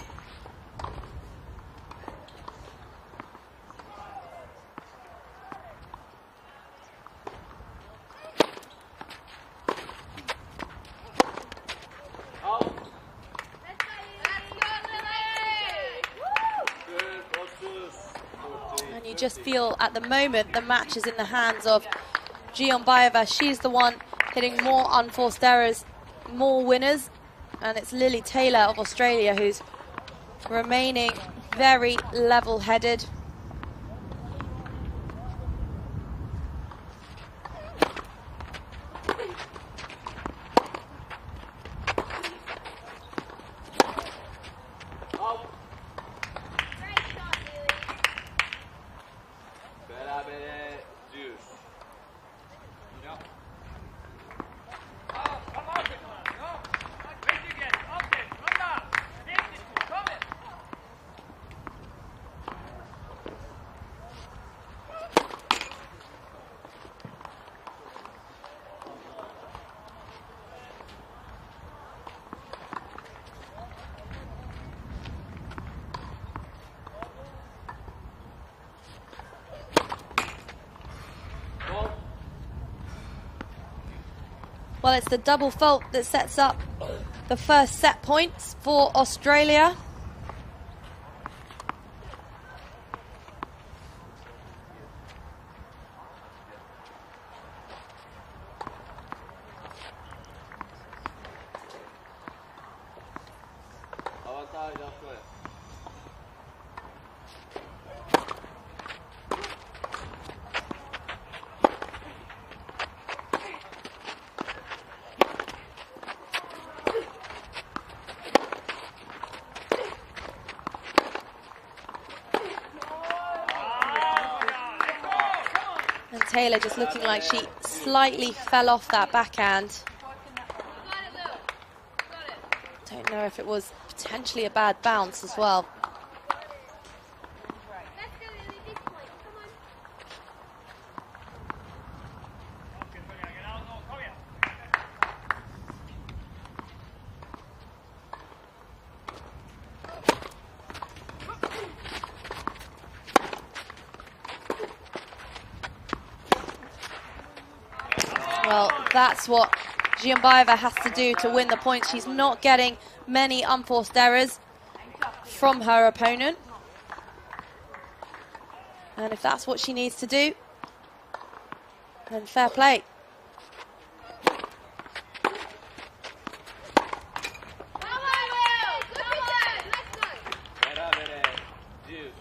Out. Good. 40. And you just feel at the moment the match is in the hands of Giombayeva. She's the one hitting more unforced errors, more winners. And it's Lily Taylor of Australia who's remaining very level-headed. Out. Berabere düz. Ball. Well, it's the double fault that sets up the first set points for Australia. Avantaj Australia. And Taylor just looking like she slightly fell off that backhand. Don't know if it was potentially a bad bounce as well. Well, that's what Giombayeva has to do to win the points. She's not getting many unforced errors from her opponent. And if that's what she needs to do, then fair play. Berabere düz.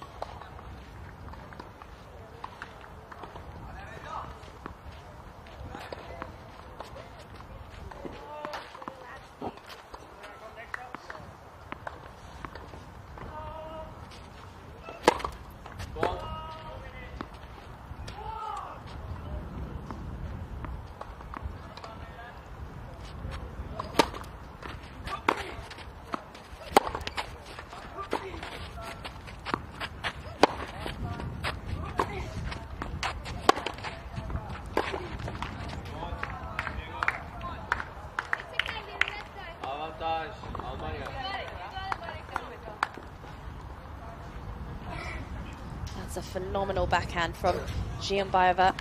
Ball. Avantaj Almanya. That's a phenomenal backhand from Giombayeva.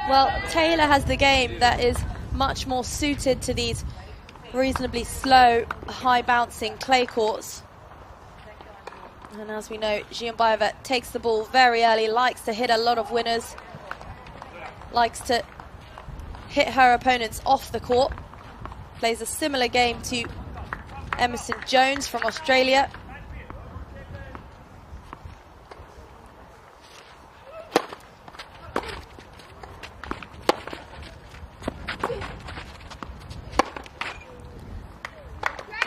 Well, Taylor has the game that is much more suited to these reasonably slow, high-bouncing clay courts. And as we know, Zhionbayeva takes the ball very early, likes to hit a lot of winners, likes to hit her opponents off the court. Plays a similar game to Emerson Jones from Australia.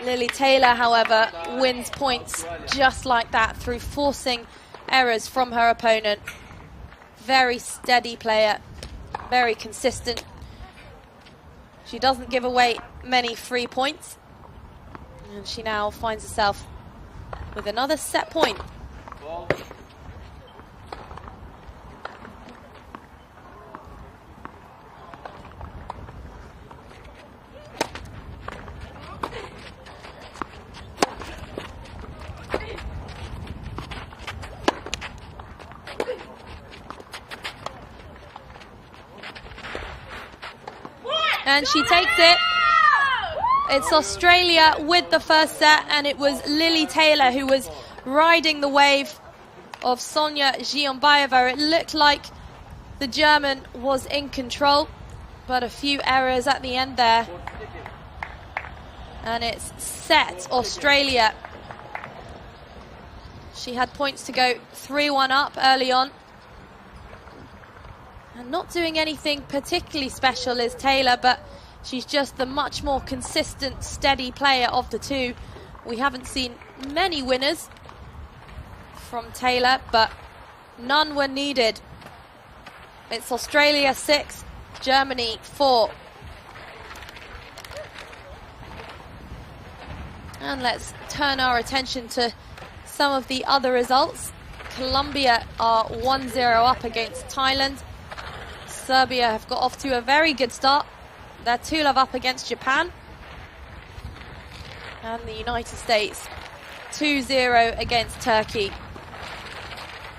Lily Taylor, however, wins points just like that through forcing errors from her opponent. Very steady player, very consistent. She doesn't give away many free points. And she now finds herself with another set point. Ball. And she takes it. It's Australia with the first set, and it was Lily Taylor who was riding the wave of Sonia Zhionbayeva. It looked like the German was in control, but a few errors at the end there. And it's set Australia. She had points to go 3-1 up early on. And not doing anything particularly special is Taylor, but she's just the much more consistent, steady player of the two. We haven't seen many winners from Taylor, but none were needed. It's Australia 6, Germany 4. And let's turn our attention to some of the other results. Colombia are 1-0 up against Thailand. Serbia have got off to a very good start. They're 2-love up against Japan. And the United States 2-0 against Turkey.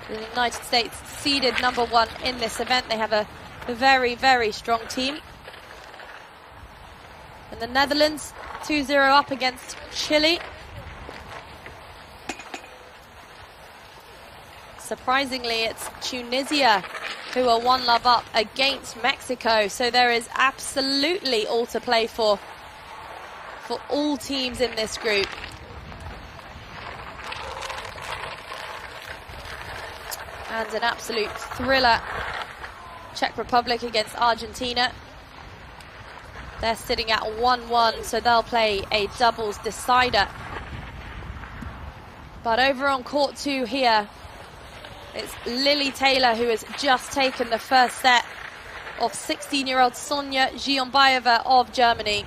The United States seeded #1 in this event. They have a very, very strong team. And the Netherlands 2-0 up against Chile. Surprisingly, it's Tunisia who are 1-love up against Mexico. So there is absolutely all to play for all teams in this group. And an absolute thriller, Czech Republic against Argentina. They're sitting at 1-1, so they'll play a doubles decider. But over on court 2 here, it's Lily Taylor who has just taken the first set of 16-year-old Sonia Zhionbayeva of Germany.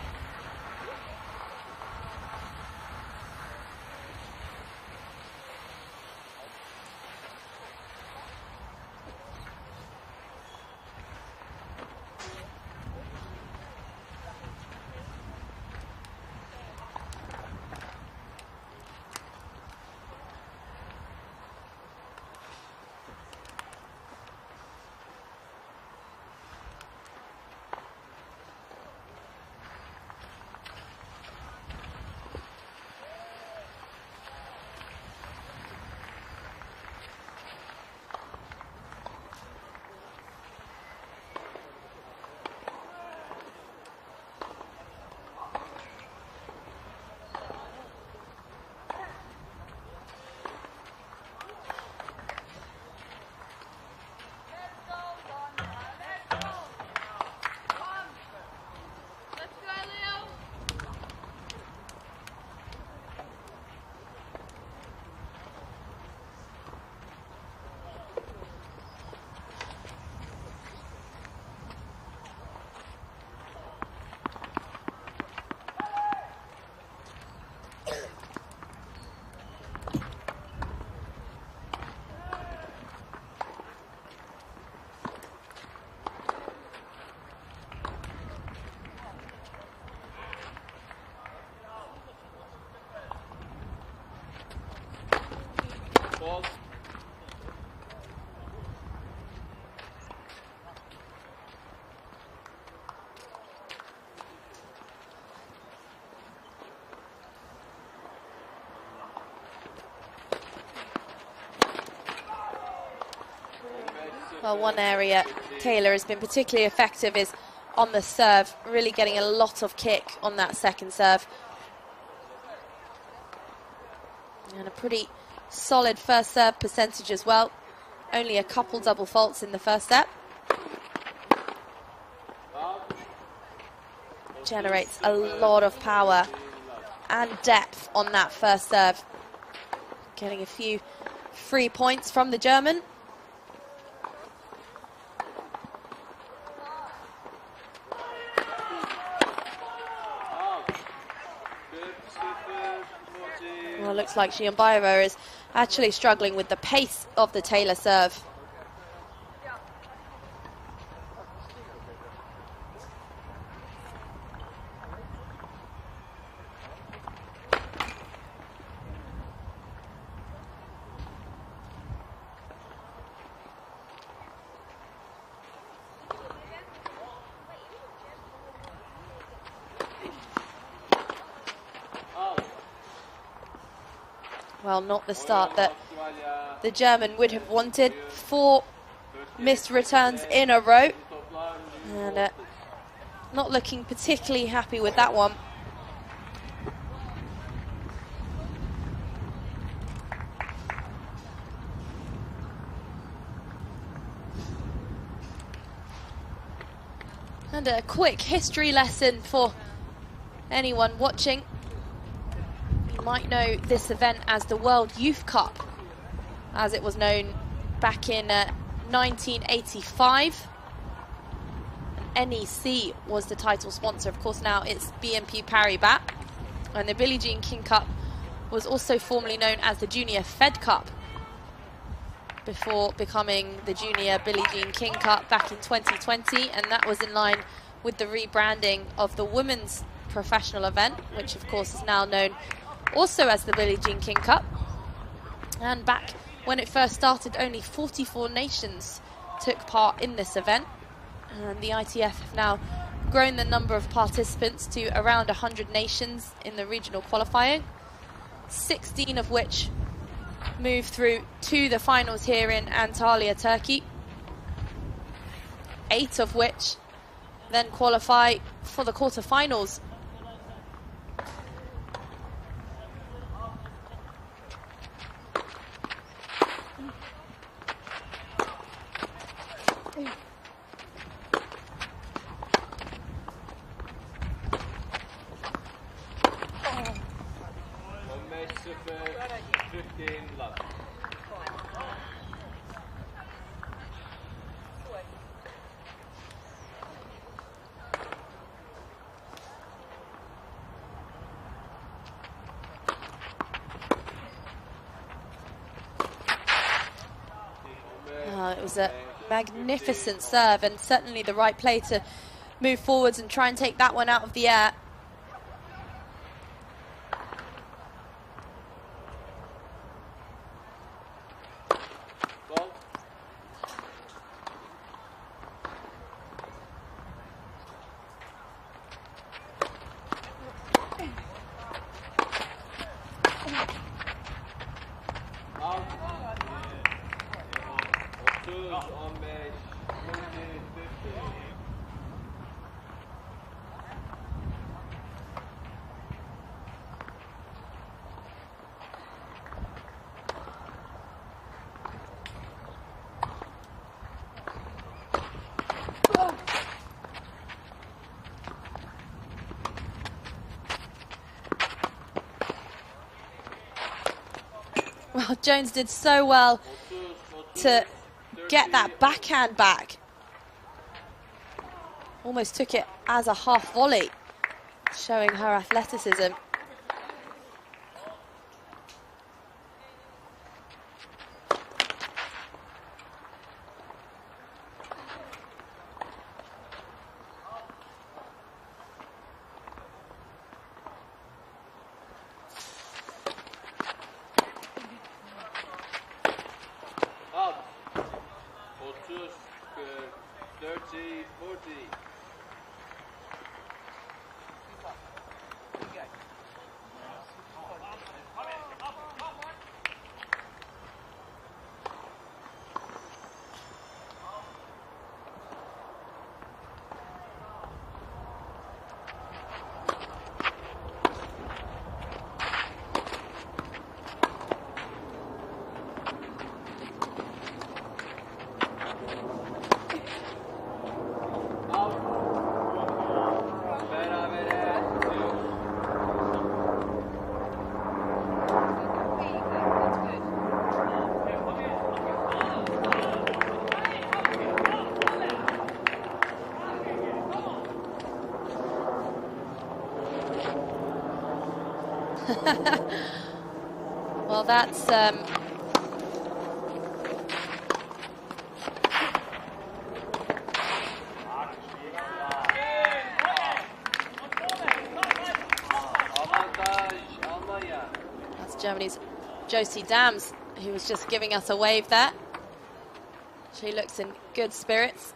Well, one area Taylor has been particularly effective is on the serve, really getting a lot of kick on that second serve. And a pretty solid first serve percentage as well. Only a couple double faults in the first set. Generates a lot of power and depth on that first serve. Getting a few free points from the German. Well, it looks like Xiombayeva is actually struggling with the pace of the Taylor serve. Well, not the start that the German would have wanted. 4 missed returns in a row. And not looking particularly happy with that one. And a quick history lesson for anyone watching. You might know this event as the World Youth Cup, as it was known back in 1985. And NEC was the title sponsor. Of course, now it's BNP Paribas. And the Billie Jean King Cup was also formerly known as the Junior Fed Cup, before becoming the Junior Billie Jean King Cup back in 2020. And that was in line with the rebranding of the women's professional event, which of course is now known also as the Billie Jean King Cup. And back when it first started, only 44 nations took part in this event. And the ITF have now grown the number of participants to around 100 nations in the regional qualifying, 16 of which move through to the finals here in Antalya, Turkey, 8 of which then qualify for the quarterfinals. It was a magnificent serve, and certainly the right play to move forwards and try and take that one out of the air. Well, Jones did so well to get that backhand back. Almost took it as a half volley, showing her athleticism. Well, that's Avantaj Almanya. that's Germany's Josie Dams, who was just giving us a wave there. She looks in good spirits.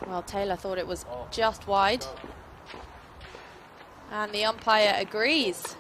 Well, Taylor thought it was just wide. And the umpire agrees.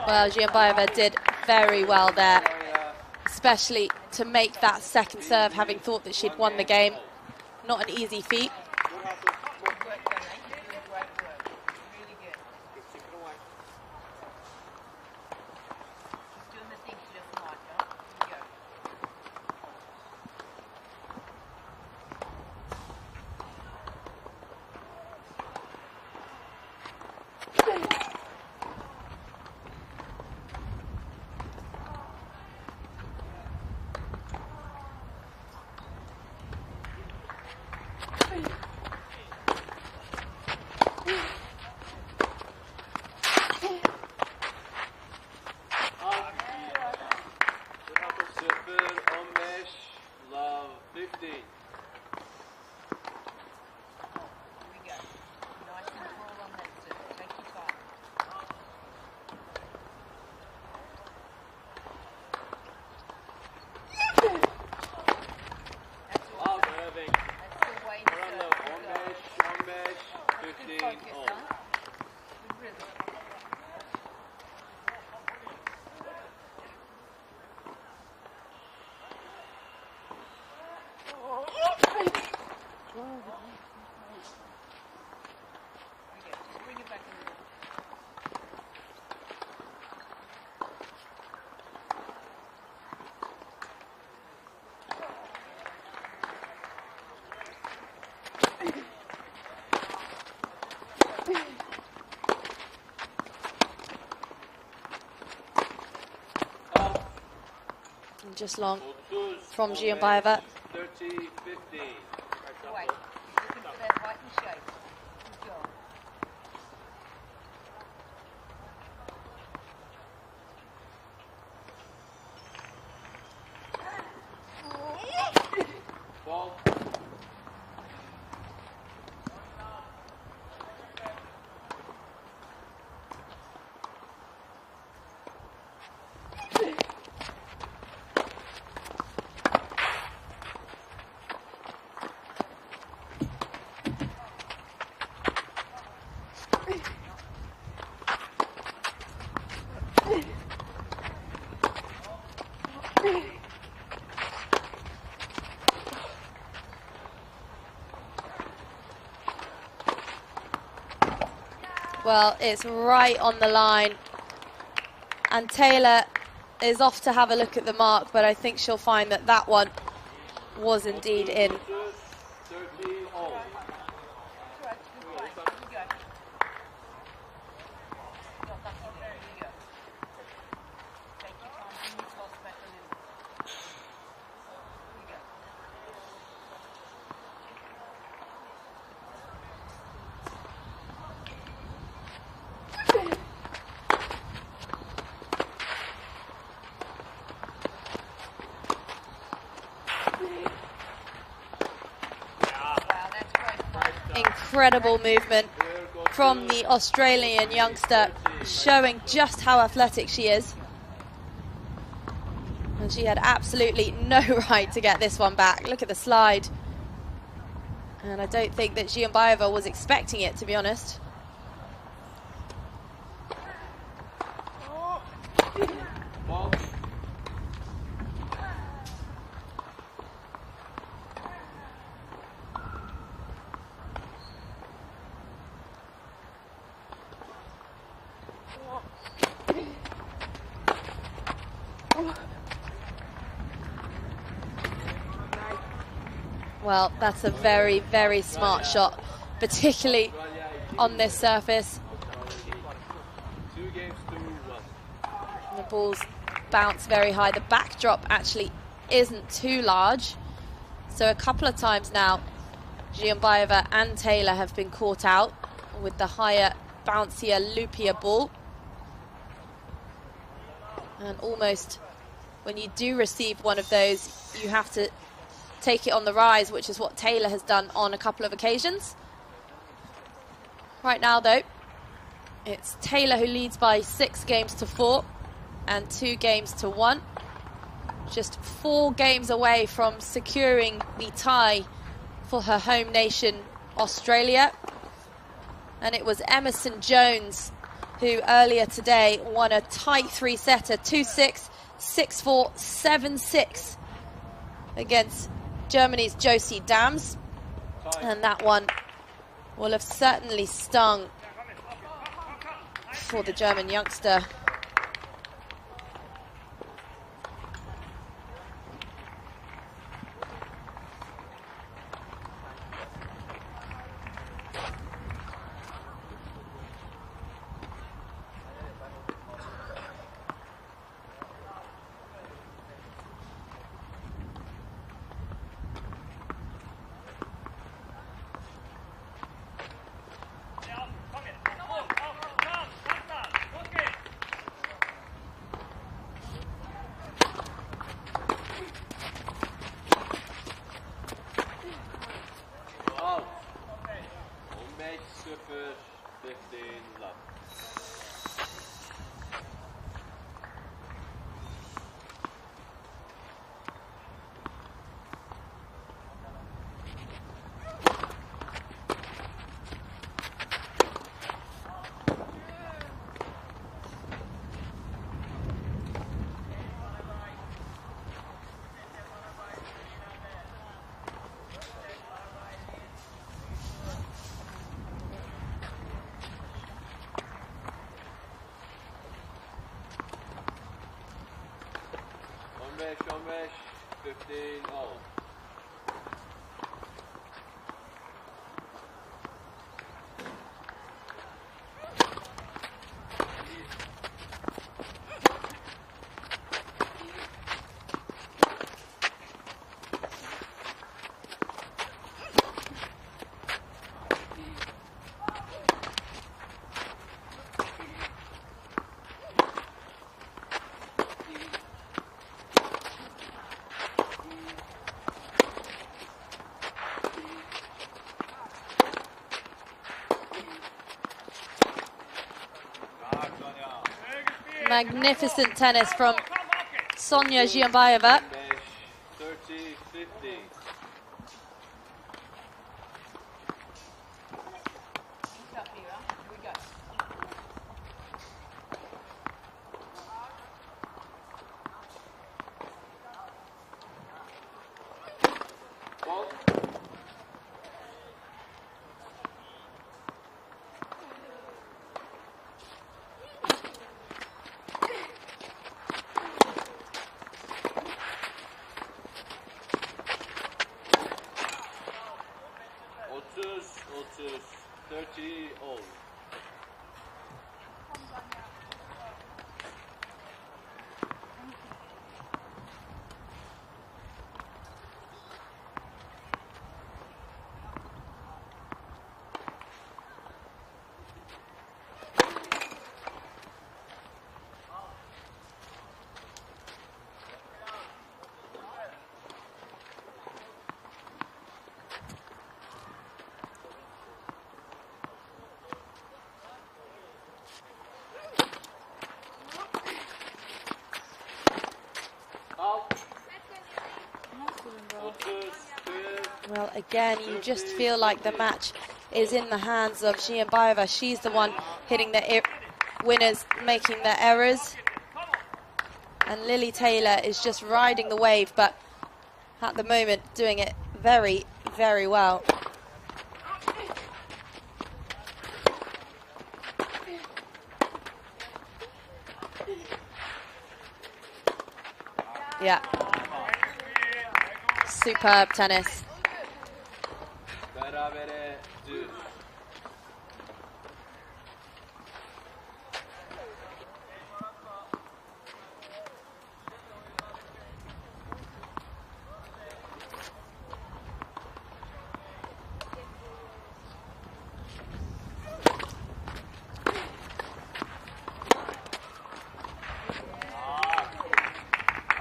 Well, Giambaeva did very well there, especially to make that second serve, having thought that she'd won the game. Not an easy feat. Just long from Giambaeva. 30-15. Ball. Well, it's right on the line. And Taylor is off to have a look at the mark, but I think she'll find that that one was indeed in. 30 all. Incredible movement from the Australian youngster, showing just how athletic she is. And she had absolutely no right to get this one back. Look at the slide. And I don't think that Giambaeva was expecting it, to be honest. Ball. Well, that's a very, very smart shot, particularly on this surface. 2 games to 1. The balls bounce very high. The backdrop actually isn't too large. So a couple of times now, Giambaeva and Taylor have been caught out with the higher, bouncier, loopier ball. And almost when you do receive one of those, you have to take it on the rise, which is what Taylor has done on a couple of occasions. Right now, though, it's Taylor who leads by 6 games to 4 and 2 games to 1. Just 4 games away from securing the tie for her home nation, Australia. And it was Emerson Jones who earlier today won a tight 3-setter, 2-6, 6-4, 7-6 against Germany's Josie Dams. And that one will have certainly stung for the German youngster. Out. 15-0, 15 love. On mesh, 15 all. Magnificent tennis from Sonia Giambaeva. 30-15. Ball. Otus, 30 all. Well, again, you just feel like the match is in the hands of Zhianbaeva. She's the one hitting the winners, making the errors. And Lily Taylor is just riding the wave, but at the moment doing it very, very well. Yeah. Superb tennis. Berabere düz.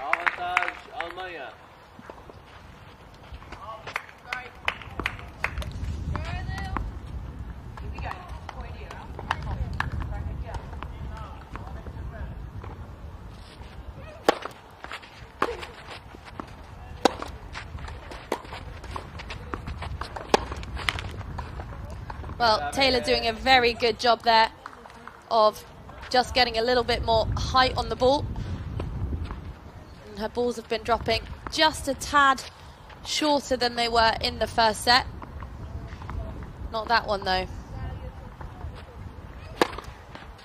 Avantaj Almanya. Well, Taylor doing a very good job there of just getting a little bit more height on the ball. And her balls have been dropping just a tad shorter than they were in the first set. Not that one though.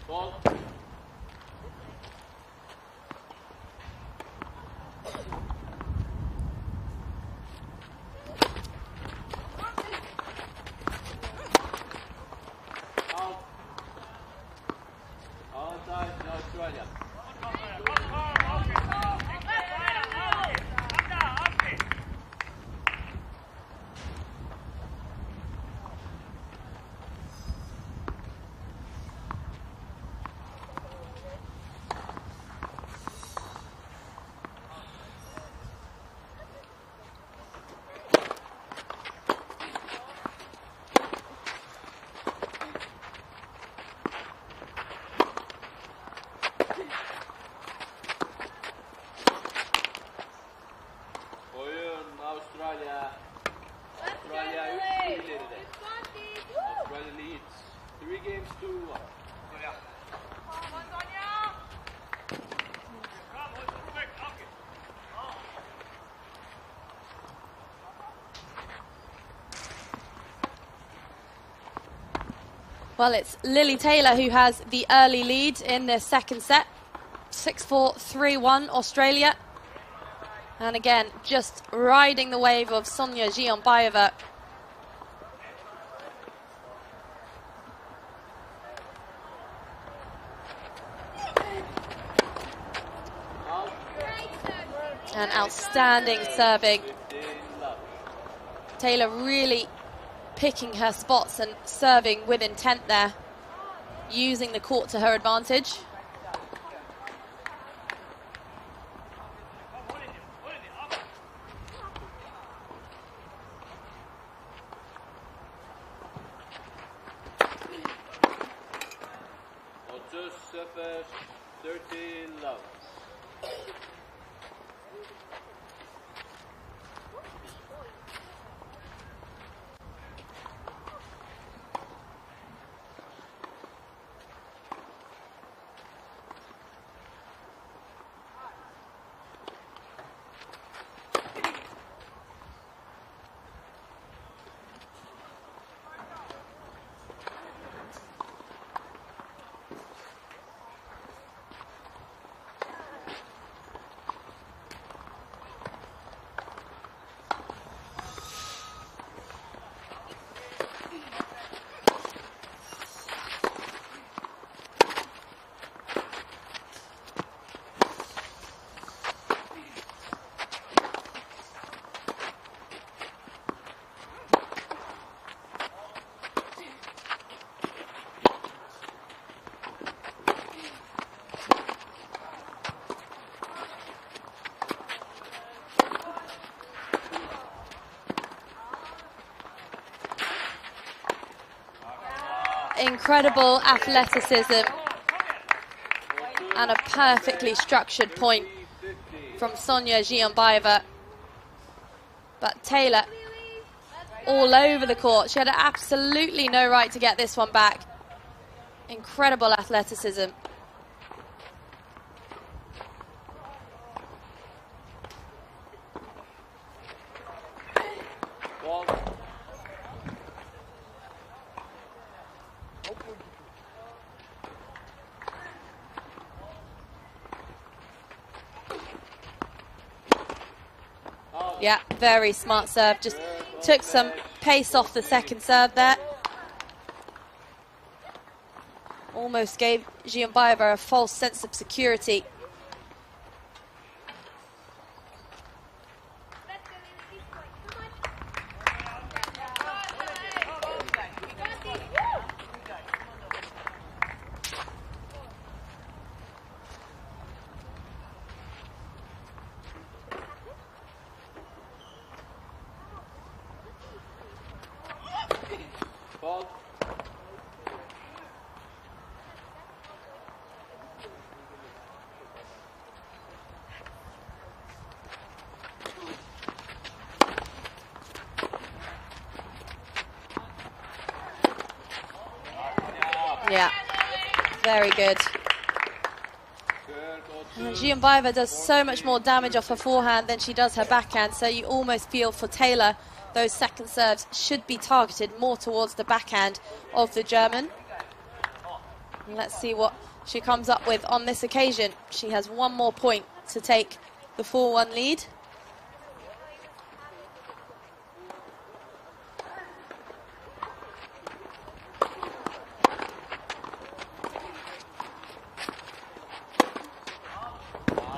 Ball. Out. Avantaj Australia. Oyun Avustralya. Avustralya 3 ileride. Avustralya leads 3 games to 1. Well, it's Lily Taylor who has the early lead in the second set. 6-4, 3-1 Australia. And again, just riding the wave of Sonia Zhianbaeva. And outstanding serving. 15 love. Taylor really picking her spots and serving with intent there, using the court to her advantage. Otus 13 love. Incredible athleticism and a perfectly structured point from Sonia Zhianbaeva. But Taylor all over the court. She had absolutely no right to get this one back. Incredible athleticism. Ball. Yeah, very smart serve. Just took some pace off the second serve there. Almost gave Giambaeva a false sense of security. Ball. Yeah, very good. And Giambaeva does so much more damage off her forehand than she does her backhand, so you almost feel for Taylor those second serves should be targeted more towards the backhand of the German. And let's see what she comes up with on this occasion. She has one more point to take the 4-1 lead.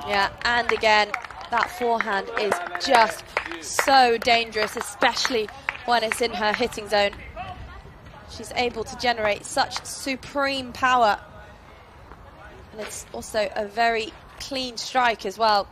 Yeah, and again, that forehand is just so dangerous, especially when it's in her hitting zone. She's able to generate such supreme power. And it's also a very clean strike as well.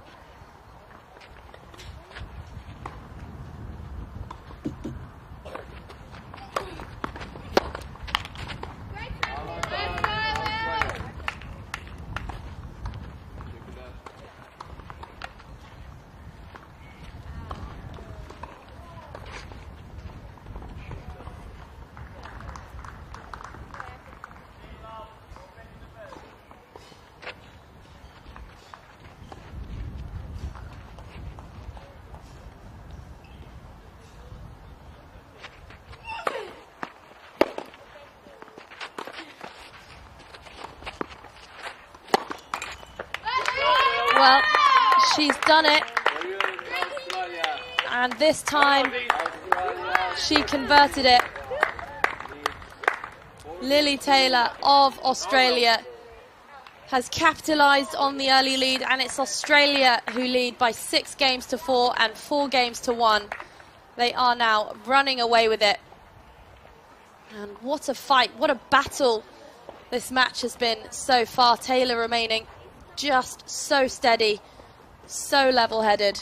Well, she's done it, and this time she converted it. Lily Taylor of Australia has capitalised on the early lead, and it's Australia who lead by 6 games to 4 and 4 games to 1. They are now running away with it. And what a fight, what a battle this match has been so far. Taylor remaining just so steady, so level-headed.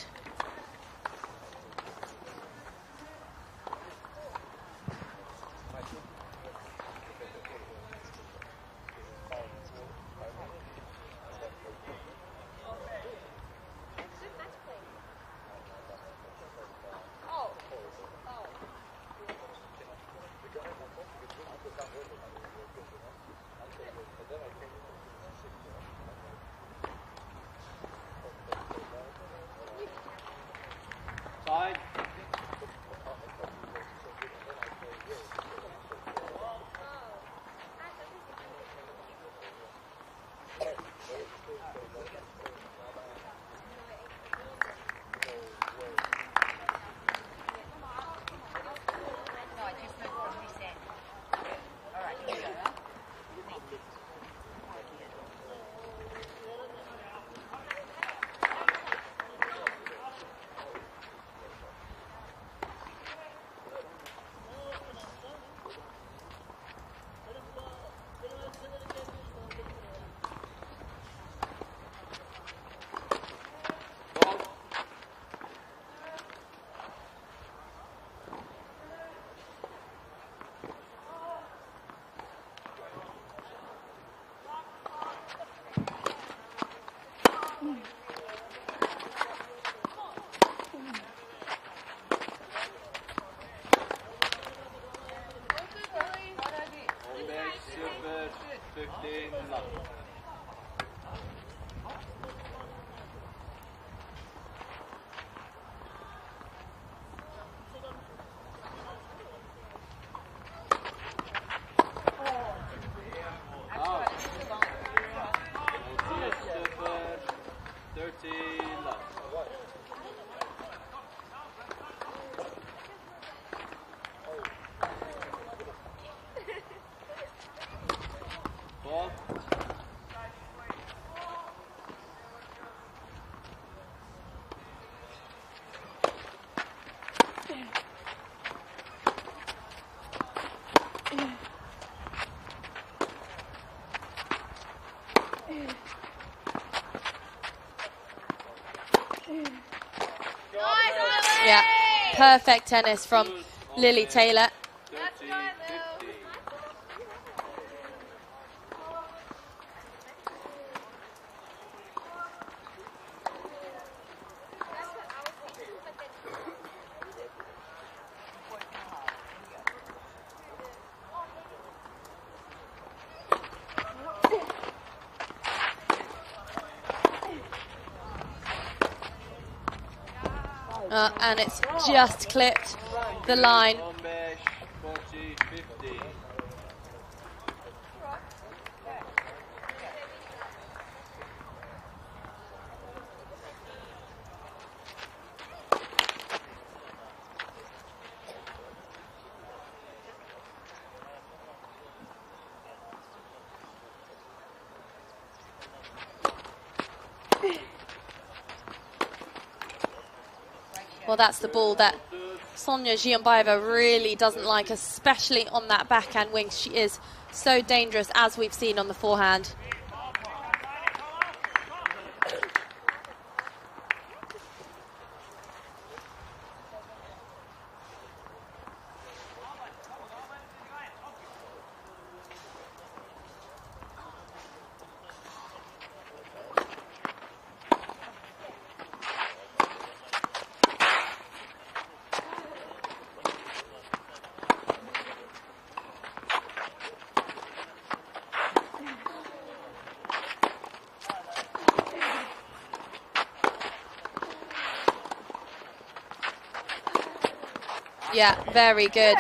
15 love. Out. Serve 30 love. Ball. Yeah, perfect tennis from Lily Taylor. 30, 50. And it's just clipped the line. Bombeş 40, 50. Well, that's the ball that Sonia Zhiombayeva really doesn't like, especially on that backhand wing. She is so dangerous, as we've seen on the forehand. Yeah, very good.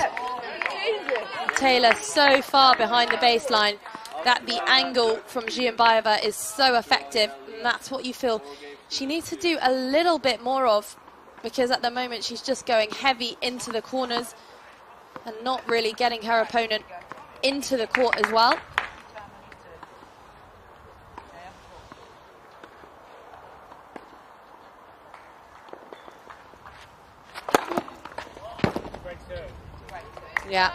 Taylor so far behind the baseline that the angle from Zhiombayeva is so effective, and that's what you feel she needs to do a little bit more of, because at the moment she's just going heavy into the corners and not really getting her opponent into the court as well. Yeah,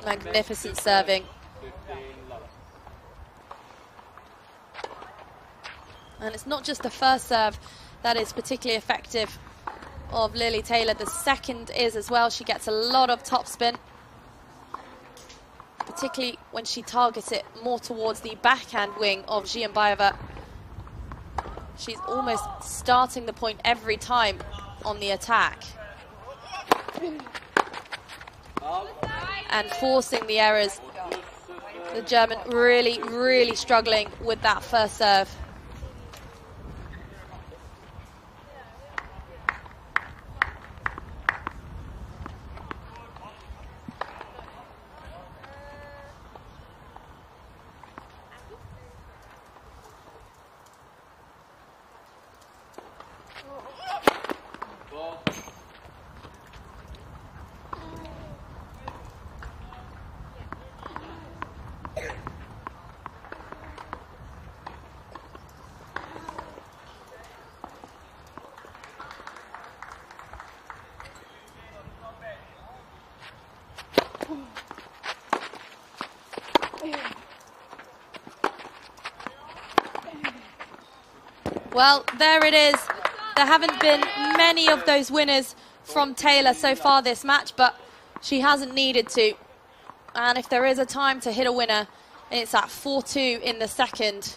magnificent serving. 15 love. And it's not just the first serve that is particularly effective of Lily Taylor, the second is as well. She gets a lot of topspin, particularly when she targets it more towards the backhand wing of Zhiombayeva. She's almost starting the point every time on the attack and forcing the errors. The German really, really struggling with that first serve. Ball. Well, there it is. There haven't been many of those winners from Taylor so far this match, but she hasn't needed to. And if there is a time to hit a winner, it's at 4-2 in the second.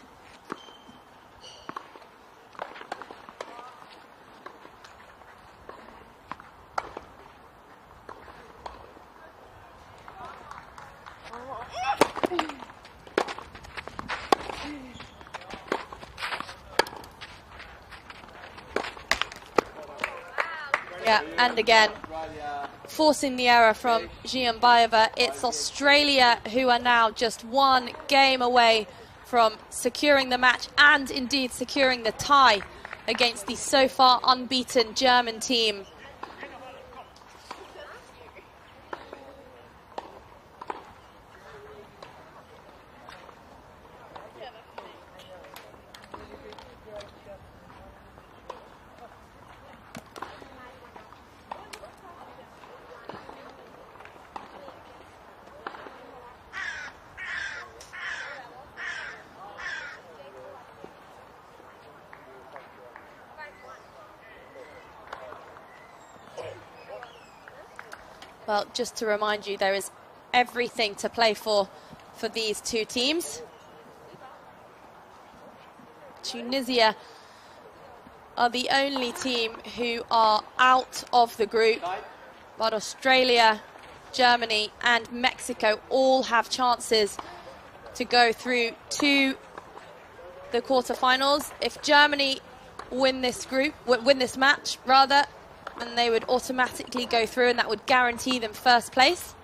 And again, Australia. forcing the error from Giambaeva. It's Australia who are now just one game away from securing the match and indeed securing the tie against the so far unbeaten German team. Well, just to remind you, there is everything to play for these two teams. Tunisia are the only team who are out of the group, but Australia, Germany and Mexico all have chances to go through to the quarterfinals. If Germany win this match, and they would automatically go through, and that would guarantee them first place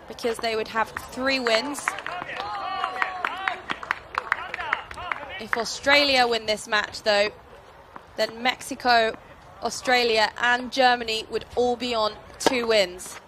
because they would have 3 wins. If Australia win this match, though, then Mexico, Australia and Germany would all be on 2 wins.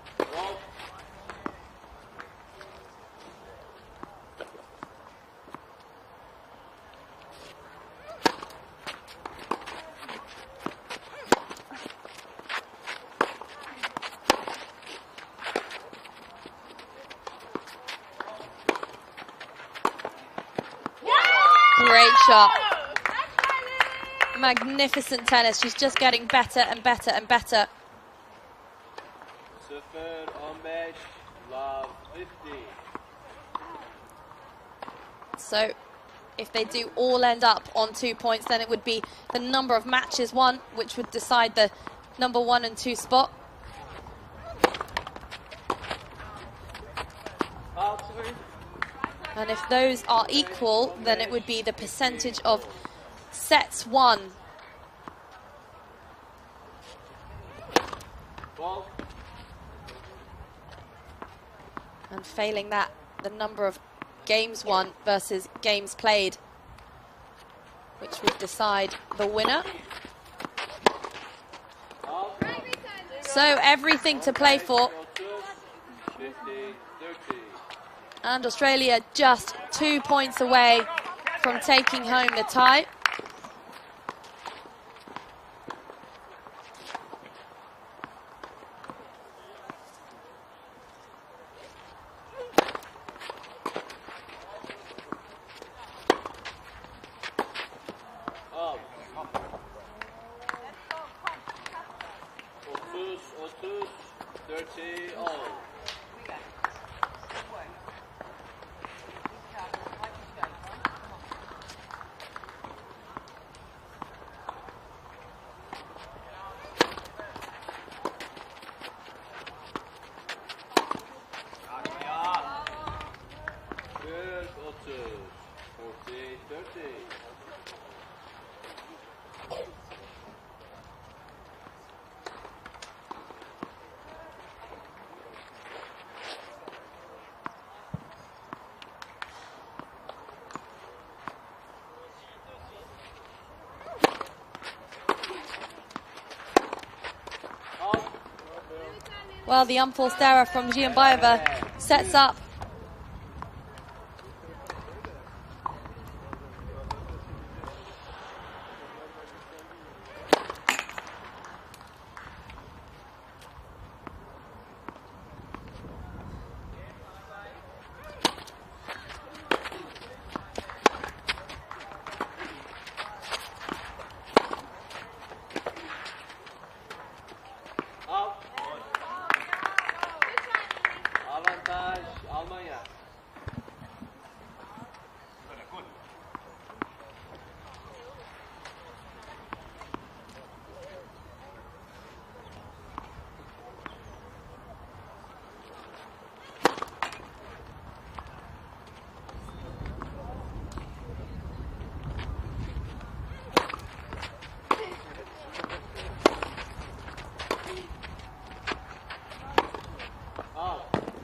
Great shot. Magnificent tennis. She's just getting better and better and better. 0 15 love 50. So if they do all end up on 2 points, then it would be the number of matches won, which would decide the number 1 and 2 spot. And if those are equal, then it would be the percentage of sets won. Ball. And failing that, the number of games won versus games played, which would decide the winner. So everything to play for. 50, 30. And Australia just 2 points away from taking home the tie. Al. 30, 30, all. Good, 40, 30. Well, the unforced error from Giambaeva sets up Avantaj Almanya.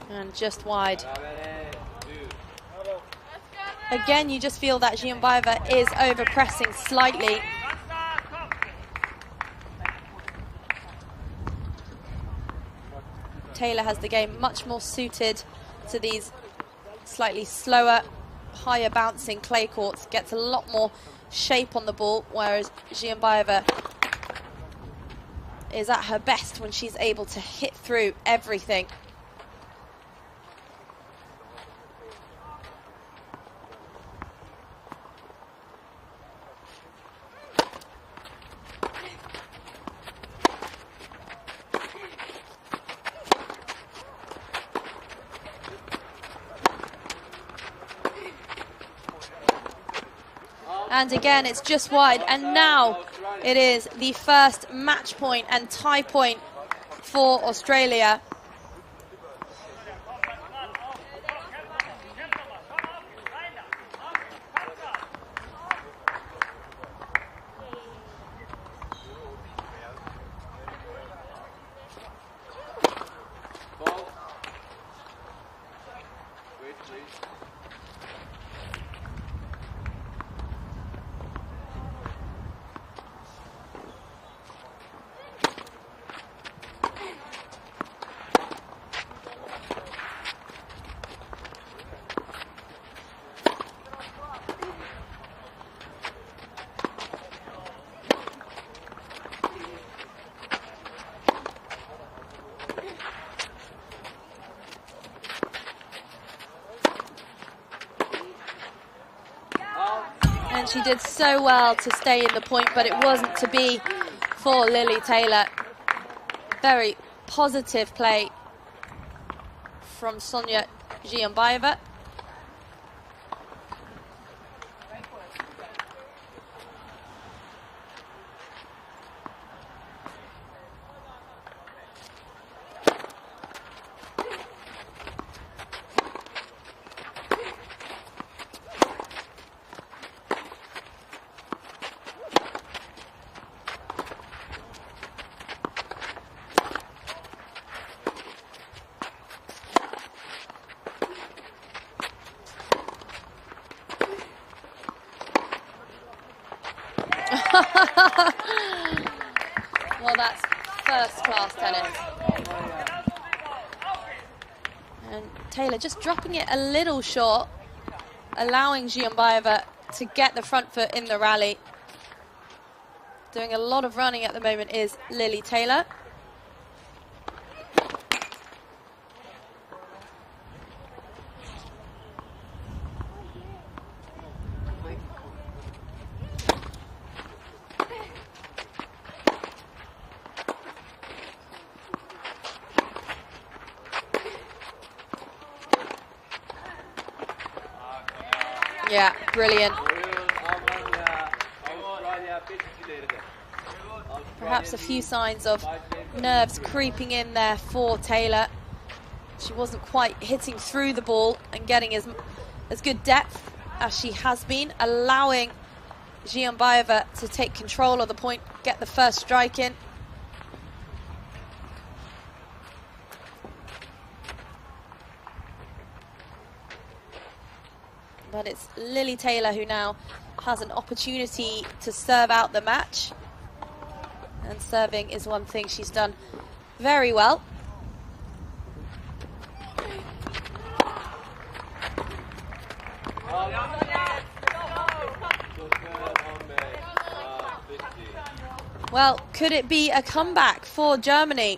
And just wide. Berabere. 2. Again, you just feel that Giambaeva is over-pressing slightly. Taylor has the game much more suited to these slightly slower, higher bouncing clay courts. Gets a lot more shape on the ball, whereas Giambaeva is at her best when she's able to hit through everything. And again, it's just wide. And now it is the first match point and tie point for Australia. Ball. Wait, please. And she did so well to stay in the point, but it wasn't to be for Lily Taylor. Very positive play from Sonia Giambaeva. Well, that's first-class tennis. And Taylor just dropping it a little short, allowing Giambaeva to get the front foot in the rally. Doing a lot of running at the moment is Lily Taylor. Yeah, brilliant. Perhaps a few signs of nerves creeping in there for Taylor. She wasn't quite hitting through the ball and getting as good depth as she has been, allowing Giambaeva to take control of the point, get the first strike in. But it's Lily Taylor who now has an opportunity to serve out the match. And serving is one thing she's done very well. Well, could it be a comeback for Germany?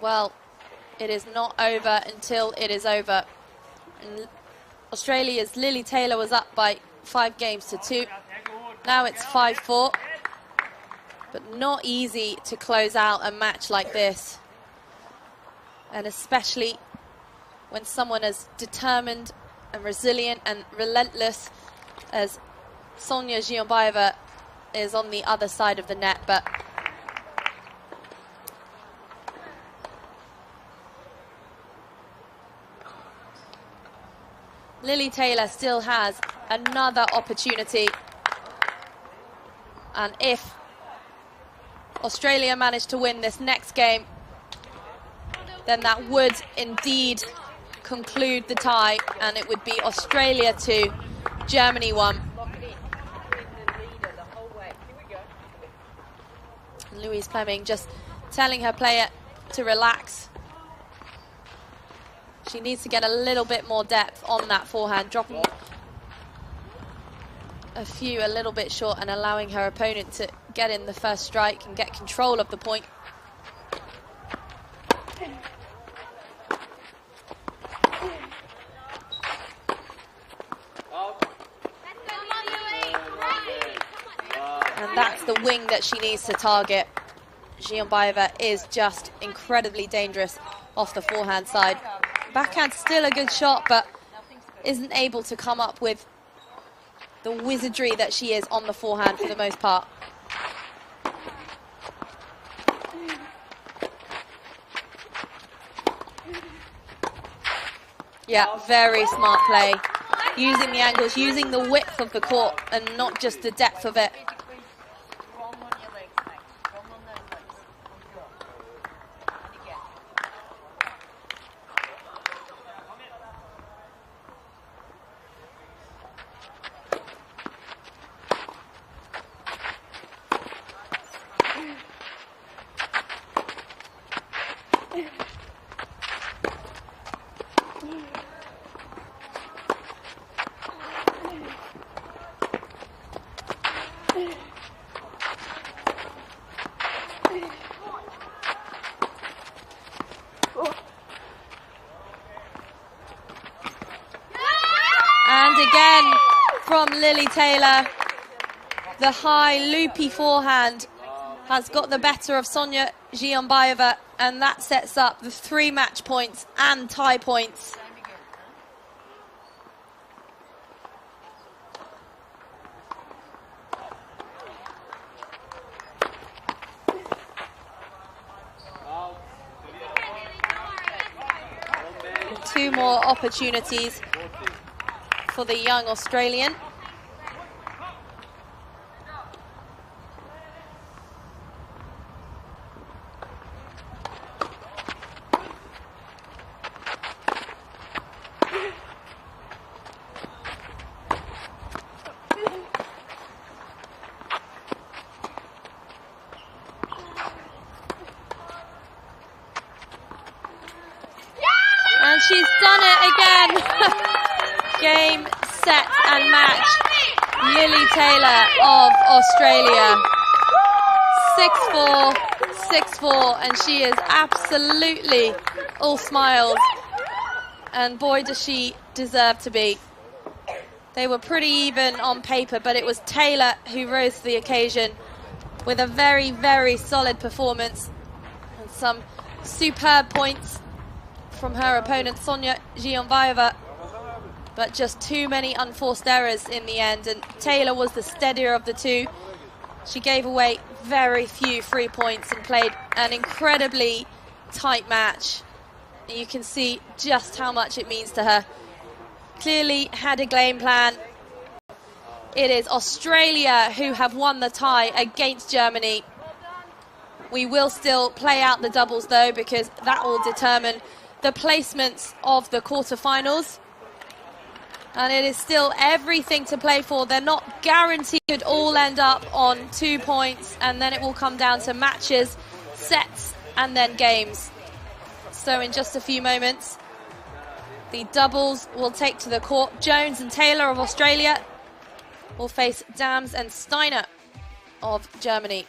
Well, it is not over until it is over. And Australia's Lily Taylor was up by 5 games to 2. Now it's 5-4. But not easy to close out a match like this. And especially when someone as determined and resilient and relentless as Sonia Zhionbayeva is on the other side of the net. But Lily Taylor still has another opportunity. And if Australia managed to win this next game, then that would indeed conclude the tie, and it would be Australia 2, Germany 1. Louise Fleming just telling her player to relax. She needs to get a little bit more depth on that forehand, dropping a few a little bit short and allowing her opponent to get in the first strike and get control of the point. And that's the wing that she needs to target. Zhionbayeva is just incredibly dangerous off the forehand side. Backhand still a good shot, but isn't able to come up with the wizardry that she is on the forehand for the most part. Yeah, very smart play. Using the angles, using the width of the court and not just the depth of it. And again from Lily Taylor, the high loopy forehand has got the better of Sonia Zhionbayeva, and that sets up the 3 match points and tie points. And 2 more opportunities for the young Australian. And she's done it again. Game, set and match. Lily Taylor of Australia. 6-4, 6-4, and she is absolutely all smiles. And boy, does she deserve to be. They were pretty even on paper, but it was Taylor who rose to the occasion with a very, very solid performance and some superb points from her opponent Sonia Zhionbayeva, but just too many unforced errors in the end, and Taylor was the steadier of the two. She gave away very few free points and played an incredibly tight match. You can see just how much it means to her. Clearly had a game plan. It is Australia who have won the tie against Germany. We will still play out the doubles though, because that will determine the placements of the quarterfinals. And it is still everything to play for. They're not guaranteed to all end up on 2 points, and then it will come down to matches, sets, and then games. So in just a few moments, the doubles will take to the court. Jones and Taylor of Australia will face Dams and Steiner of Germany.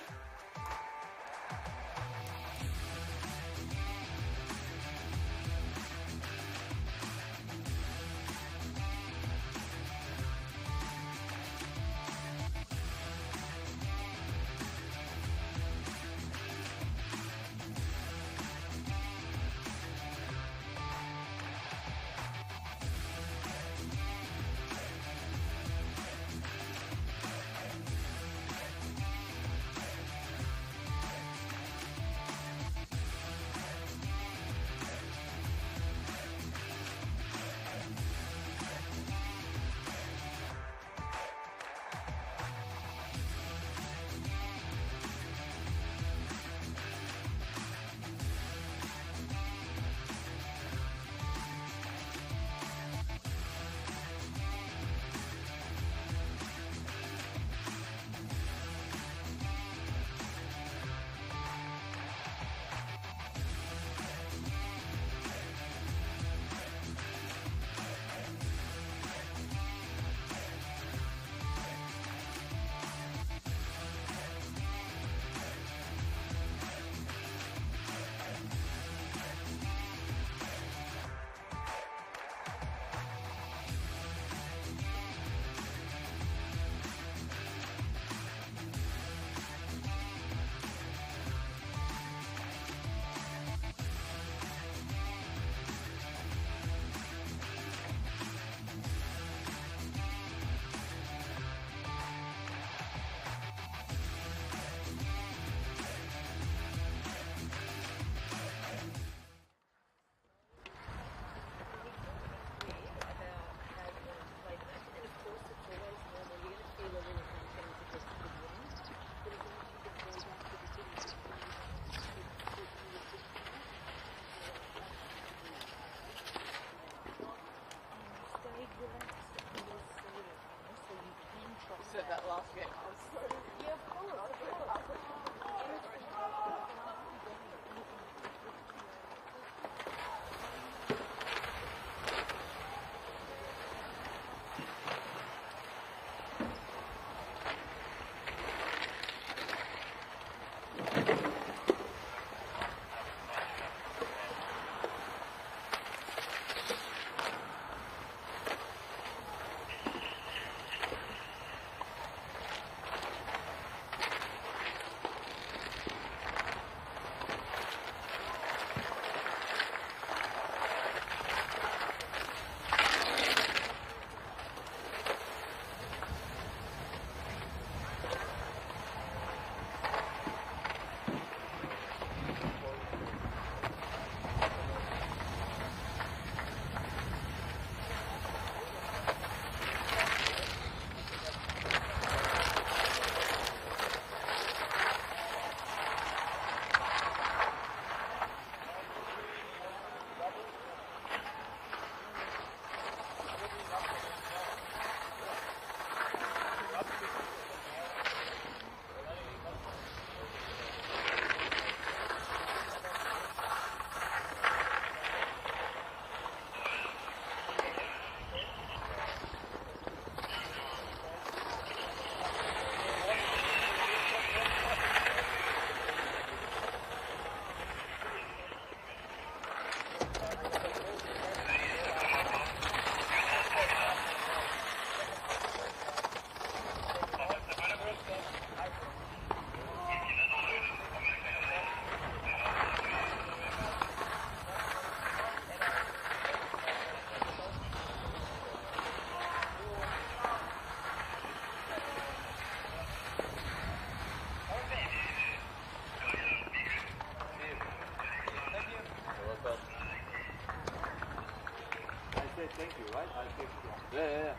thank you, right? I say yeah.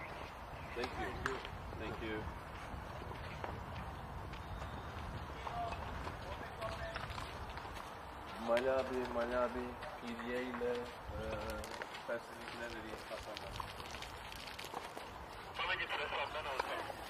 Thank you. Thank you. Malabi, Billie ile tersizlikler dediği kapanlar. Bana getiresen ben alacağım.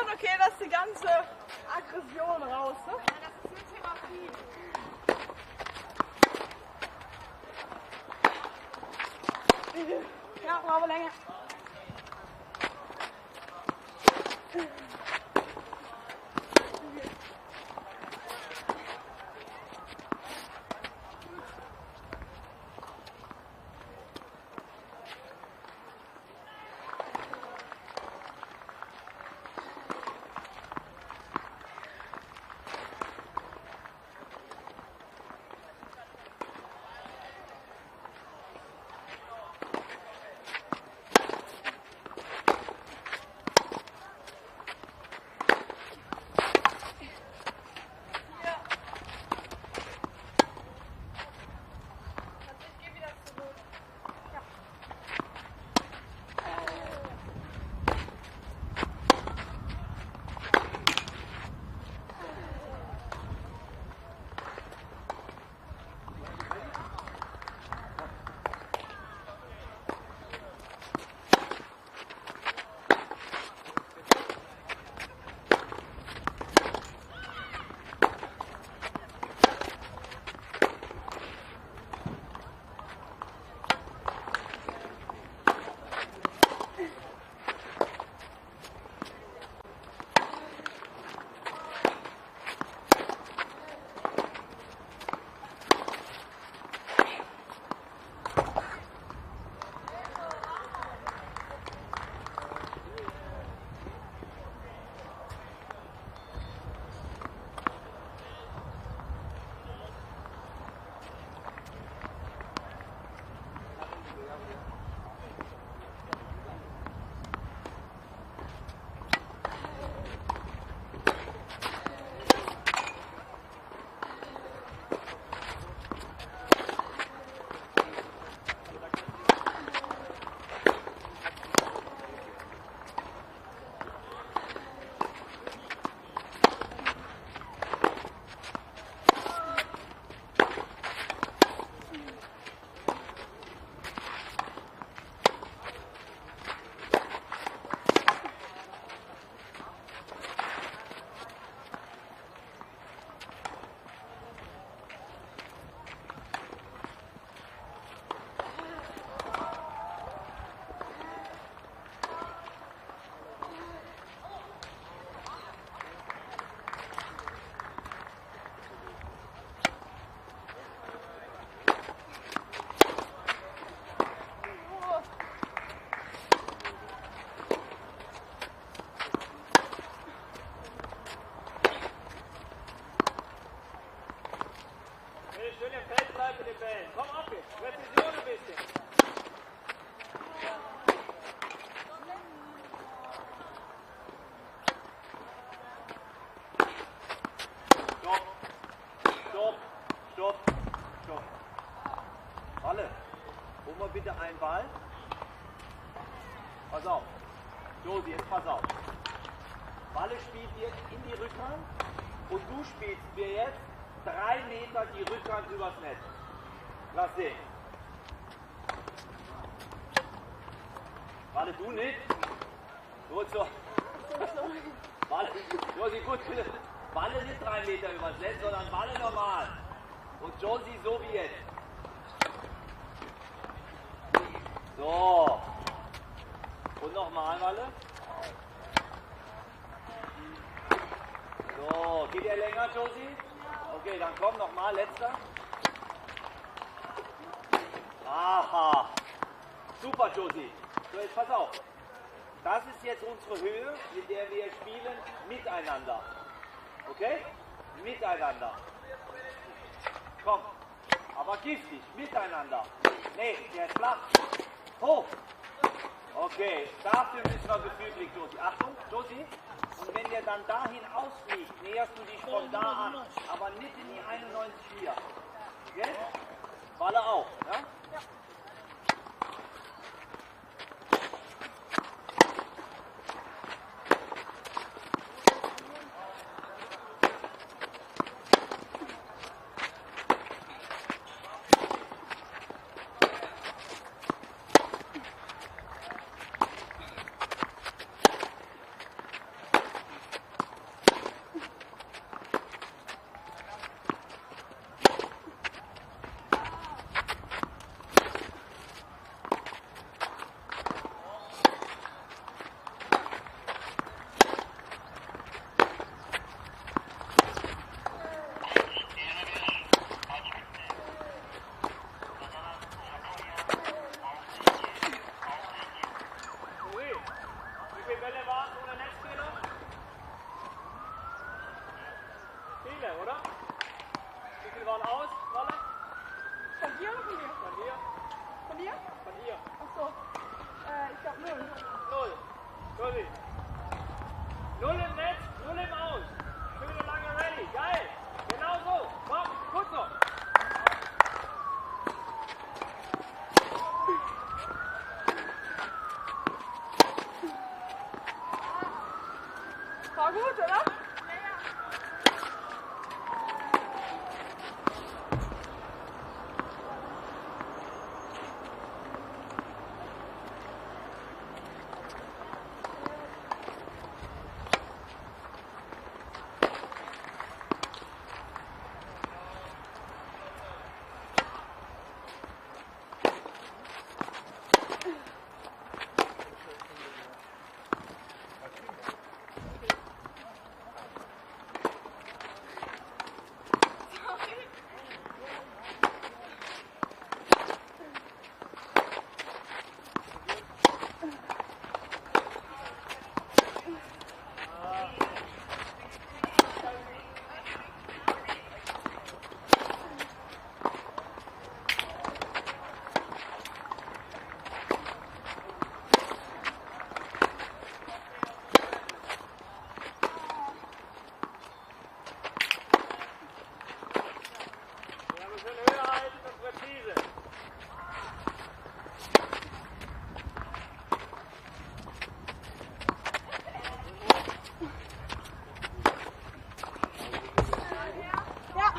schon okay, dass die ganze Aggression raus, ne? Das ist eine Therapie. Ja, bravo länger. bitte einen Ball. Pass auf. Josi, jetzt pass auf. Balle spielt ihr in die Rückhand und du spielst mir jetzt 3 Meter die Rückhand übers Netz. Lass sehen. Warte, du nicht. Gut so. Balle, Josi, gut, bitte. Balle nicht 3 Meter übers Netz, sondern Balle normal. Und Josi so wie jetzt. So. Und nochmal, Walle. So, geht ihr länger, Josi? Okay, dann komm nochmal, letzter. Aha. Super, Josi. So, jetzt pass auf. Das ist jetzt unsere Höhe, mit der wir spielen miteinander. Okay? Miteinander. Komm. Aber giftig, miteinander. Nee, der ist flach. Hoch. Okay, dafür müssen wir Gefühl kriegen, Josi. Achtung, Josi. Und wenn der dann dahin ausfliegt, näherst du dich von da an. Aber nicht in die 91,4. Okay? Balle auch, ja? Ja. viele, oder? Wie viele waren aus, Walle? Von dir oder von dir? Von dir? Von dir? Von dir? Achso. Ich glaube 0. 0. Josi. 0 im Netz, 0 im Aus. Schöne lange Rallye. Geil. Genau so. Komm, gut so. War gut, oder? Ja, wir müssen höher halten und präzise. Ja.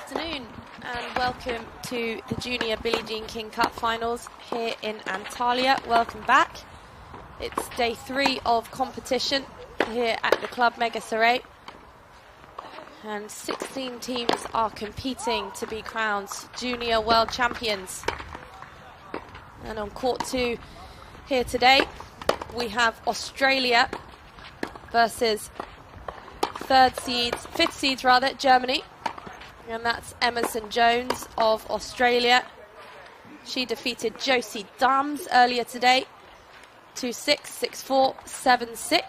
afternoon and welcome to the Junior Billie Jean King Cup Finals here in Antalya. Welcome back. It's day 3 of competition here at the Club Mega Saray. And 16 teams are competing to be crowned Junior World Champions. And on court 2 here today, we have Australia versus fifth seeds, Germany. And that's Emerson Jones of Australia. She defeated Josie Dams earlier today, 2-6, 6-4, 7-6.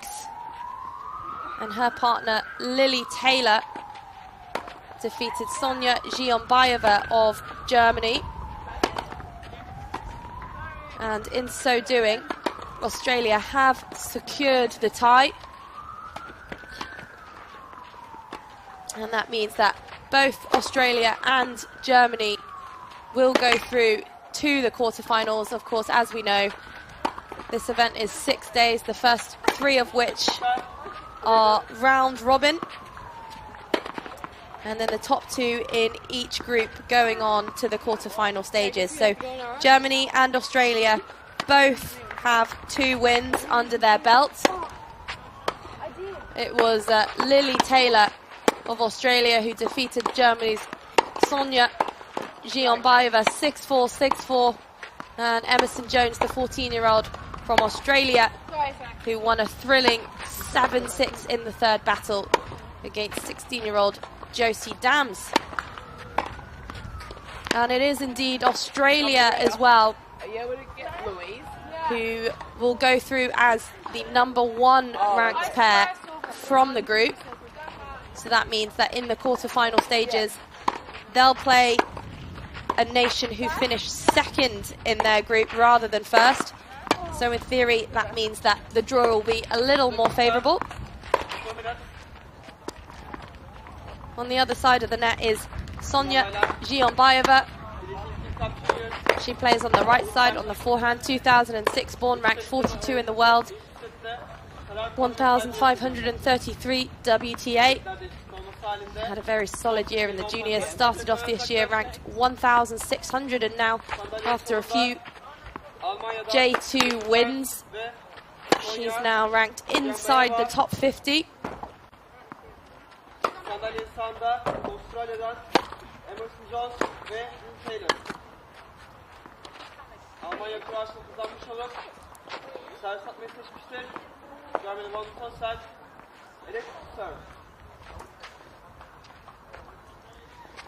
And her partner, Lily Taylor, defeated Sonia Zhionbayeva of Germany. And in so doing, Australia have secured the tie. And that means that both Australia and Germany will go through to the quarterfinals. Of course, as we know, this event is 6 days, the first 3 of which are round robin. And then the top 2 in each group going on to the quarterfinal stages. So Germany and Australia both have 2 wins under their belts. It was Lily Taylor of Australia who defeated Germany's Sonia Zhionbayeva 6-4, 6-4. And Emerson Jones, the 14-year-old from Australia, who won a thrilling 7-6 in the third battle against 16-year-old Josie Dams. And it is indeed Australia as well who will go through as the #1 ranked pair from the group. So that means that in the quarterfinal stages, they'll play a nation who finished second in their group rather than first. So in theory, that means that the draw will be a little more favourable. On the other side of the net is Sonia Zhionbayeva. She plays on the right side on the forehand, 2006 born, ranked 42 in the world, 1,533 WTA. Had a very solid year in the juniors. Started off this year ranked 1,600, and now after a few J2 wins, she's now ranked inside the top 50.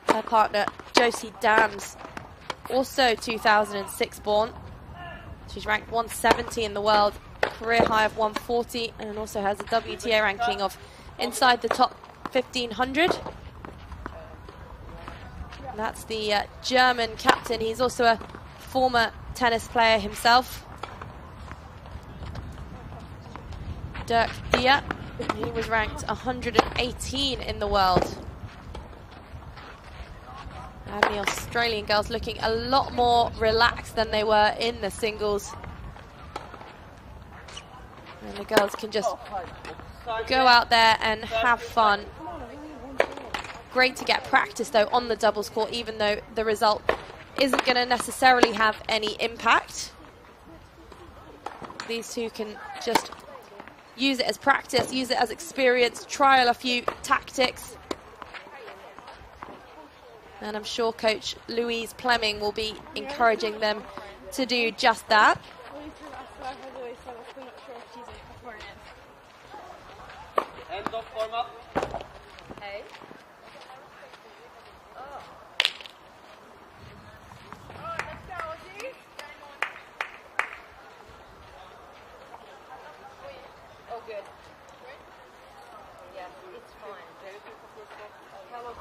Her partner, Josie Dams, also 2006 born. She's ranked 170 in the world, career high of 140, and also has a WTA ranking of inside the top 1,500. That's the German captain. He's also a former tennis player himself. Dirk Dier. He was ranked 118 in the world. And the Australian girls looking a lot more relaxed than they were in the singles. And the girls can just go out there and have fun. Great to get practice though on the doubles court, even though the result isn't going to necessarily have any impact. These two can just use it as practice, use it as experience, trial a few tactics. And I'm sure Coach Louise Plemming will be encouraging them to do just that. End of warm up. Hey. Oh, good. Yeah, it's fine. How long?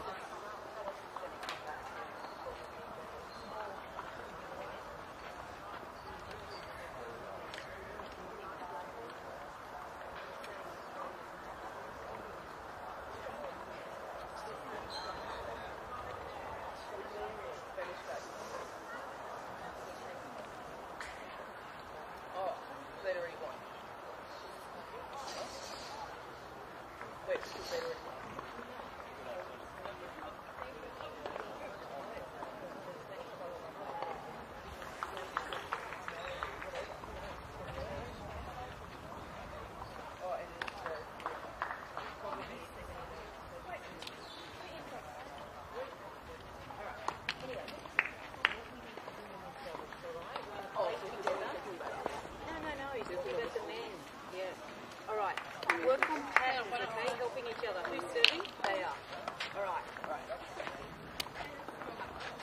Work on patterns, okay? Helping each other. Who's serving? They are. All right.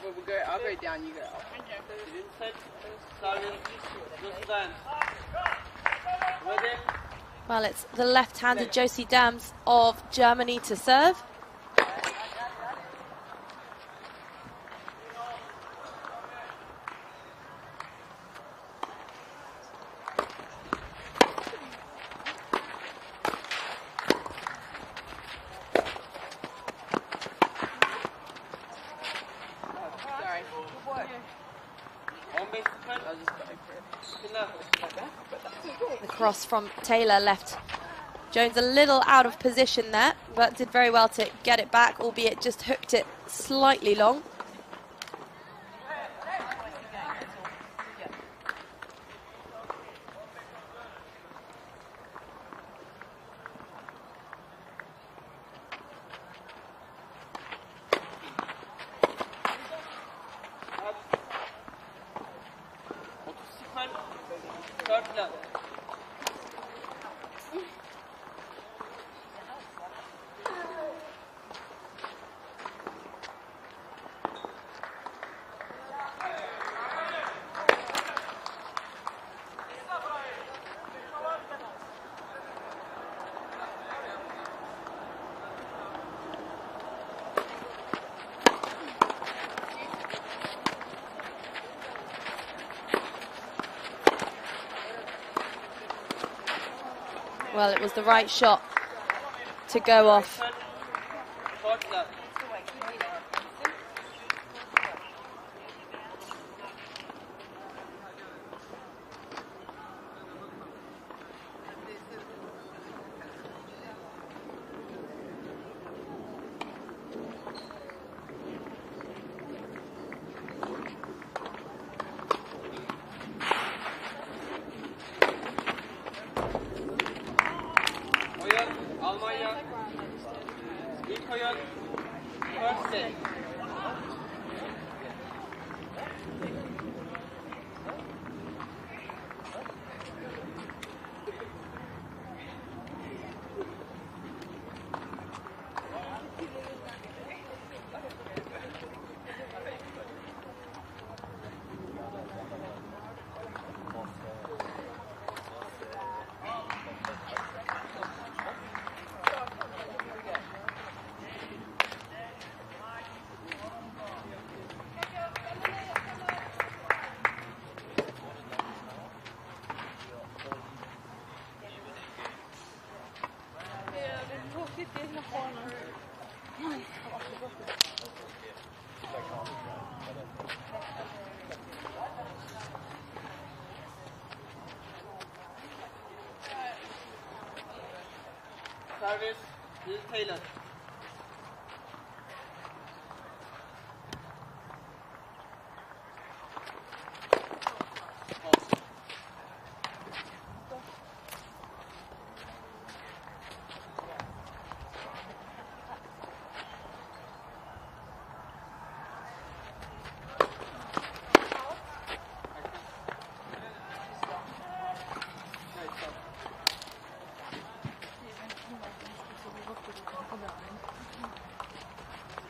We'll go. I'll go down. You go up. Inside, silent, just stand. Ready? Well, it's the left-handed Josie Dams of Germany to serve. Sorry. The cross from Taylor left Jones a little out of position there, but did very well to get it back, albeit just hooked it slightly long. Well, it was the right shot to go off. Almanya, ilk oyun, first set. Service, this is Taylor.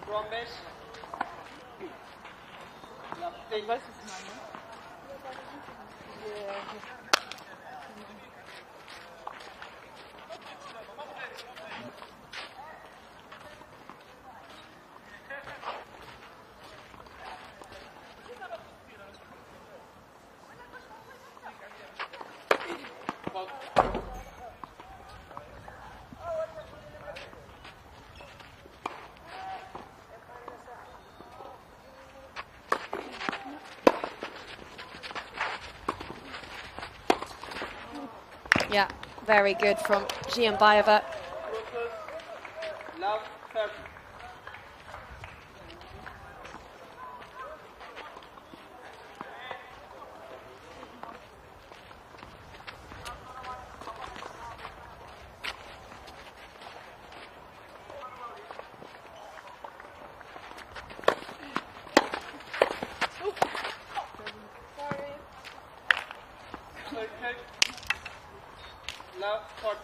Promise. Ich weiß, was ich meine. Yeah, very good from Giambayeva. Love, serve. Love, 40.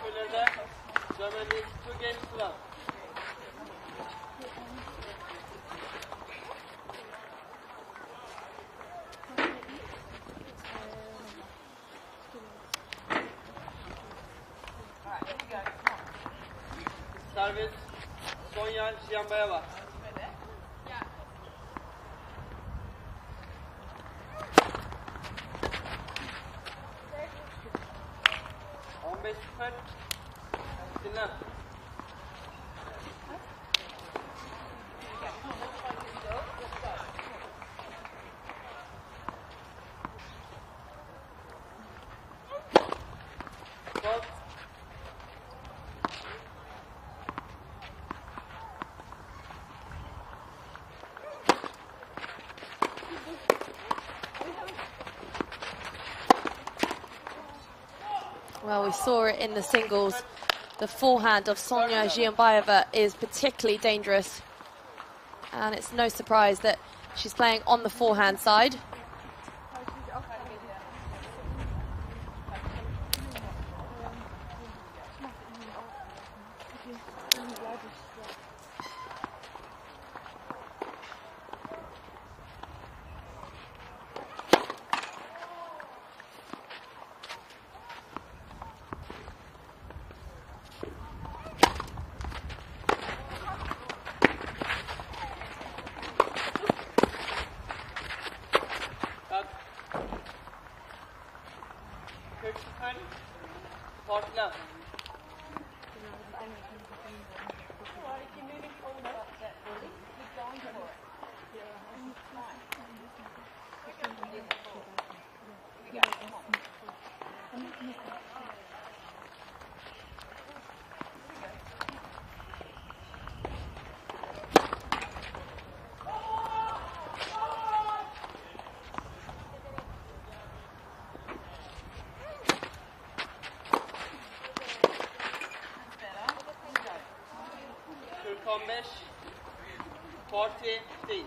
Fuller'da Germany needs 2 games to love. Servis Sonya Jianbayeva. Dinle. Stop. Well, we saw it in the singles. The forehand of Sonia Jianbayeva is particularly dangerous. And it's no surprise that she's playing on the forehand side. Kombeş, 40-15.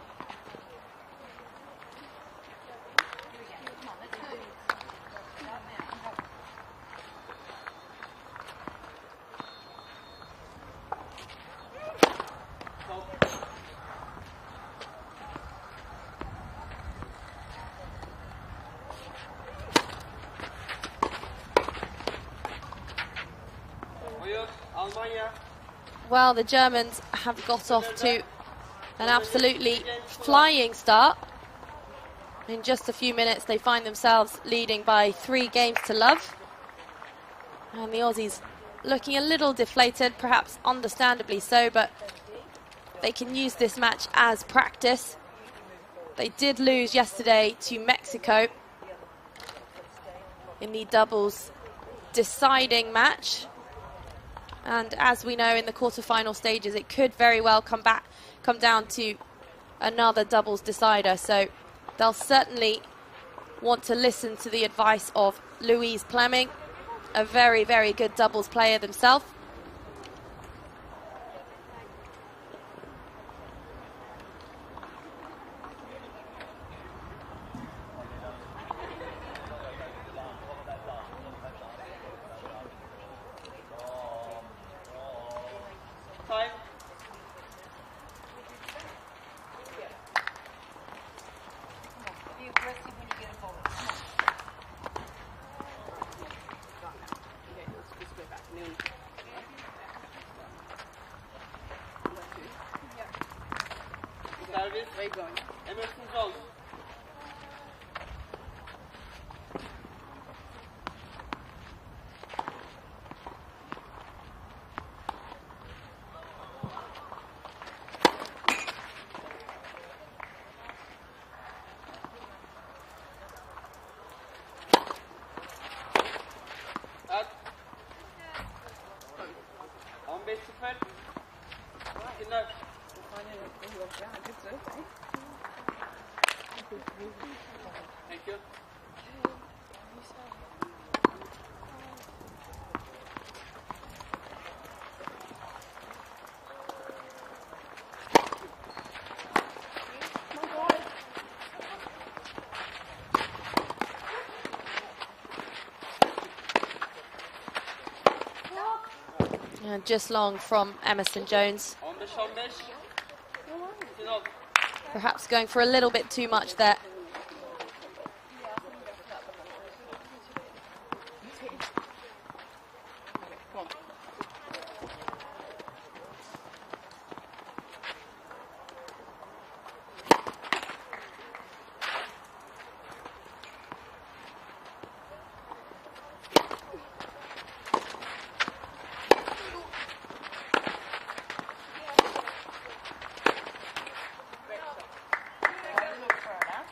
Buyur, Almanya. Well, the Germans have got off to an absolutely flying start. In just a few minutes, they find themselves leading by 3 games to love. And the Aussies looking a little deflated, perhaps understandably so, but they can use this match as practice. They did lose yesterday to Mexico in the doubles deciding match. And as we know, in the quarterfinal stages, it could very well come down to another doubles decider. So they'll certainly want to listen to the advice of Louise Plemming, a very, very good doubles player themselves. Time. Be aggressive when you get a ball. Okay, let's go back. Servis. Where you going? Emerson Jones. At 15-0. Kinder. Ja, good sir. Thank you. And just long from Emerson Jones. 15, 15. Stop. Perhaps going for a little bit too much there.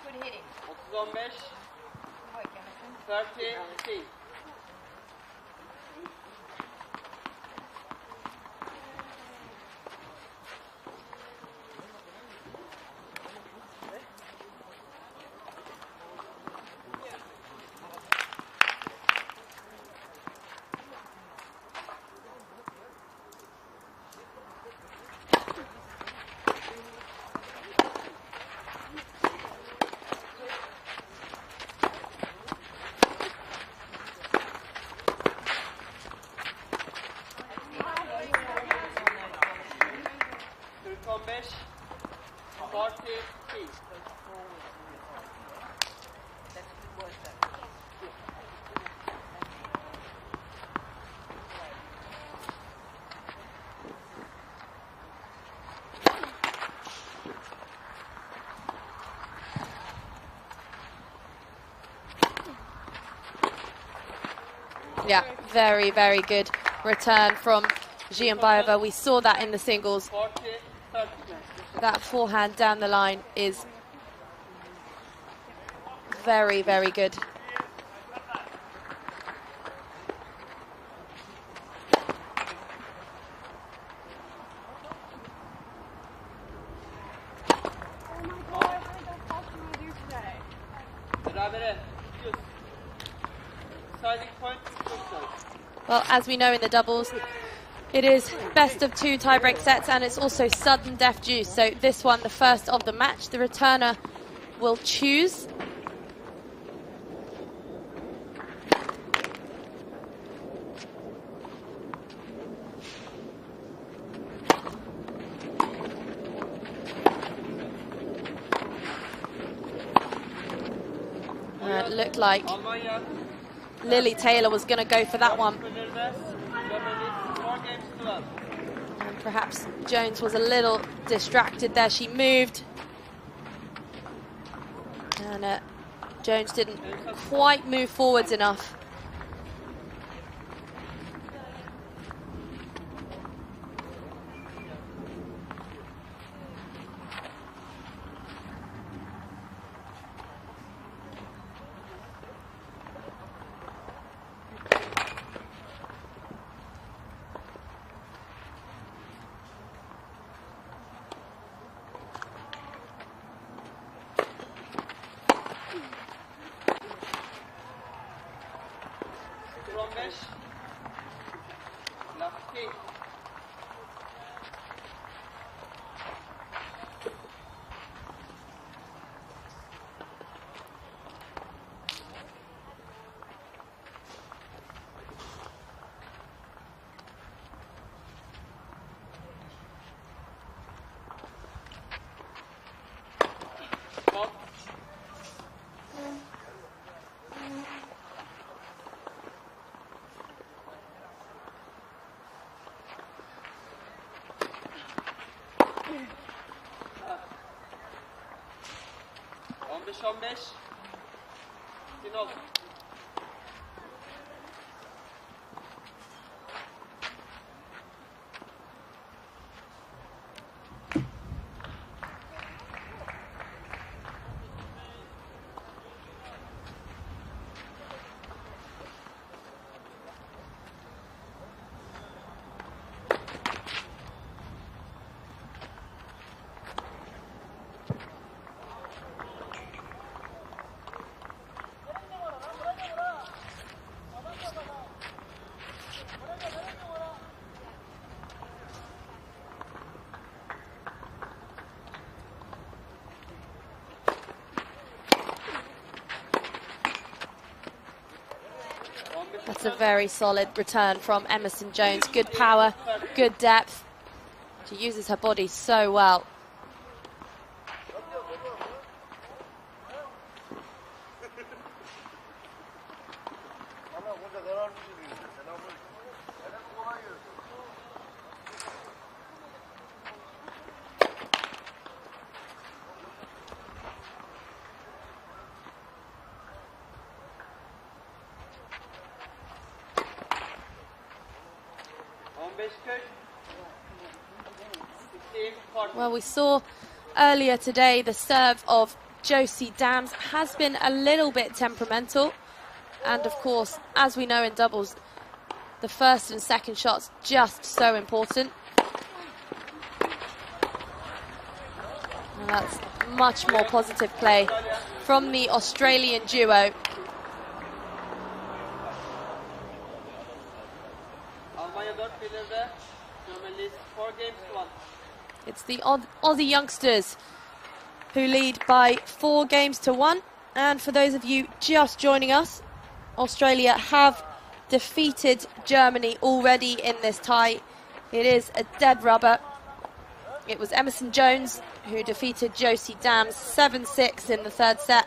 Good hitting. 35, 13, C. Yeah, very, very good return from Giambaeva. We saw that in the singles. 40, 30. That forehand down the line is very, very good. Well, as we know in the doubles, it is best of 2 tiebreak sets, and it's also sudden death due. So this one, the first of the match, the returner will choose. It looked like Lily Taylor was going to go for that one. And perhaps Jones was a little distracted there. She moved. And Jones didn't quite move forwards enough. That's a very solid return from Emerson Jones. Good power, good depth. She uses her body so well. Well, we saw earlier today the serve of Josie Dams has been a little bit temperamental. And of course, as we know in doubles, the first and second shots just so important. And that's much more positive play from the Australian duo. It's the Aussie youngsters who lead by 4 games to 1. And for those of you just joining us, Australia have defeated Germany already in this tie. It is a dead rubber. It was Emerson Jones who defeated Josie Dams 7-6 in the third set.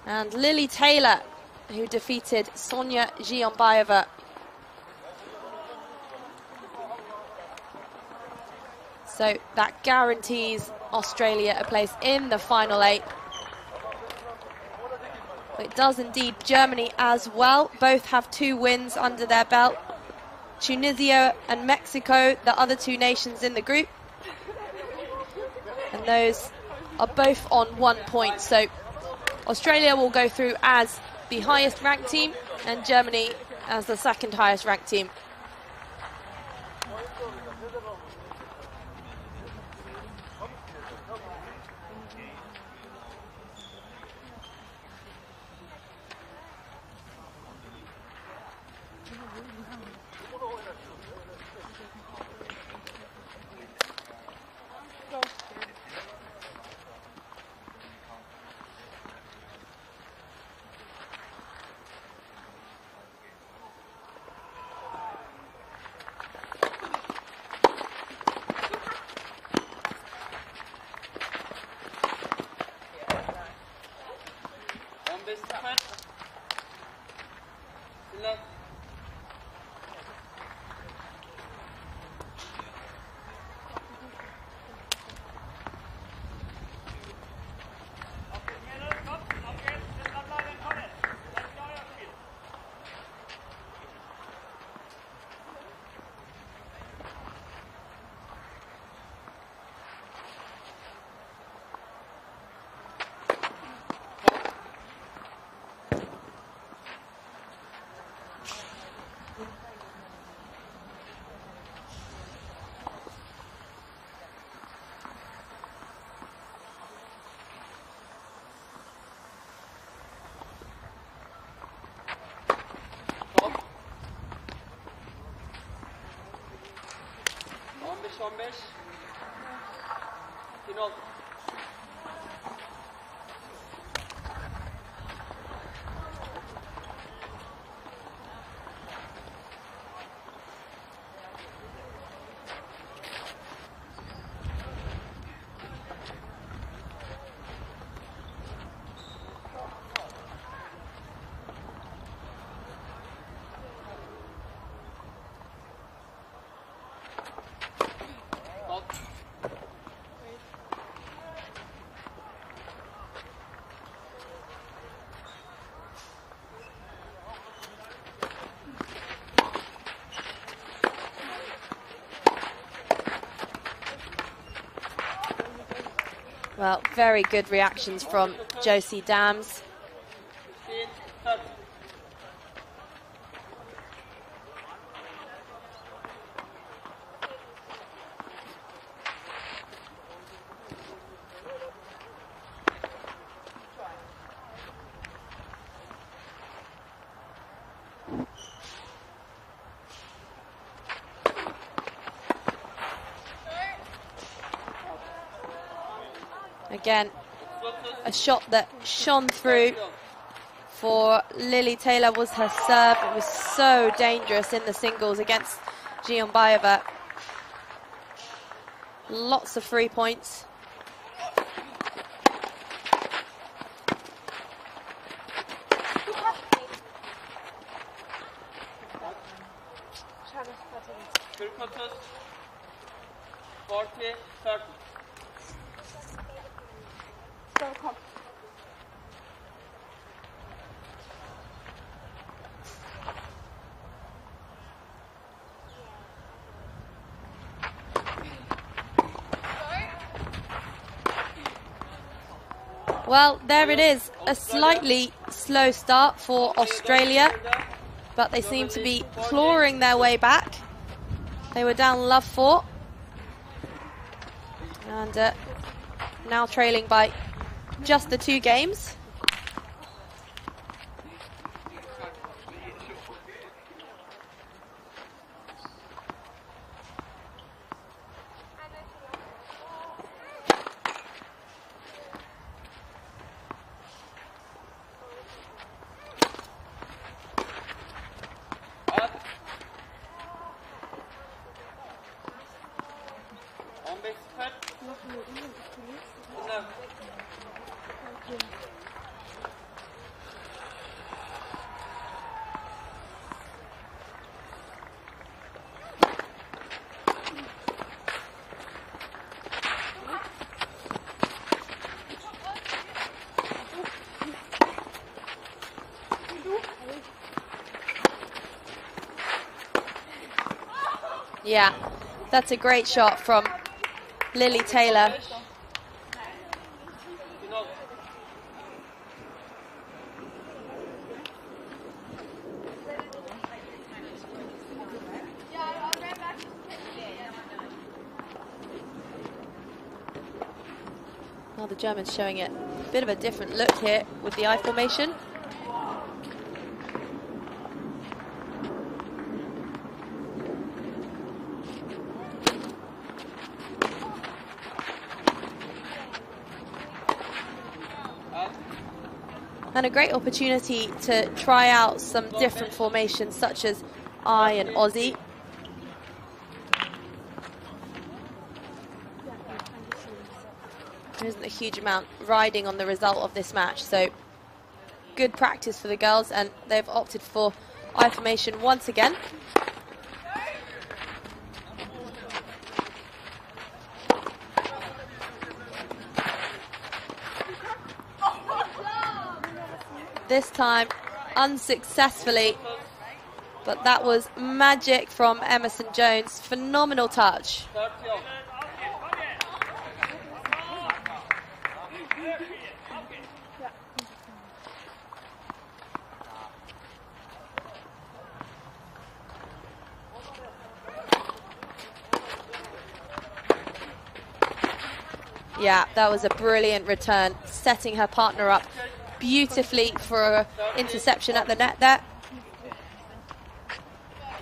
And Lily Taylor who defeated Sonia Giombayeva. So that guarantees Australia a place in the final 8. It does indeed Germany as well. Both have 2 wins under their belt. Tunisia and Mexico, the other 2 nations in the group. And those are both on 1 point. So Australia will go through as the highest ranked team and Germany as the second highest ranked team. Well, very good reactions from Josie Dams. Again, a shot that shone through for Lily Taylor was her serve. It was so dangerous in the singles against Giombayeva. Lots of free points. Kırk 40, 30. So, komm. Well, there it is. A slightly slow start for Australia, but they seem to be clawing their way back. They were down love 4. And now trailing by just the 2 games. Yeah, that's a great shot from Lily Taylor. Now the Germans showing it a bit of a different look here with the I formation. And a great opportunity to try out some different formations such as I and Aussie. There isn't a huge amount riding on the result of this match, so good practice for the girls, and they've opted for I formation once again. This time unsuccessfully, but that was magic from Emerson Jones. Phenomenal touch. Yeah, that was a brilliant return, setting her partner up beautifully for an interception at the net there.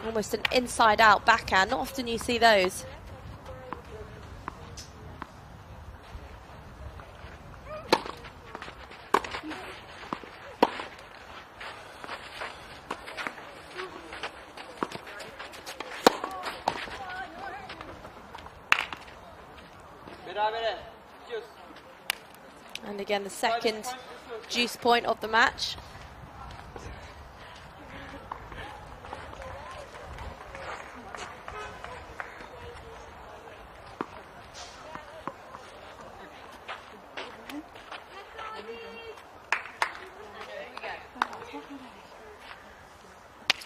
Almost an inside-out backhand. Not often you see those. And again, the second juice point of the match.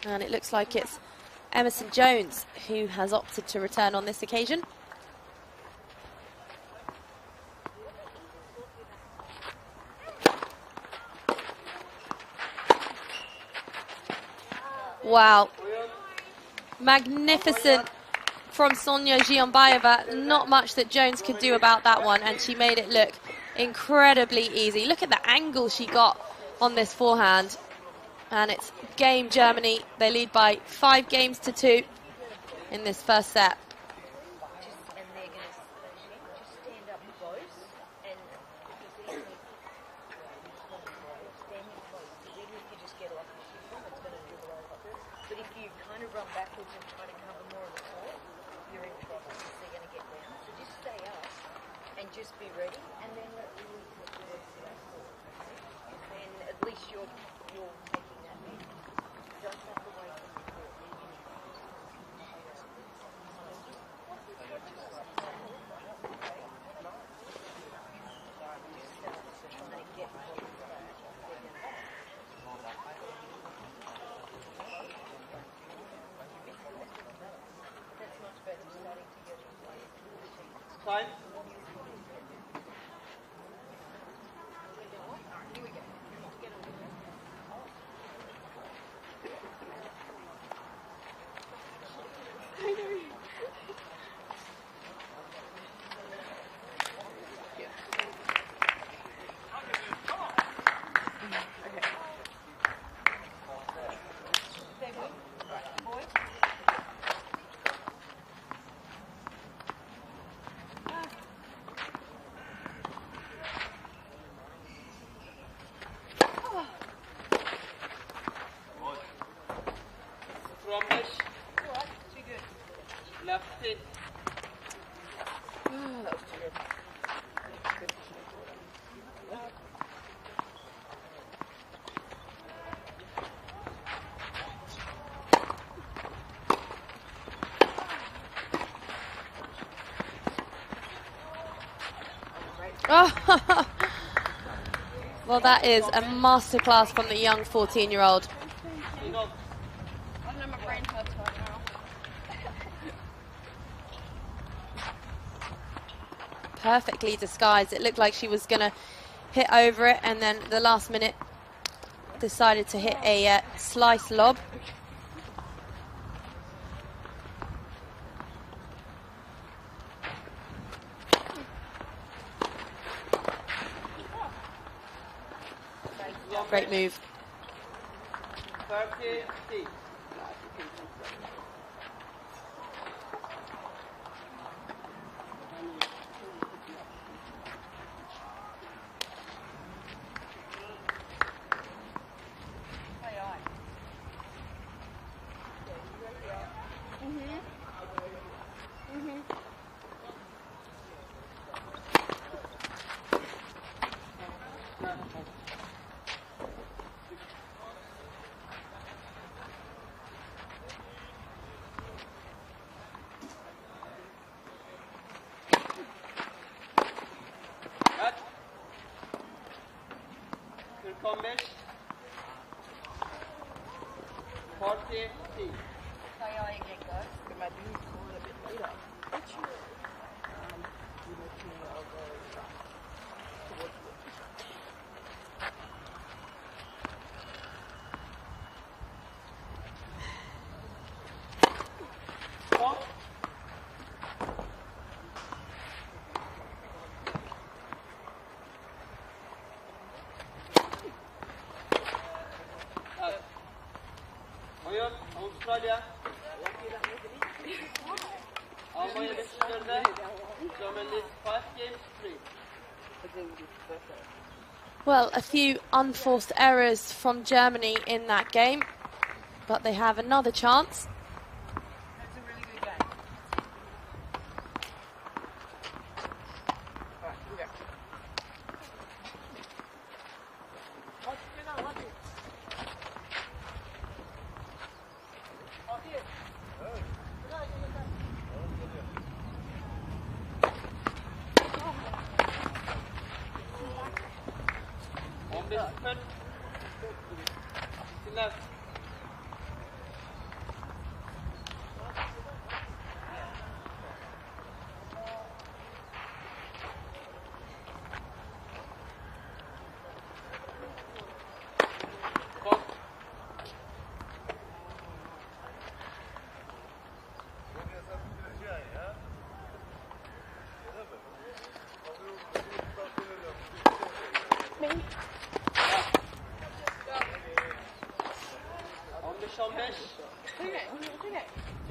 And it looks like it's Emerson Jones who has opted to return on this occasion. Wow, magnificent from Sonia Giombayeva. Not much that Jones could do about that one, and she made it look incredibly easy. Look at the angle she got on this forehand. And it's game Germany. They lead by 5-2 in this first set. run backwards and try to cover more of the court, you're in trouble because they're going to get down. So just stay up and just be ready, and then let the lead put the rest of that court. And then at least you're taking that lead. Don't step away from the court. Time. Frommish. Lefty. Oh, well, that is a masterclass from the young 14-year-old. You know, I know my brain hurts right now. Perfectly disguised. It looked like she was going to hit over it, and then the last minute decided to hit a slice lob. Great move. 30. Frommish. 40. Oyun Avustralya. Almanya 5'4'da. Germany 5 games 3. Well, a few unforced errors from Germany in that game, but they have another chance. That's a really good game. All right, here we go. Left.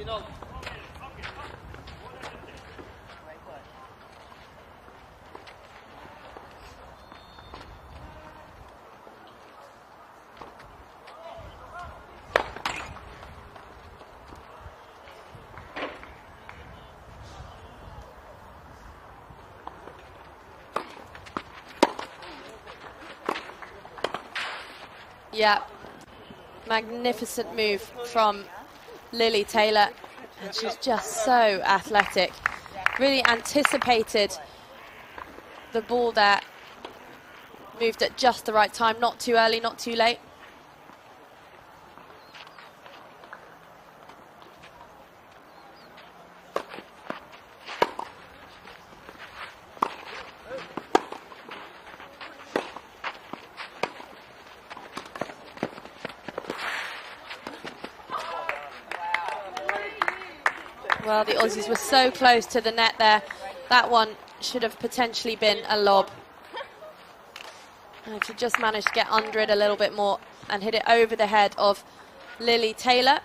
Final. Yeah, magnificent move from Lily Taylor. And she's just so athletic. Really anticipated the ball there. Moved at just the right time, not too early, not too late. Well, the Aussies were so close to the net there. That one should have potentially been a lob. And she just managed to get under it a little bit more and hit it over the head of Lily Taylor.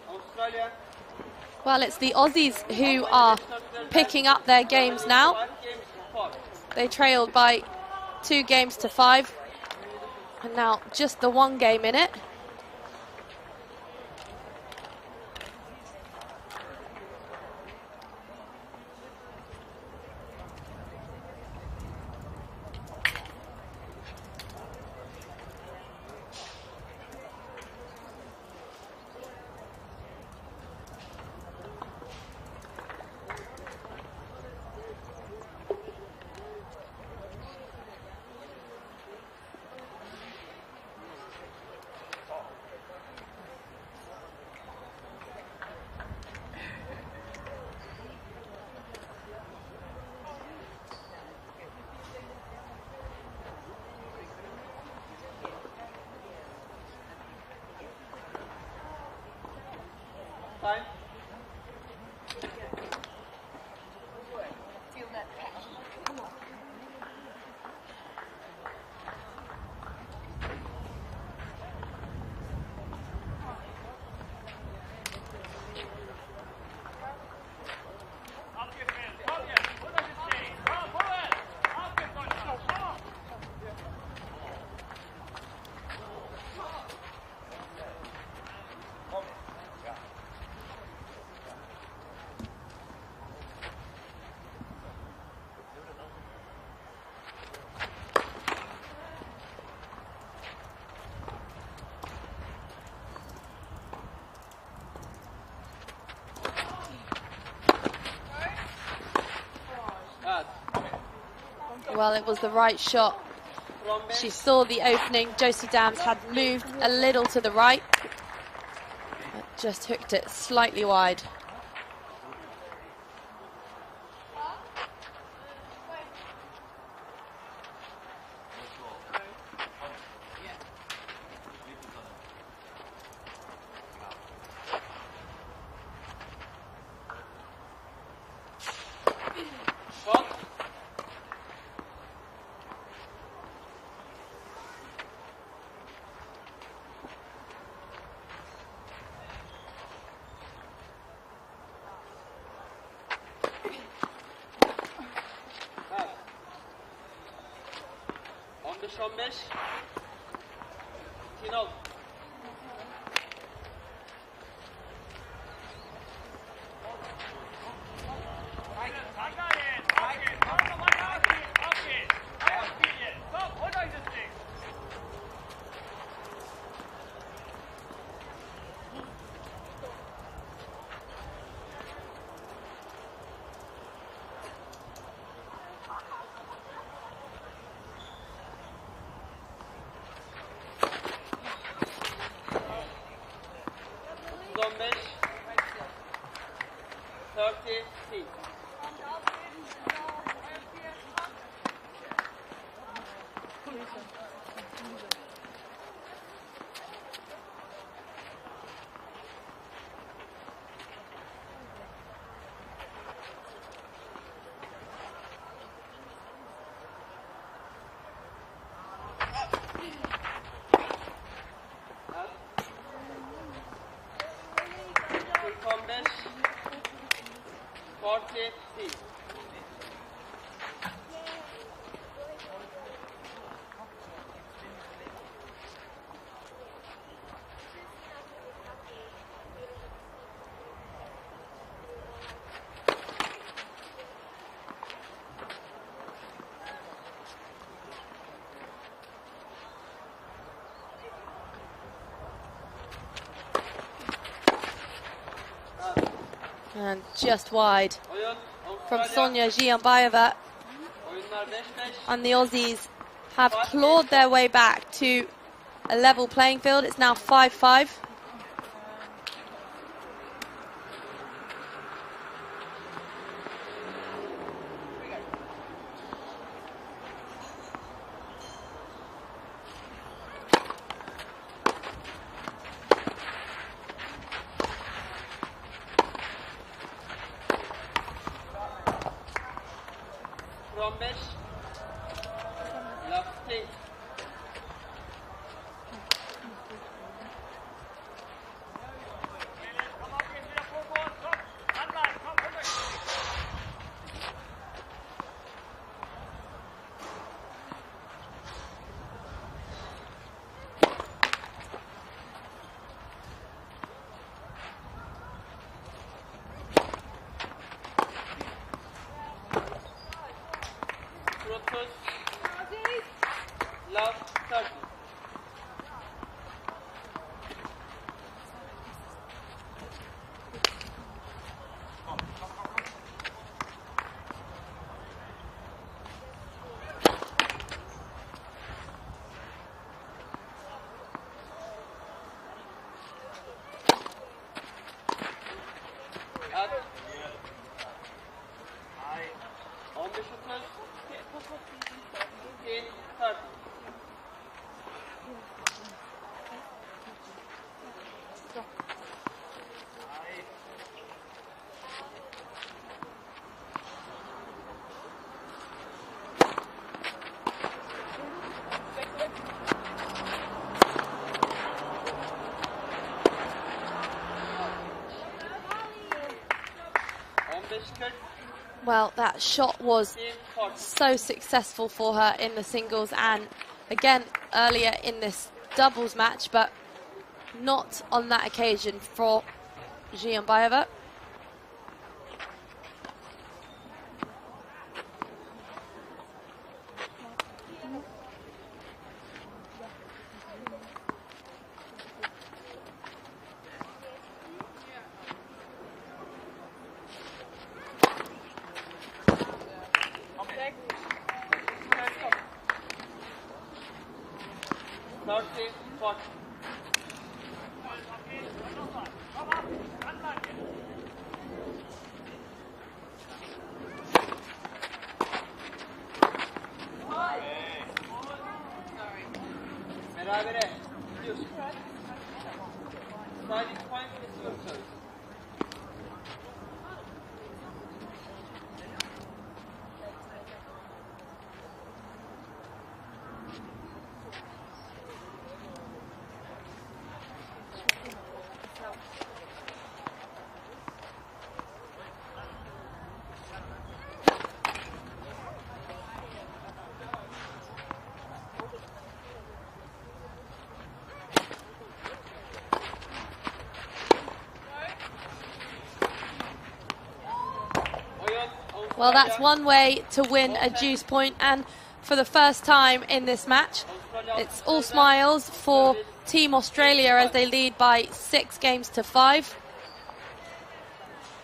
Australia. Well, it's the Aussies who are picking up their games now. 5 games to 4. They trailed by 2 games to 5. And now just the 1 game in it. Time. Well, it was the right shot. She saw the opening. Josie Dams had moved a little to the right, but just hooked it slightly wide. On the Shombesh. Tino. Shombesh. 36. Shombesh. 46. And just wide Oyun from Avustralya. Sonia Jianbayeva. Oyunlar 5-5. And the Aussies have clawed their way back to a level playing field. It's now 5-5. From 5. Love state. Protos. Love 30. At 15-30. In 30. Well, that shot was so successful for her in the singles and again earlier in this doubles match, but not on that occasion for Jianbayeva. Berabere. Gidiyorsun. Sadece point kesiyorsunuz. Well, that's one way to win a juice point, and for the first time in this match, it's all smiles for Team Australia as they lead by 6-5.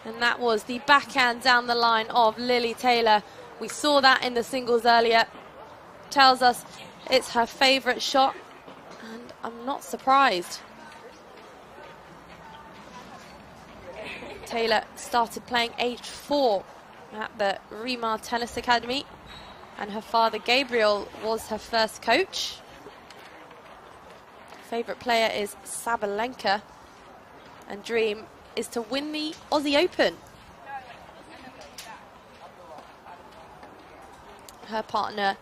And that was the backhand down the line of Lily Taylor. We saw that in the singles earlier. Tells us it's her favourite shot, and I'm not surprised. Taylor started playing aged 4 at the Rimar Tennis Academy, and her father Gabriel was her first coach. Favourite player is Sabalenka, and dream is to win the Aussie Open. Her partner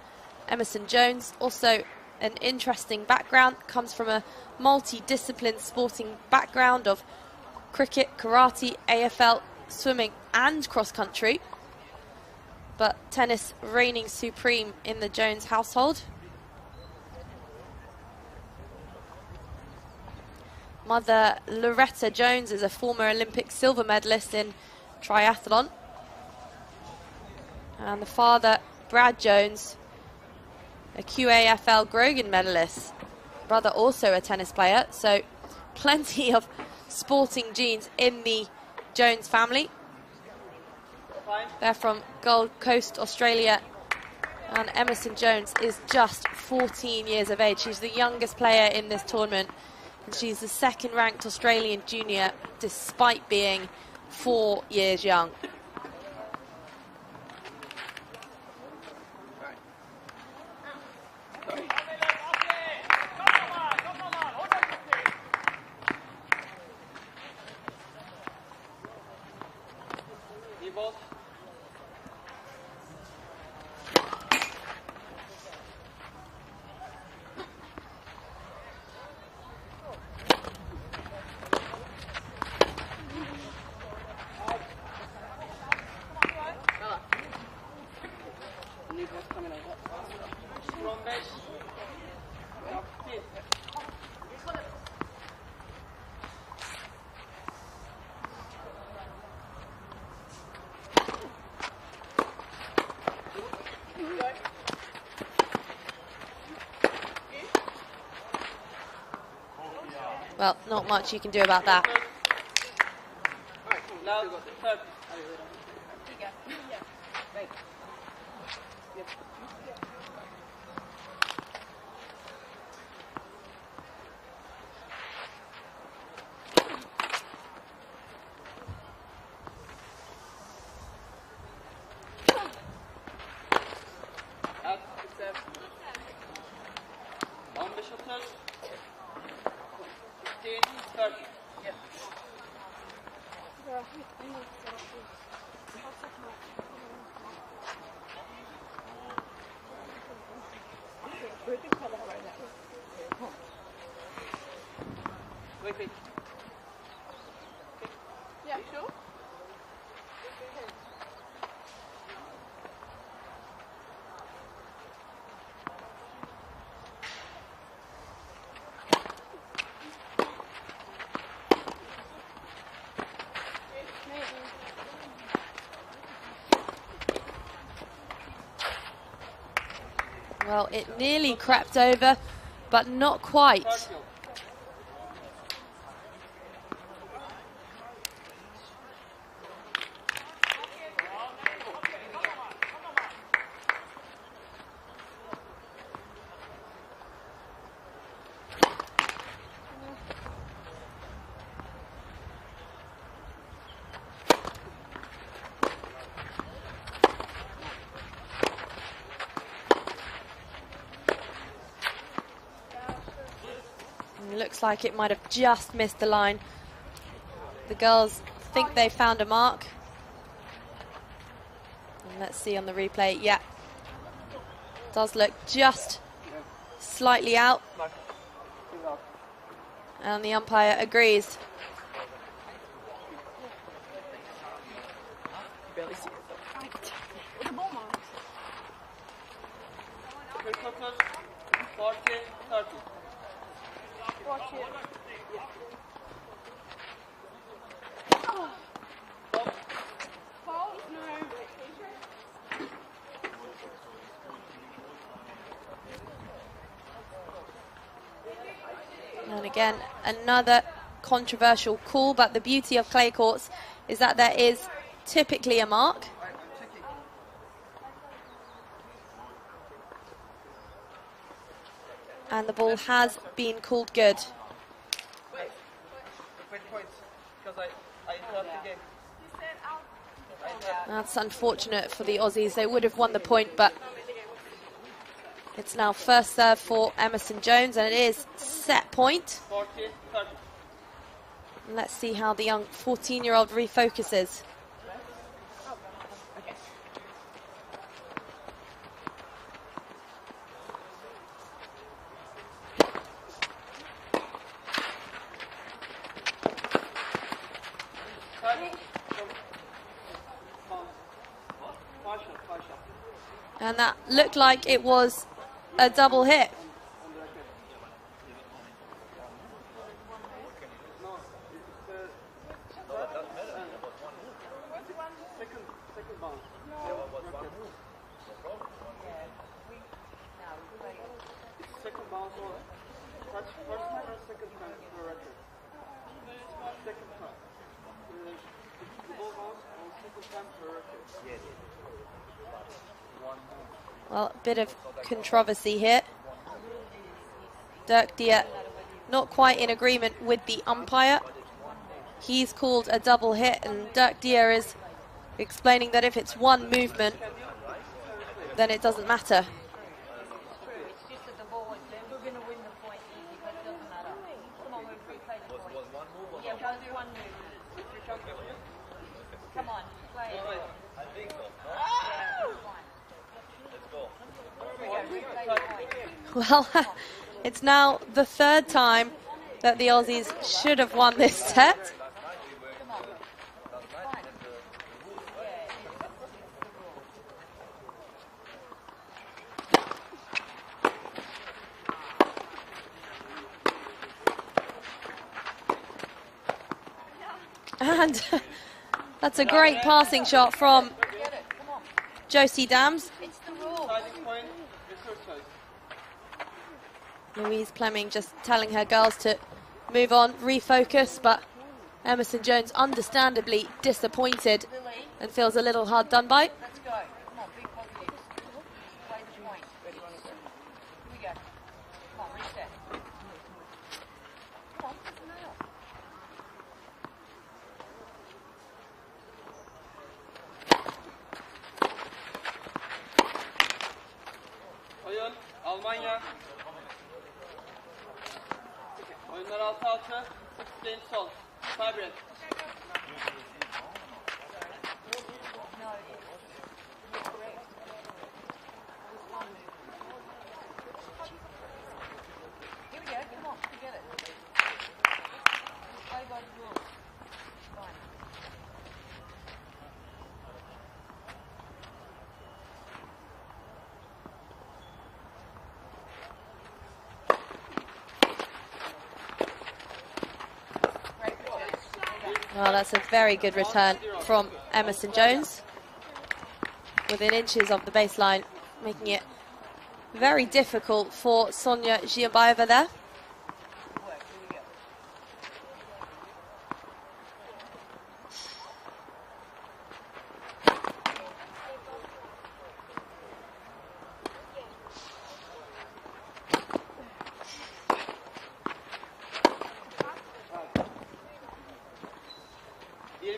Emerson Jones, also an interesting background, comes from a multi-discipline sporting background of cricket, karate, AFL, swimming and cross-country, but tennis reigning supreme in the Jones household. Mother Loretta Jones is a former Olympic silver medalist in triathlon, and the father Brad Jones, a QAFL Grogan medalist, brother also a tennis player, so plenty of sporting genes in the Jones family. They're from Gold Coast, Australia. And Emerson Jones is just 14 years of age. She's the youngest player in this tournament. And she's the second-ranked Australian junior, despite being 4 years young. Well, not much you can do about that. Now, third. Out, serve. 15 shots. 15, 30. Yeah. Wait. Yeah, sure. Well, it nearly crept over, but not quite. Looks like it might have just missed the line. The girls think they found a mark. And let's see on the replay. Yeah, does look just slightly out. And the umpire agrees. Barely see it. The ball marks. 40, 30. Watch it. Fault? No. And again, another controversial call, but the beauty of clay courts is that there is typically a mark. And the ball has been called good. Wait points, because I interrupted the game. That's unfortunate for the Aussies. They would have won the point, but it's now first serve for Emerson Jones, and it is set point. 40, 30. And let's see how the young 14-year-old refocuses. And that looked like it was a double hit. Well, a bit of controversy here. Dirk Dier not quite in agreement with the umpire. He's called a double hit, and Dirk Dier is explaining that if it's one movement, then it doesn't matter. It's just that the ball was there. We're going to win the point easy, but it doesn't matter. Come on, we've replayed the point. Yeah, one move. Come on, play it. I think so. Yeah, it's fine. Let's go. Here we go, replay the point. Well, it's now the third time that the Aussies should have won this set. And that's a great passing shot from Josie Dams. It's the rule. Sizing point, exercise. Louise Plemming just telling her girls to move on, refocus, but Emerson Jones understandably disappointed and feels a little hard done by. Let's go. Come on, big positives. Play the point. Here we go. Come on, reset. Come on, what's the matter? Oyun, Almanya. Oyunlar 6-6. 6 game sol. Tiebreak. Here we go. Come on, forget it. Play by the rules. Fine. Well, that's a very good return from Emerson Jones. Within inches of the baseline, making it very difficult for Sonia Zhiabaeva there.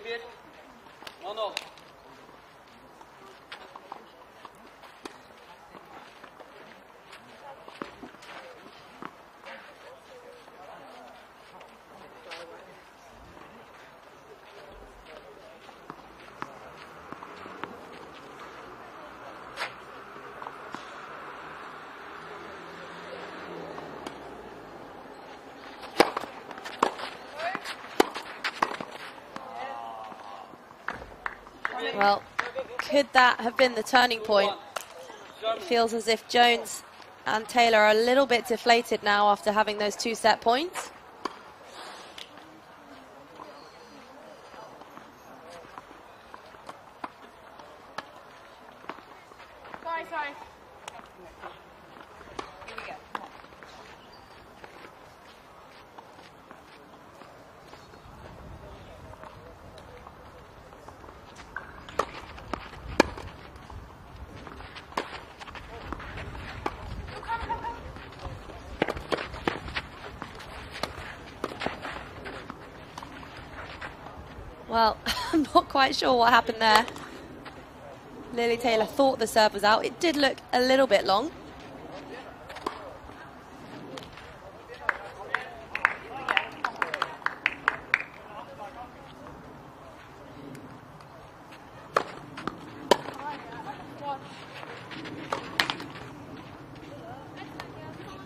Bir. Mono. Well, could that have been the turning point? It feels as if Jones and Taylor are a little bit deflated now after having those 2 set points. Sorry. Here we go. Come on. Well, I'm not quite sure what happened there. Lily Taylor thought the serve was out. It did look a little bit long.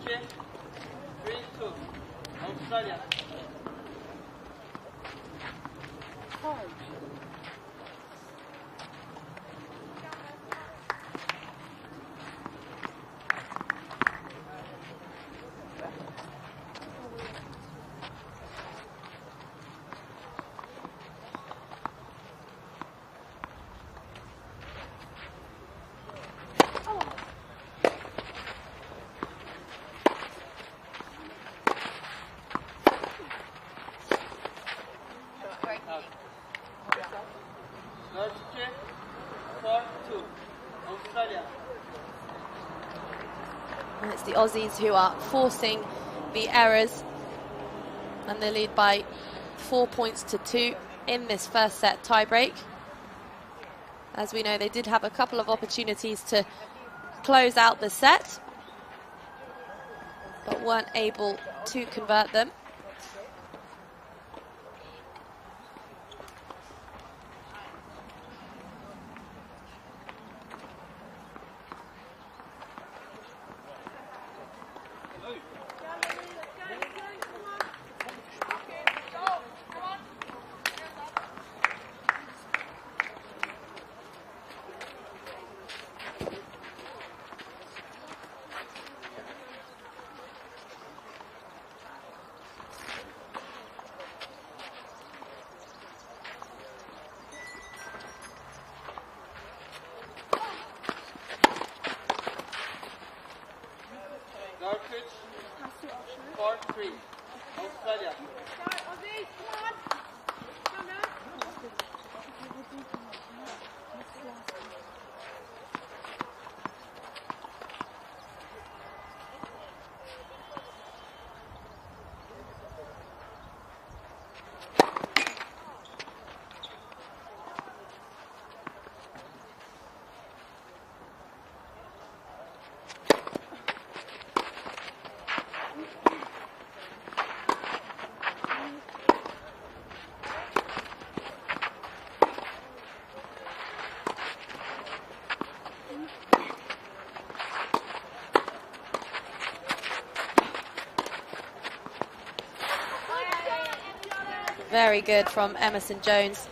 Okay. 3-2. Australia. Great hitting. Aussies who are forcing the errors, and they lead by 4 points to 2 in this first set tiebreak. As we know, they did have a couple of opportunities to close out the set, but weren't able to convert them. Darkridge, 4-3. Australia. Very good from Emerson Jones.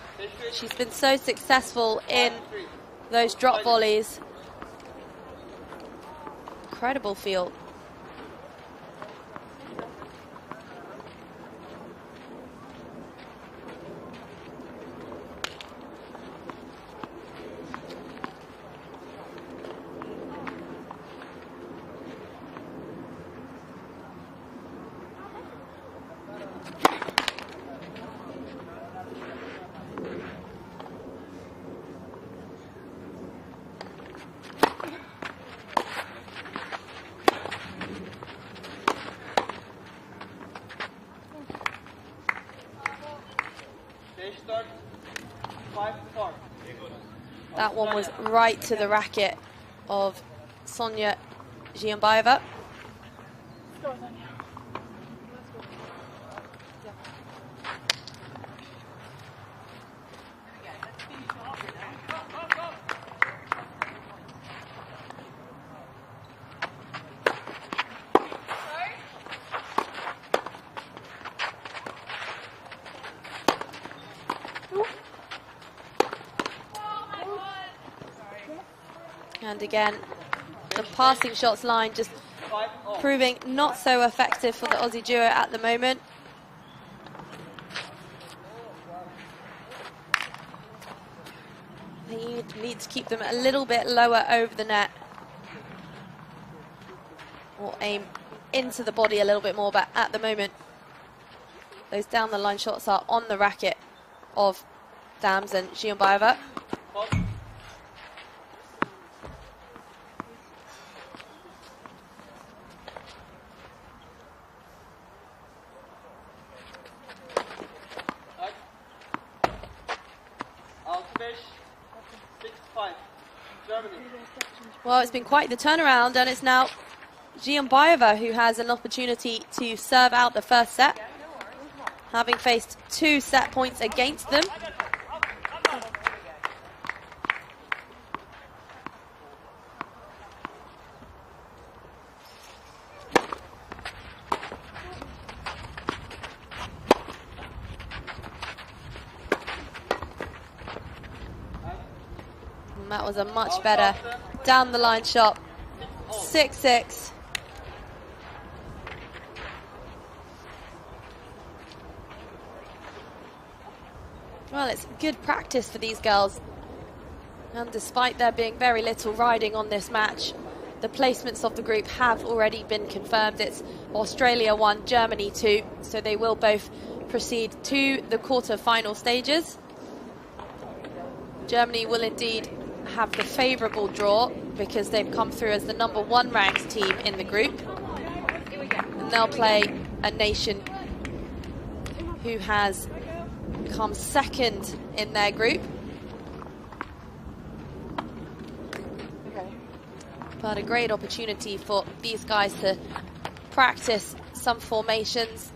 She's been so successful in those drop volleys. Incredible field. They start 5-4. That one was right to the racket of Sonia Giambaeva. And again, the passing shots line just proving not so effective for the Aussie duo at the moment. They need to keep them a little bit lower over the net, or aim into the body a little bit more, but at the moment those down the line shots are on the racket of Dams and Giambaeva. Well, it's been quite the turnaround, and it's now Giambaeva who has an opportunity to serve out the first set, having faced 2 set points against them. And that was a much better down the line shot. 6-6. Well, it's good practice for these girls, and despite there being very little riding on this match, the placements of the group have already been confirmed. It's Australia 1, Germany 2, so they will both proceed to the quarter-final stages. Germany will indeed have the favourable draw, because they've come through as the #1 ranked team in the group. And they'll play a nation who has come second in their group. But a great opportunity for these guys to practice some formations.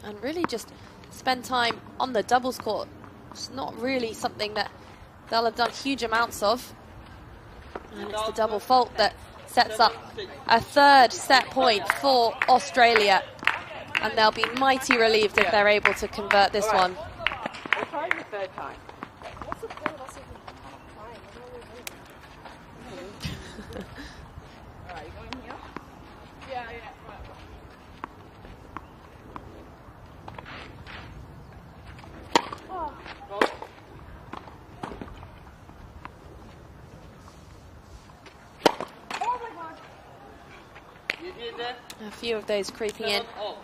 And really just spend time on the doubles court. It's not really something that they'll have done huge amounts of. And it's the double fault that sets up a 3rd set point for Australia. And they'll be mighty relieved if they're able to convert this one. We'll try the 3rd time. What's the point of us even trying? Alright, you going here? Yeah, yeah. Right. Oh. Oh my god. You hear that? A few of those creeping in 7 all.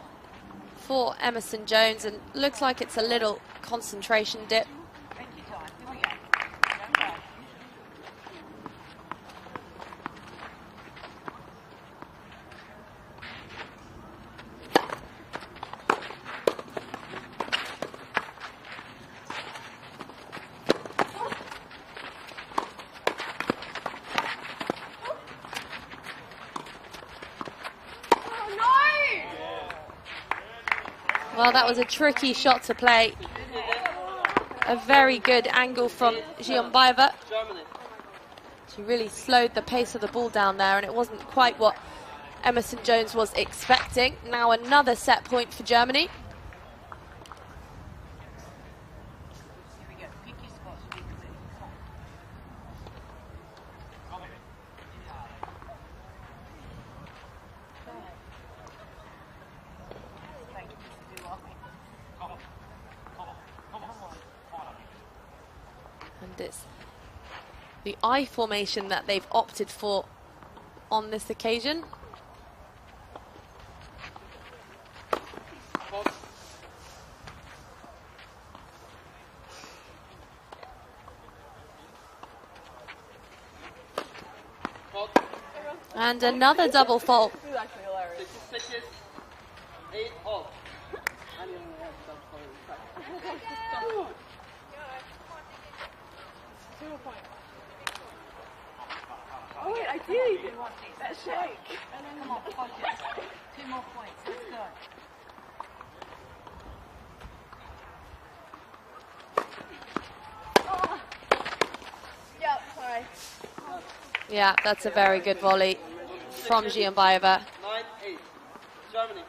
for Emerson Jones, and looks like it's a little concentration dip. Take your time. Here we go. Okay. Well, that was a tricky shot to play. A very good angle from Giambaeva. Germany. She really slowed the pace of the ball down there, and it wasn't quite what Emerson Jones was expecting. Now another set point for Germany. Here we go. Pick your spots. Pick them. And it's the I formation that they've opted for on this occasion. And another double fault. This is actually hilarious. 6 6 8 all. I didn't even have stuff for it. 2 point. Oh wait, I did! That shake! Come on, focus. 2 more points. Let's go. Yep, sorry. Yeah, that's a very good volley from Giambaeva. 9 8. Germany.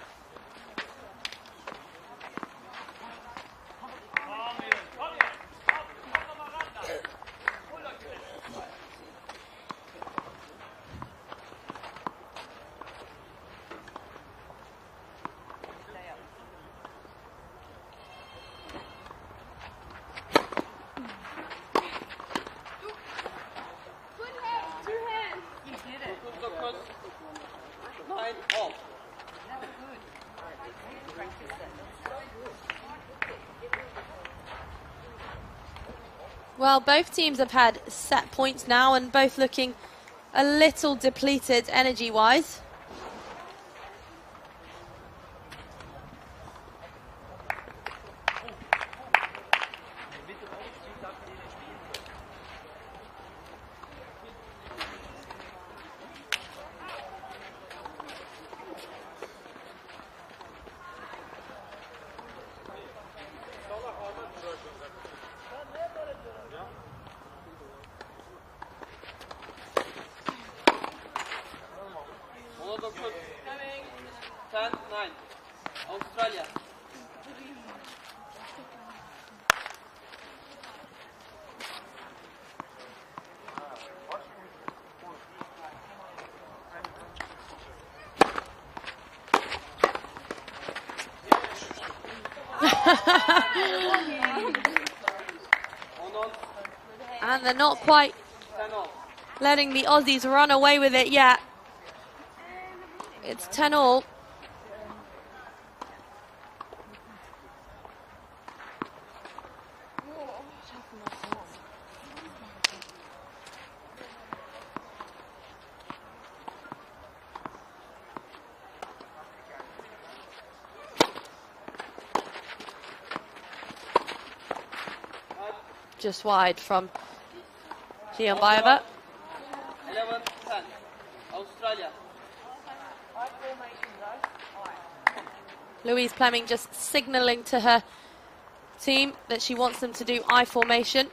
Two hands! You did it. Good focus. 9 all. That was good. All right, let's practice that. Well, both teams have had set points now, and both looking a little depleted energy-wise. Another good. 10 9. Australia. And they're not quite 10 all. letting the Aussies run away with it yet. It's 10 all. just wide from Giambaeva. 11-10. Australia. Louise Plemming just signalling to her team that she wants them to do I formation.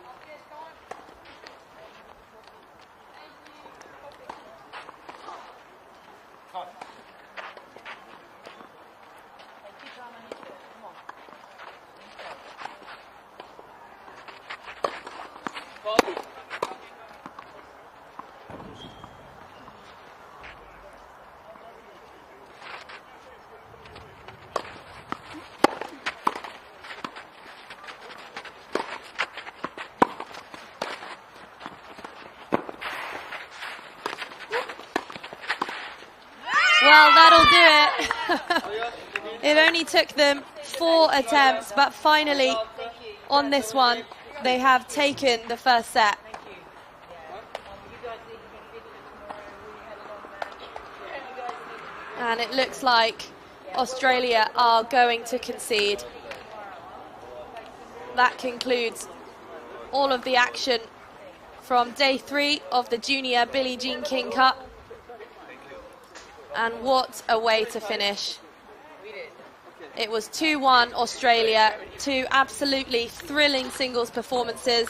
Well, that'll do it. It only took them 4 attempts, but finally, on this one, they have taken the first set. And it looks like Australia are going to concede. That concludes all of the action from day 3 of the Junior Billie Jean King Cup. And what a way to finish. It was 2-1 Australia, 2 absolutely thrilling singles performances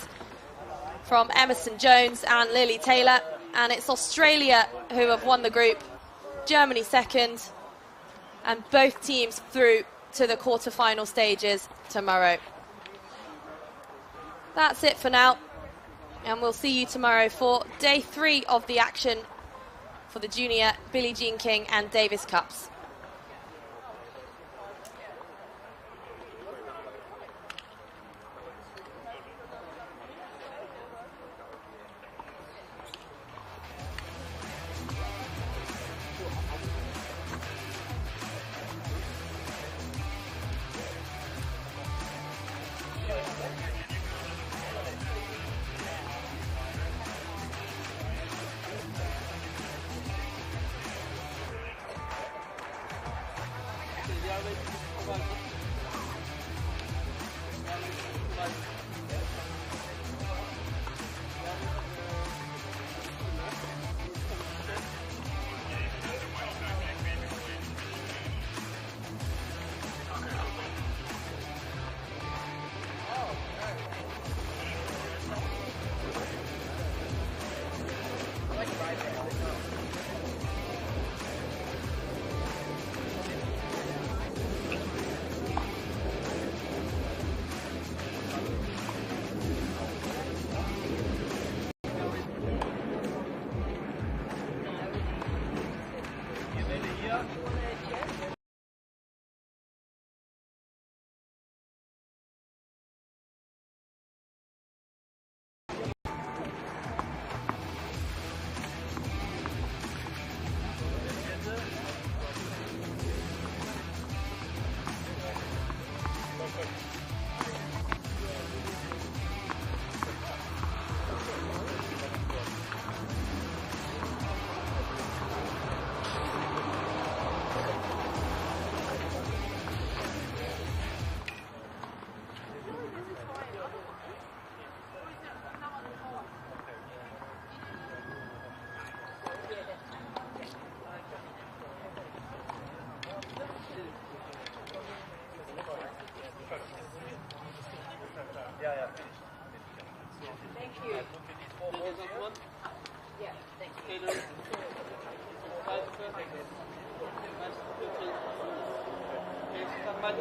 from Emerson Jones and Lily Taylor. And it's Australia who have won the group, Germany second, and both teams through to the quarter-final stages tomorrow. That's it for now, and we'll see you tomorrow for day 3 of the action for the Junior Billie Jean King and Davis Cups.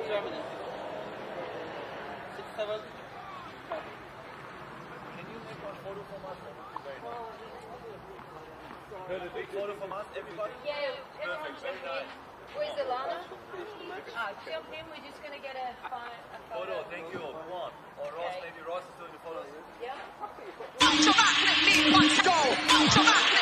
Germany. 6-7. Can you make one photo from us? A big photo from us, everybody? Yeah, everyone Perfect, very nice. Where's Ilana? Jump in, we're just going to get a Photo, thank you. Come on. Or Ross, maybe Ross is doing the photos. Yeah? Out your back, let me once go. Out your back.